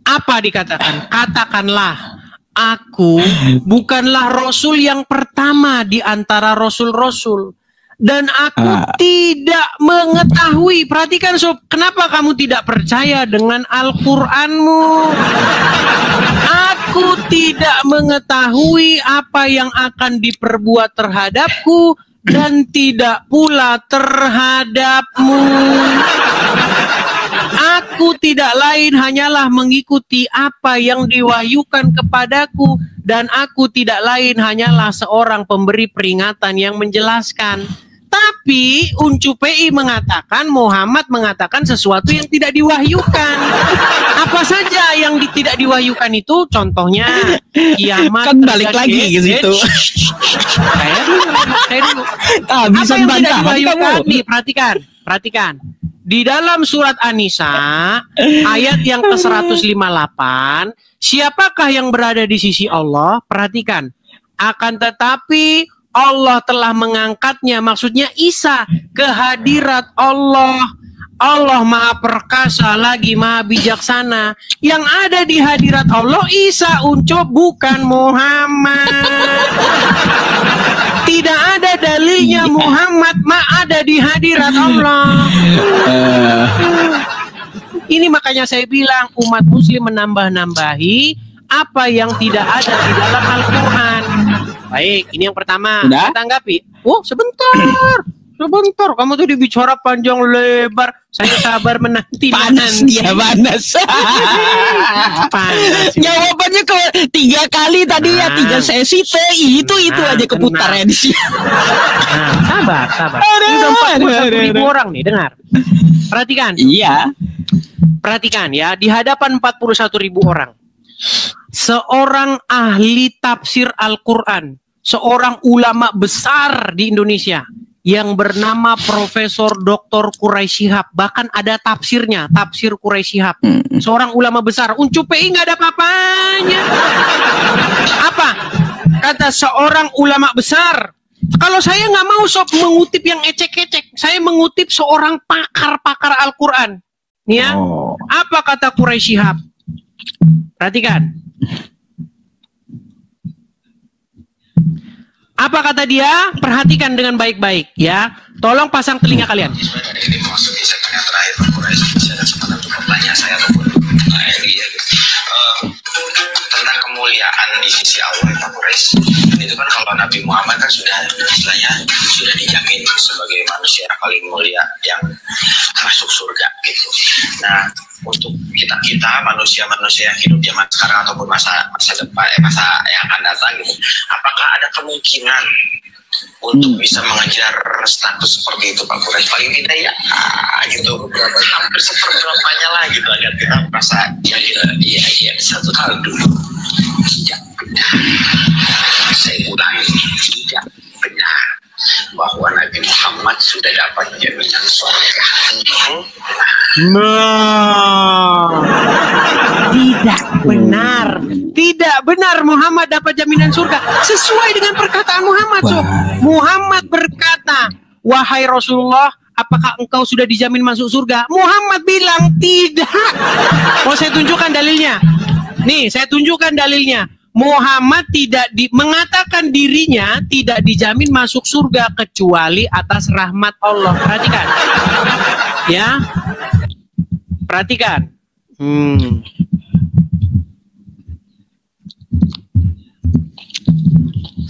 Apa dikatakan? Katakanlah, aku bukanlah rasul yang pertama di antara rasul-rasul, dan aku tidak mengetahui. Perhatikan sob, kenapa kamu tidak percaya dengan Al-Qur'anmu? Aku tidak mengetahui apa yang akan diperbuat terhadapku dan tidak pula terhadapmu. Aku tidak lain hanyalah mengikuti apa yang diwahyukan kepadaku, dan aku tidak lain hanyalah seorang pemberi peringatan yang menjelaskan. Tapi Uncu PI mengatakan, Muhammad mengatakan sesuatu yang tidak diwahyukan. Apa saja yang tidak diwahyukan itu? Contohnya kiamat. Kan balik lagi ke situ. Saya dulu. Apa yang tidak diwahyukan? Nih, perhatikan. Di dalam surat An-Nisa ayat yang ke-158, siapakah yang berada di sisi Allah? Perhatikan. Akan tetapi Allah telah mengangkatnya, maksudnya Isa, ke hadirat Allah. Allah Maha Perkasa lagi Maha Bijaksana. Yang ada di hadirat Allah Isa, Unco, bukan Muhammad. Tidak ada dalilnya Muhammad ada di hadirat Allah. Ini makanya saya bilang umat muslim menambah-nambahi apa yang tidak ada di dalam Al-Quran. Baik, ini yang pertama. Saya tanggapi. Sebentar. Kamu tuh dibicara panjang lebar. Saya sabar menanti. Panas. Jawabannya ke 3 kali tadi ya, 3 sesi itu aja keputarnya di sini. Sabar. Ini udah 41.000 orang nih, dengar. Perhatikan. Iya. Perhatikan ya, di hadapan 41.000 orang. Seorang ahli tafsir Al-Quran, seorang ulama besar di Indonesia yang bernama Profesor Dr. Quraisy Shihab, bahkan ada tafsirnya, tafsir Quraisy Shihab. Seorang ulama besar, Uncu PI nggak ada apa-apanya. Apa? Kata seorang ulama besar, kalau saya nggak mau mengutip yang ecek-ecek, saya mengutip seorang pakar Al-Quran. Ya, apa kata Quraisy Shihab? Perhatikan. Apa kata dia? Perhatikan dengan baik-baik ya. Tolong pasang telinga kalian. Ini memasuki segmen yang terakhir, Pak Quraisy. Bisa ada kesempatan untuk bertanya saya ataupun tentang kemuliaan di sisi Allah, Pak Quraisy. Itu kan kalau Nabi Muhammad kan sudah istilahnya sudah dijamin sebagai manusia paling mulia yang masuk surga gitu. Nah, untuk kita manusia yang hidup zaman sekarang ataupun masa depan, masa yang akan datang gitu, apakah ada kemungkinan untuk bisa mengejar status seperti itu, Pak Quraisy? Paling tidak ya gitu, hampir seperberapanya lah gitu, agar kita merasa ya satu hal dulu, tidak benar, saya ulangi, tidak benar bahwa Nabi Muhammad sudah dapat jaminan surga. Tidak tidak benar Muhammad dapat jaminan surga. Sesuai dengan perkataan Muhammad. So, Muhammad berkata, wahai Rasulullah, apakah engkau sudah dijamin masuk surga? Muhammad bilang tidak. Mau saya tunjukkan dalilnya? Nih, saya tunjukkan dalilnya. Muhammad tidak mengatakan dirinya tidak dijamin masuk surga kecuali atas rahmat Allah. Perhatikan. Ya. Perhatikan.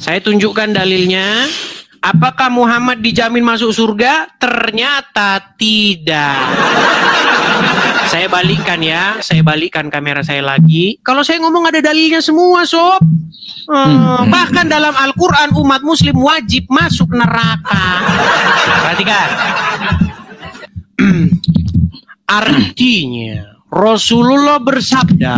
Saya tunjukkan dalilnya. Apakah Muhammad dijamin masuk surga? Ternyata tidak. Saya balikkan ya, saya balikkan kamera saya lagi. Kalau saya ngomong ada dalilnya semua, sob. Bahkan dalam Al-Quran umat muslim wajib masuk neraka. Perhatikan. Artinya Rasulullah bersabda,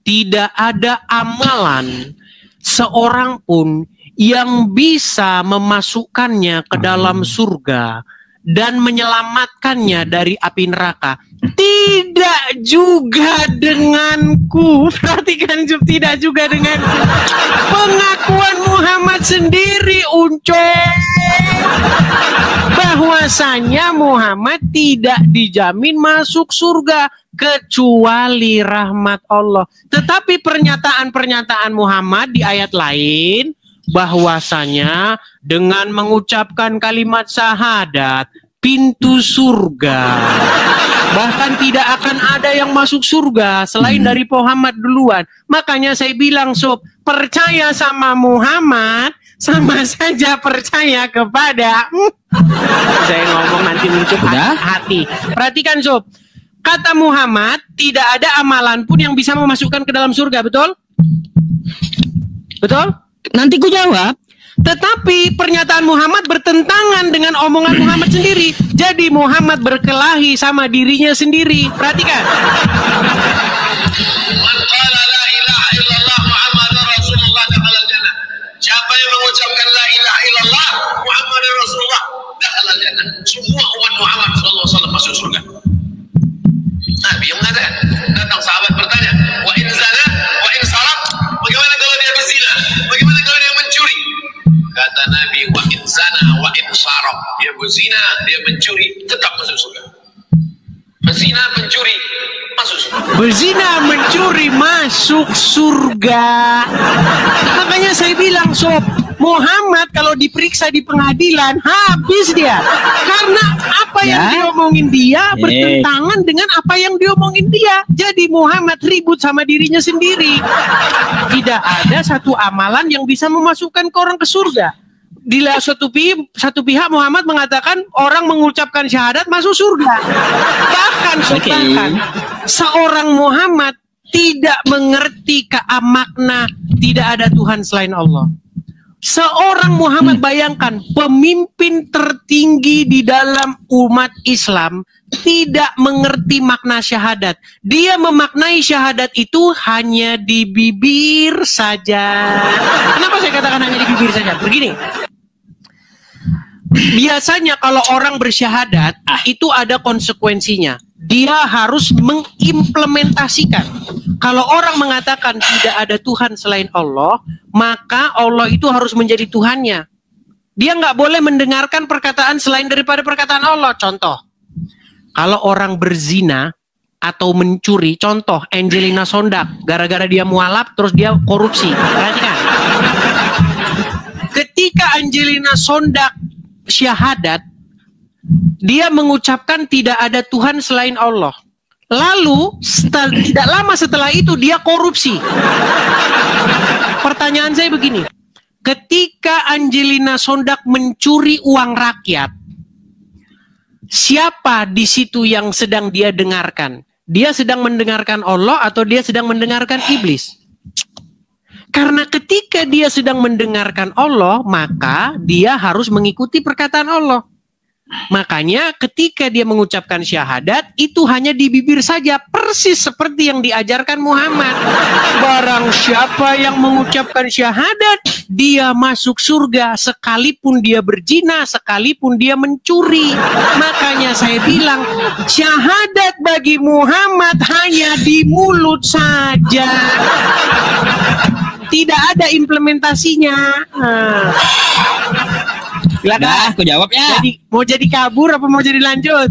tidak ada amalan seorang pun yang bisa memasukkannya ke dalam surga dan menyelamatkannya dari api neraka. Tidak juga denganku. Perhatikan, tidak juga denganku. Pengakuan Muhammad sendiri, bahwasanya Muhammad tidak dijamin masuk surga kecuali rahmat Allah. Tetapi pernyataan-pernyataan Muhammad di ayat lain, bahwasanya dengan mengucapkan kalimat syahadat pintu surga, bahkan tidak akan ada yang masuk surga selain dari Muhammad duluan. Makanya saya bilang, sob, percaya sama Muhammad sama saja percaya kepada saya ngomong nanti muncul hati. Perhatikan, sob, kata Muhammad tidak ada amalan pun yang bisa memasukkan ke dalam surga, betul? Betul? Nanti ku jawab. Tetapi pernyataan Muhammad bertentangan dengan omongan Muhammad sendiri. Jadi Muhammad berkelahi sama dirinya sendiri. Perhatikan. Man qala la ilaha illallah Muhammadar Rasulullah dakhala al-jannah. Siapa yang mengucapkan la ilaha illallah Muhammadar Rasulullah dakhala al-jannah. Semua umat Muhammad sallallahu alaihi wasallam masuk surga. Nabi yang mengatakan, datang sahabat bertanya, wa in zana wa in sarak, bagaimana kalau dia berzina? Bagaimana kalau dia mencuri? Kata Nabi, wa in zana wa in sarak, dia berzina, dia mencuri, tetap masuk surga. Berzina, mencuri, masuk surga. Berzina, mencuri, masuk surga. Makanya saya bilang, sob, Muhammad kalau diperiksa di pengadilan habis dia. Karena apa yang diomongin dia bertentangan dengan apa yang diomongin dia. Jadi Muhammad ribut sama dirinya sendiri. Tidak ada satu amalan yang bisa memasukkan ke orang ke surga. Di satu pihak Muhammad mengatakan orang mengucapkan syahadat masuk surga. Bahkan seorang Muhammad tidak mengerti makna tidak ada Tuhan selain Allah. Seorang Muhammad, bayangkan, pemimpin tertinggi di dalam umat Islam tidak mengerti makna syahadat. Dia memaknai syahadat itu hanya di bibir saja. Kenapa saya katakan hanya di bibir saja? Begini. Biasanya kalau orang bersyahadat itu ada konsekuensinya. Dia harus mengimplementasikan. Kalau orang mengatakan tidak ada Tuhan selain Allah, maka Allah itu harus menjadi Tuhannya. Dia nggak boleh mendengarkan perkataan selain daripada perkataan Allah. Contoh, kalau orang berzina atau mencuri, contoh Angelina Sondak, gara-gara dia mualaf terus dia korupsi. Perhatikan. Ketika Angelina Sondak syahadat, dia mengucapkan tidak ada Tuhan selain Allah. Lalu tidak lama setelah itu dia korupsi. Pertanyaan saya begini, ketika Angelina Sondak mencuri uang rakyat, siapa di situ yang sedang dia dengarkan? Dia sedang mendengarkan Allah atau dia sedang mendengarkan iblis? Karena ketika dia sedang mendengarkan Allah, maka dia harus mengikuti perkataan Allah. Makanya ketika dia mengucapkan syahadat, itu hanya di bibir saja, persis seperti yang diajarkan Muhammad. Barang siapa yang mengucapkan syahadat, dia masuk surga sekalipun dia berzina, sekalipun dia mencuri. Makanya saya bilang, syahadat bagi Muhammad hanya di mulut saja. Tidak ada implementasinya. Silakan, aku jawab ya. Jadi, mau jadi kabur apa mau jadi lanjut?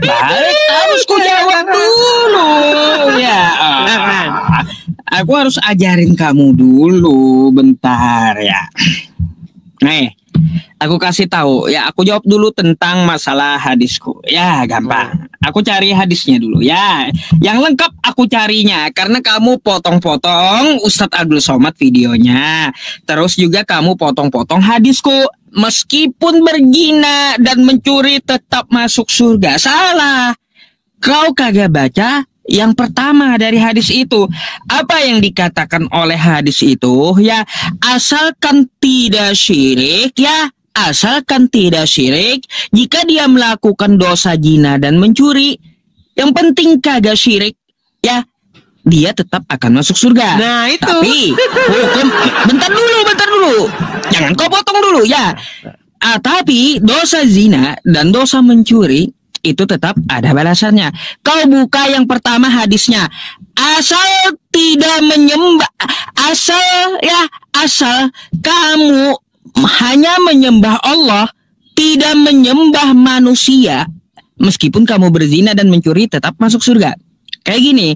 Baik, harus ku jawab dulu. Ya, aku harus ajarin kamu dulu, bentar ya. Nih, aku kasih tahu ya. Aku jawab dulu tentang masalah hadisku. Ya, gampang. Aku cari hadisnya dulu ya. Yang lengkap aku carinya karena kamu potong-potong Ustadz Abdul Somad videonya. Terus juga kamu potong-potong hadisku. Meskipun berzina dan mencuri tetap masuk surga. Salah. Kau kagak baca yang pertama dari hadis itu. Apa yang dikatakan oleh hadis itu? Ya, asalkan tidak syirik ya. Asalkan tidak syirik, jika dia melakukan dosa zina dan mencuri, yang penting kagak syirik, ya dia tetap akan masuk surga. Nah itu. Tapi hukum, bentar dulu, jangan kau potong dulu ya. Tapi dosa zina dan dosa mencuri itu tetap ada balasannya. Kau buka yang pertama hadisnya, asal tidak menyembah, asal kamu hanya menyembah Allah, tidak menyembah manusia, meskipun kamu berzina dan mencuri tetap masuk surga. Kayak gini,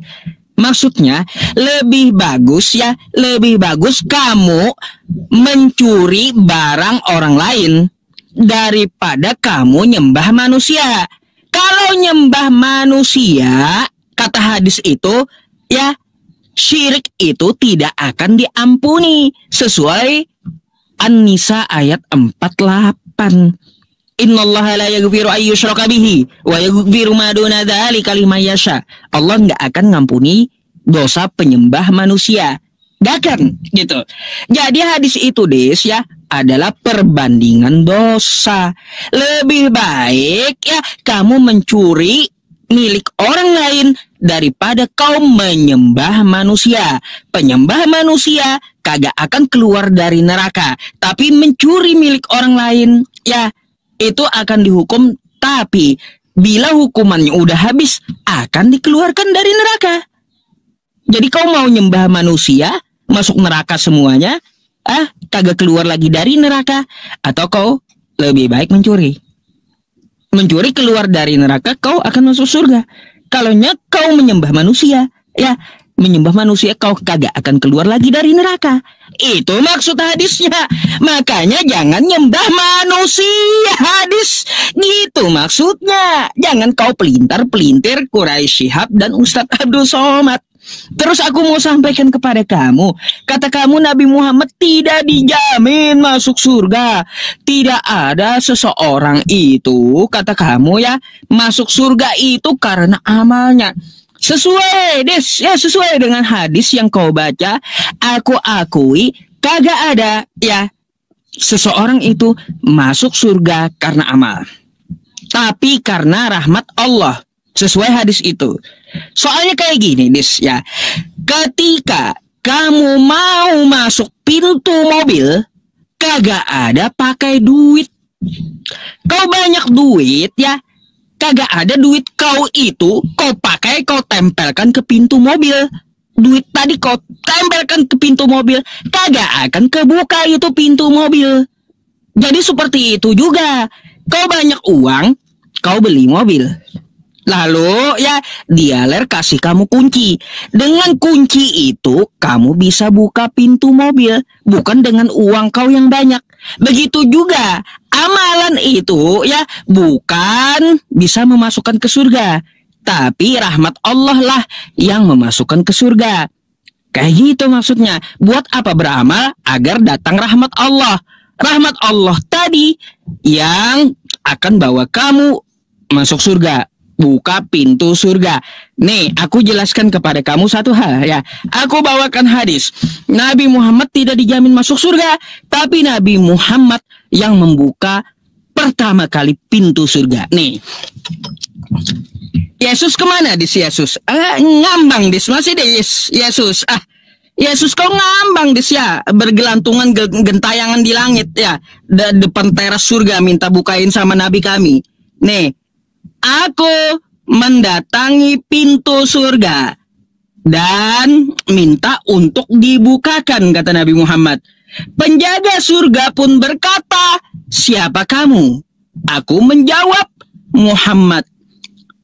maksudnya lebih bagus kamu mencuri barang orang lain daripada kamu nyembah manusia. Kalau nyembah manusia, kata hadis itu, ya syirik itu tidak akan diampuni sesuai An-Nisa ayat 48. Innallaha la yaghfiru ay yushraka bihi wa yaghfiru ma duna dzalika liman yasha. Allah enggak akan ngampuni dosa penyembah manusia. Enggak akan gitu. Jadi hadis itu ya adalah perbandingan dosa. Lebih baik ya kamu mencuri milik orang lain daripada kau menyembah manusia. Penyembah manusia kagak akan keluar dari neraka, tapi mencuri milik orang lain ya itu akan dihukum, tapi bila hukumannya udah habis akan dikeluarkan dari neraka. Jadi kau mau nyembah manusia masuk neraka semuanya, kagak keluar lagi dari neraka, atau kau lebih baik mencuri keluar dari neraka, kau akan masuk surga. Kalaunya kau menyembah manusia, ya menyembah manusia kau kagak akan keluar lagi dari neraka. Itu maksud hadisnya. Makanya jangan nyembah manusia, hadis gitu maksudnya. Jangan kau pelintir Quraisy Shihab dan Ustadz Abdul Somad. Terus aku mau sampaikan kepada kamu, kata kamu Nabi Muhammad tidak dijamin masuk surga. Tidak ada seseorang itu, kata kamu ya, masuk surga itu karena amalnya. Sesuai dengan hadis yang kau baca, aku akui kagak ada ya seseorang itu masuk surga karena amal, tapi karena rahmat Allah. Sesuai hadis itu. Soalnya kayak gini ya, ketika kamu mau masuk pintu mobil, kagak ada pakai duit. Kau banyak duit ya, kagak ada duit kau itu kau pakai, kau tempelkan ke pintu mobil. Duit tadi kau tempelkan ke pintu mobil, kagak akan kebuka itu pintu mobil. Jadi seperti itu juga, kau banyak uang, kau beli mobil, lalu ya dealer kasih kamu kunci. Dengan kunci itu kamu bisa buka pintu mobil, bukan dengan uang kau yang banyak. Begitu juga amalan itu ya bukan bisa memasukkan ke surga, tapi rahmat Allah lah yang memasukkan ke surga. Kayak gitu maksudnya. Buat apa beramal? Agar datang rahmat Allah. Rahmat Allah tadi yang akan bawa kamu masuk surga, buka pintu surga. Nih, aku jelaskan kepada kamu satu hal ya. Aku bawakan hadis. Nabi Muhammad tidak dijamin masuk surga, tapi Nabi Muhammad yang membuka pertama kali pintu surga. Nih, Yesus kemana dis Yesus? Ngambang dis, masih dis Yesus. Yesus kau ngambang dis ya, bergelantungan gentayangan di langit ya, depan teras surga minta bukain sama nabi kami. Nih, aku mendatangi pintu surga dan minta untuk dibukakan, kata Nabi Muhammad. Penjaga surga pun berkata, siapa kamu? Aku menjawab, Muhammad.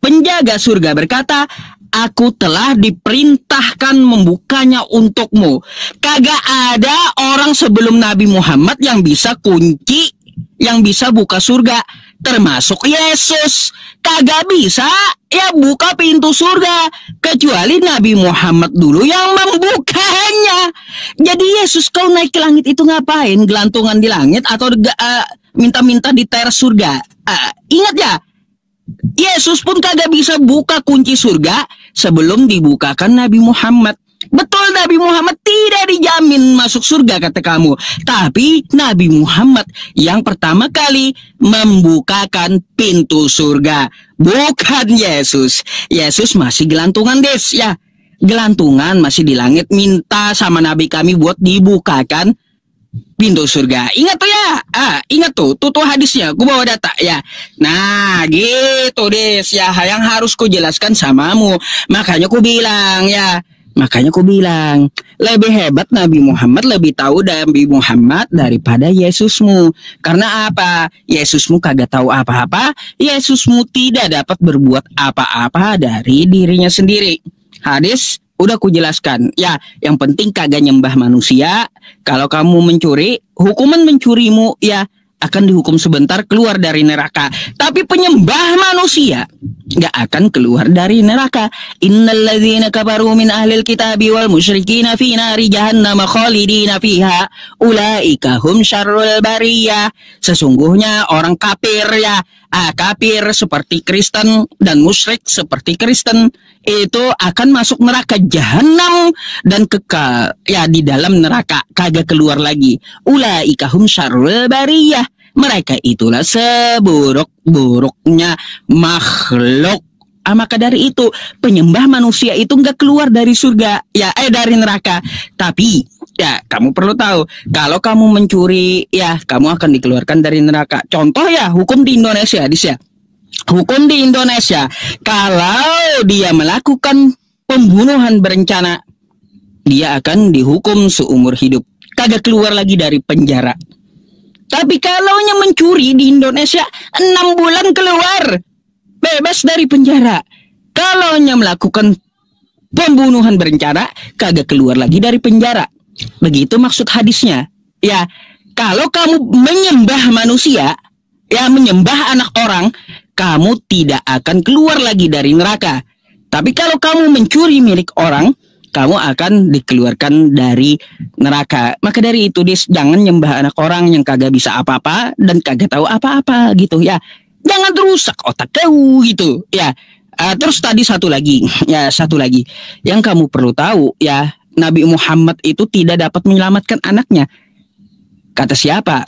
Penjaga surga berkata, aku telah diperintahkan membukanya untukmu. Kagak ada orang sebelum Nabi Muhammad yang bisa kunci, yang bisa buka surga, termasuk Yesus. Kagak bisa ya buka pintu surga, kecuali Nabi Muhammad dulu yang membukanya. Jadi Yesus, kau naik ke langit itu ngapain? Gelantungan di langit atau minta-minta di teras surga? Ingat ya, Yesus pun kagak bisa buka kunci surga sebelum dibukakan Nabi Muhammad. Betul, Nabi Muhammad tidak dijamin masuk surga kata kamu, tapi Nabi Muhammad yang pertama kali membukakan pintu surga, bukan Yesus. Yesus masih gelantungan des ya, gelantungan masih di langit, minta sama Nabi kami buat dibukakan pintu surga. Ingat tuh ya, ingat tuh hadisnya, ku bawa data ya. Nah gitu des ya, yang harus ku jelaskan samamu. Makanya ku bilang ya, lebih hebat Nabi Muhammad, lebih tahu Nabi Muhammad daripada Yesusmu. Karena apa? Yesusmu kagak tahu apa-apa, Yesusmu tidak dapat berbuat apa-apa dari dirinya sendiri. Hadis udah ku jelaskan ya, yang penting kagak nyembah manusia. Kalau kamu mencuri, hukuman mencurimu ya akan dihukum sebentar keluar dari neraka. Tapi penyembah manusia nggak akan keluar dari neraka. Innalladzina kafaru min ahlil kitabi wal musyrikina fi nari jahannam khalidina fiha ulaika hum syarrul bariyah. Sesungguhnya orang kafir ya, kafir seperti Kristen dan musyrik seperti Kristen itu akan masuk neraka jahanam dan kekal ya di dalam neraka, kagak keluar lagi. Ulaika hum syarrul bariyah. Mereka itulah seburuk-buruknya makhluk. Maka dari itu penyembah manusia itu nggak keluar dari surga ya, dari neraka. Tapi ya kamu perlu tahu, kalau kamu mencuri ya kamu akan dikeluarkan dari neraka. Contoh ya, hukum di Indonesia ya. Hukum di Indonesia, kalau dia melakukan pembunuhan berencana, dia akan dihukum seumur hidup, kagak keluar lagi dari penjara. Tapi kalau mencuri di Indonesia 6 bulan keluar, bebas dari penjara. Kalau melakukan pembunuhan berencana, kagak keluar lagi dari penjara. Begitu maksud hadisnya. Ya, kalau kamu menyembah manusia, ya menyembah anak orang, kamu tidak akan keluar lagi dari neraka. Tapi kalau kamu mencuri milik orang, kamu akan dikeluarkan dari neraka. Maka dari itu jangan nyembah anak orang yang kagak bisa apa-apa dan kagak tahu apa-apa gitu ya. Jangan terusak otak kau gitu ya. Terus tadi satu lagi yang kamu perlu tahu ya, Nabi Muhammad itu tidak dapat menyelamatkan anaknya. Kata siapa?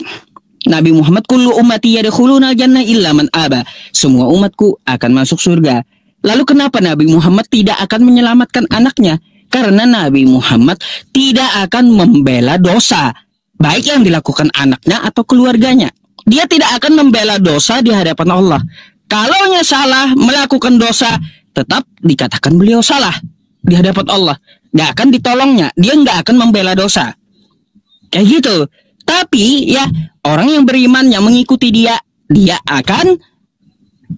Nabi Muhammad, kullu ummati yadkhuluna jannah illa man aba. Semua umatku akan masuk surga. Lalu kenapa Nabi Muhammad tidak akan menyelamatkan anaknya? Karena Nabi Muhammad tidak akan membela dosa, baik yang dilakukan anaknya atau keluarganya. Dia tidak akan membela dosa di hadapan Allah. Kalaunya salah melakukan dosa, tetap dikatakan beliau salah di hadapan Allah. Gak akan ditolongnya, dia gak akan membela dosa. Kayak gitu. Tapi ya orang yang beriman yang mengikuti dia akan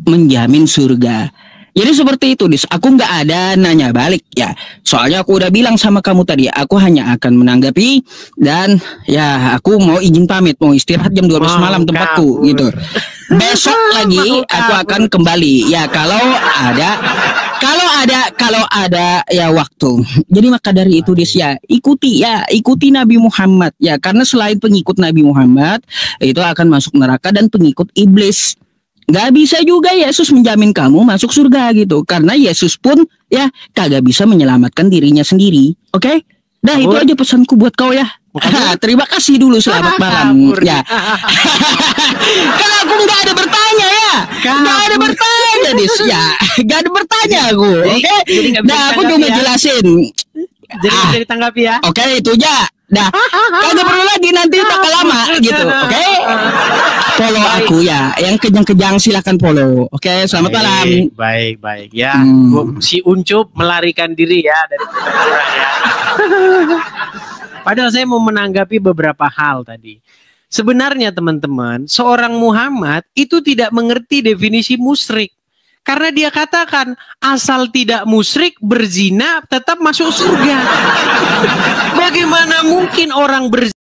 menjamin surga. Jadi seperti itu, aku nggak ada nanya balik ya. Soalnya aku udah bilang sama kamu tadi, aku hanya akan menanggapi dan ya aku mau izin pamit, mau istirahat jam 12 malam tempatku gitu. Besok lagi aku akan kembali ya kalau ada ya waktu. Jadi maka dari itu ikuti Nabi Muhammad ya, karena selain pengikut Nabi Muhammad itu akan masuk neraka dan pengikut iblis. Gak bisa juga Yesus menjamin kamu masuk surga gitu, karena Yesus pun ya kagak bisa menyelamatkan dirinya sendiri. Oke? Nah itu aja pesanku buat kau ya. Terima kasih dulu, selamat malam. Ya. Kan aku nggak ada bertanya ya. Nggak ada bertanya, Dis. Ya, nggak ada bertanya aku. Oke. Nah, aku cuma jelasin. Jadi bisa ditanggapi ya. Oke, itu aja. Dah, kagak perlu lagi, nanti bakal lama gitu. Oke. Follow aku ya. Yang kejang-kejang silakan follow. Oke, selamat malam. Baik. Ya, si Uncup melarikan diri ya dari pertempuran ya. Padahal saya mau menanggapi beberapa hal tadi. Sebenarnya teman-teman, seorang Muhammad itu tidak mengerti definisi musyrik. Karena dia katakan, asal tidak musyrik, berzina, tetap masuk surga. Bagaimana mungkin orang berzina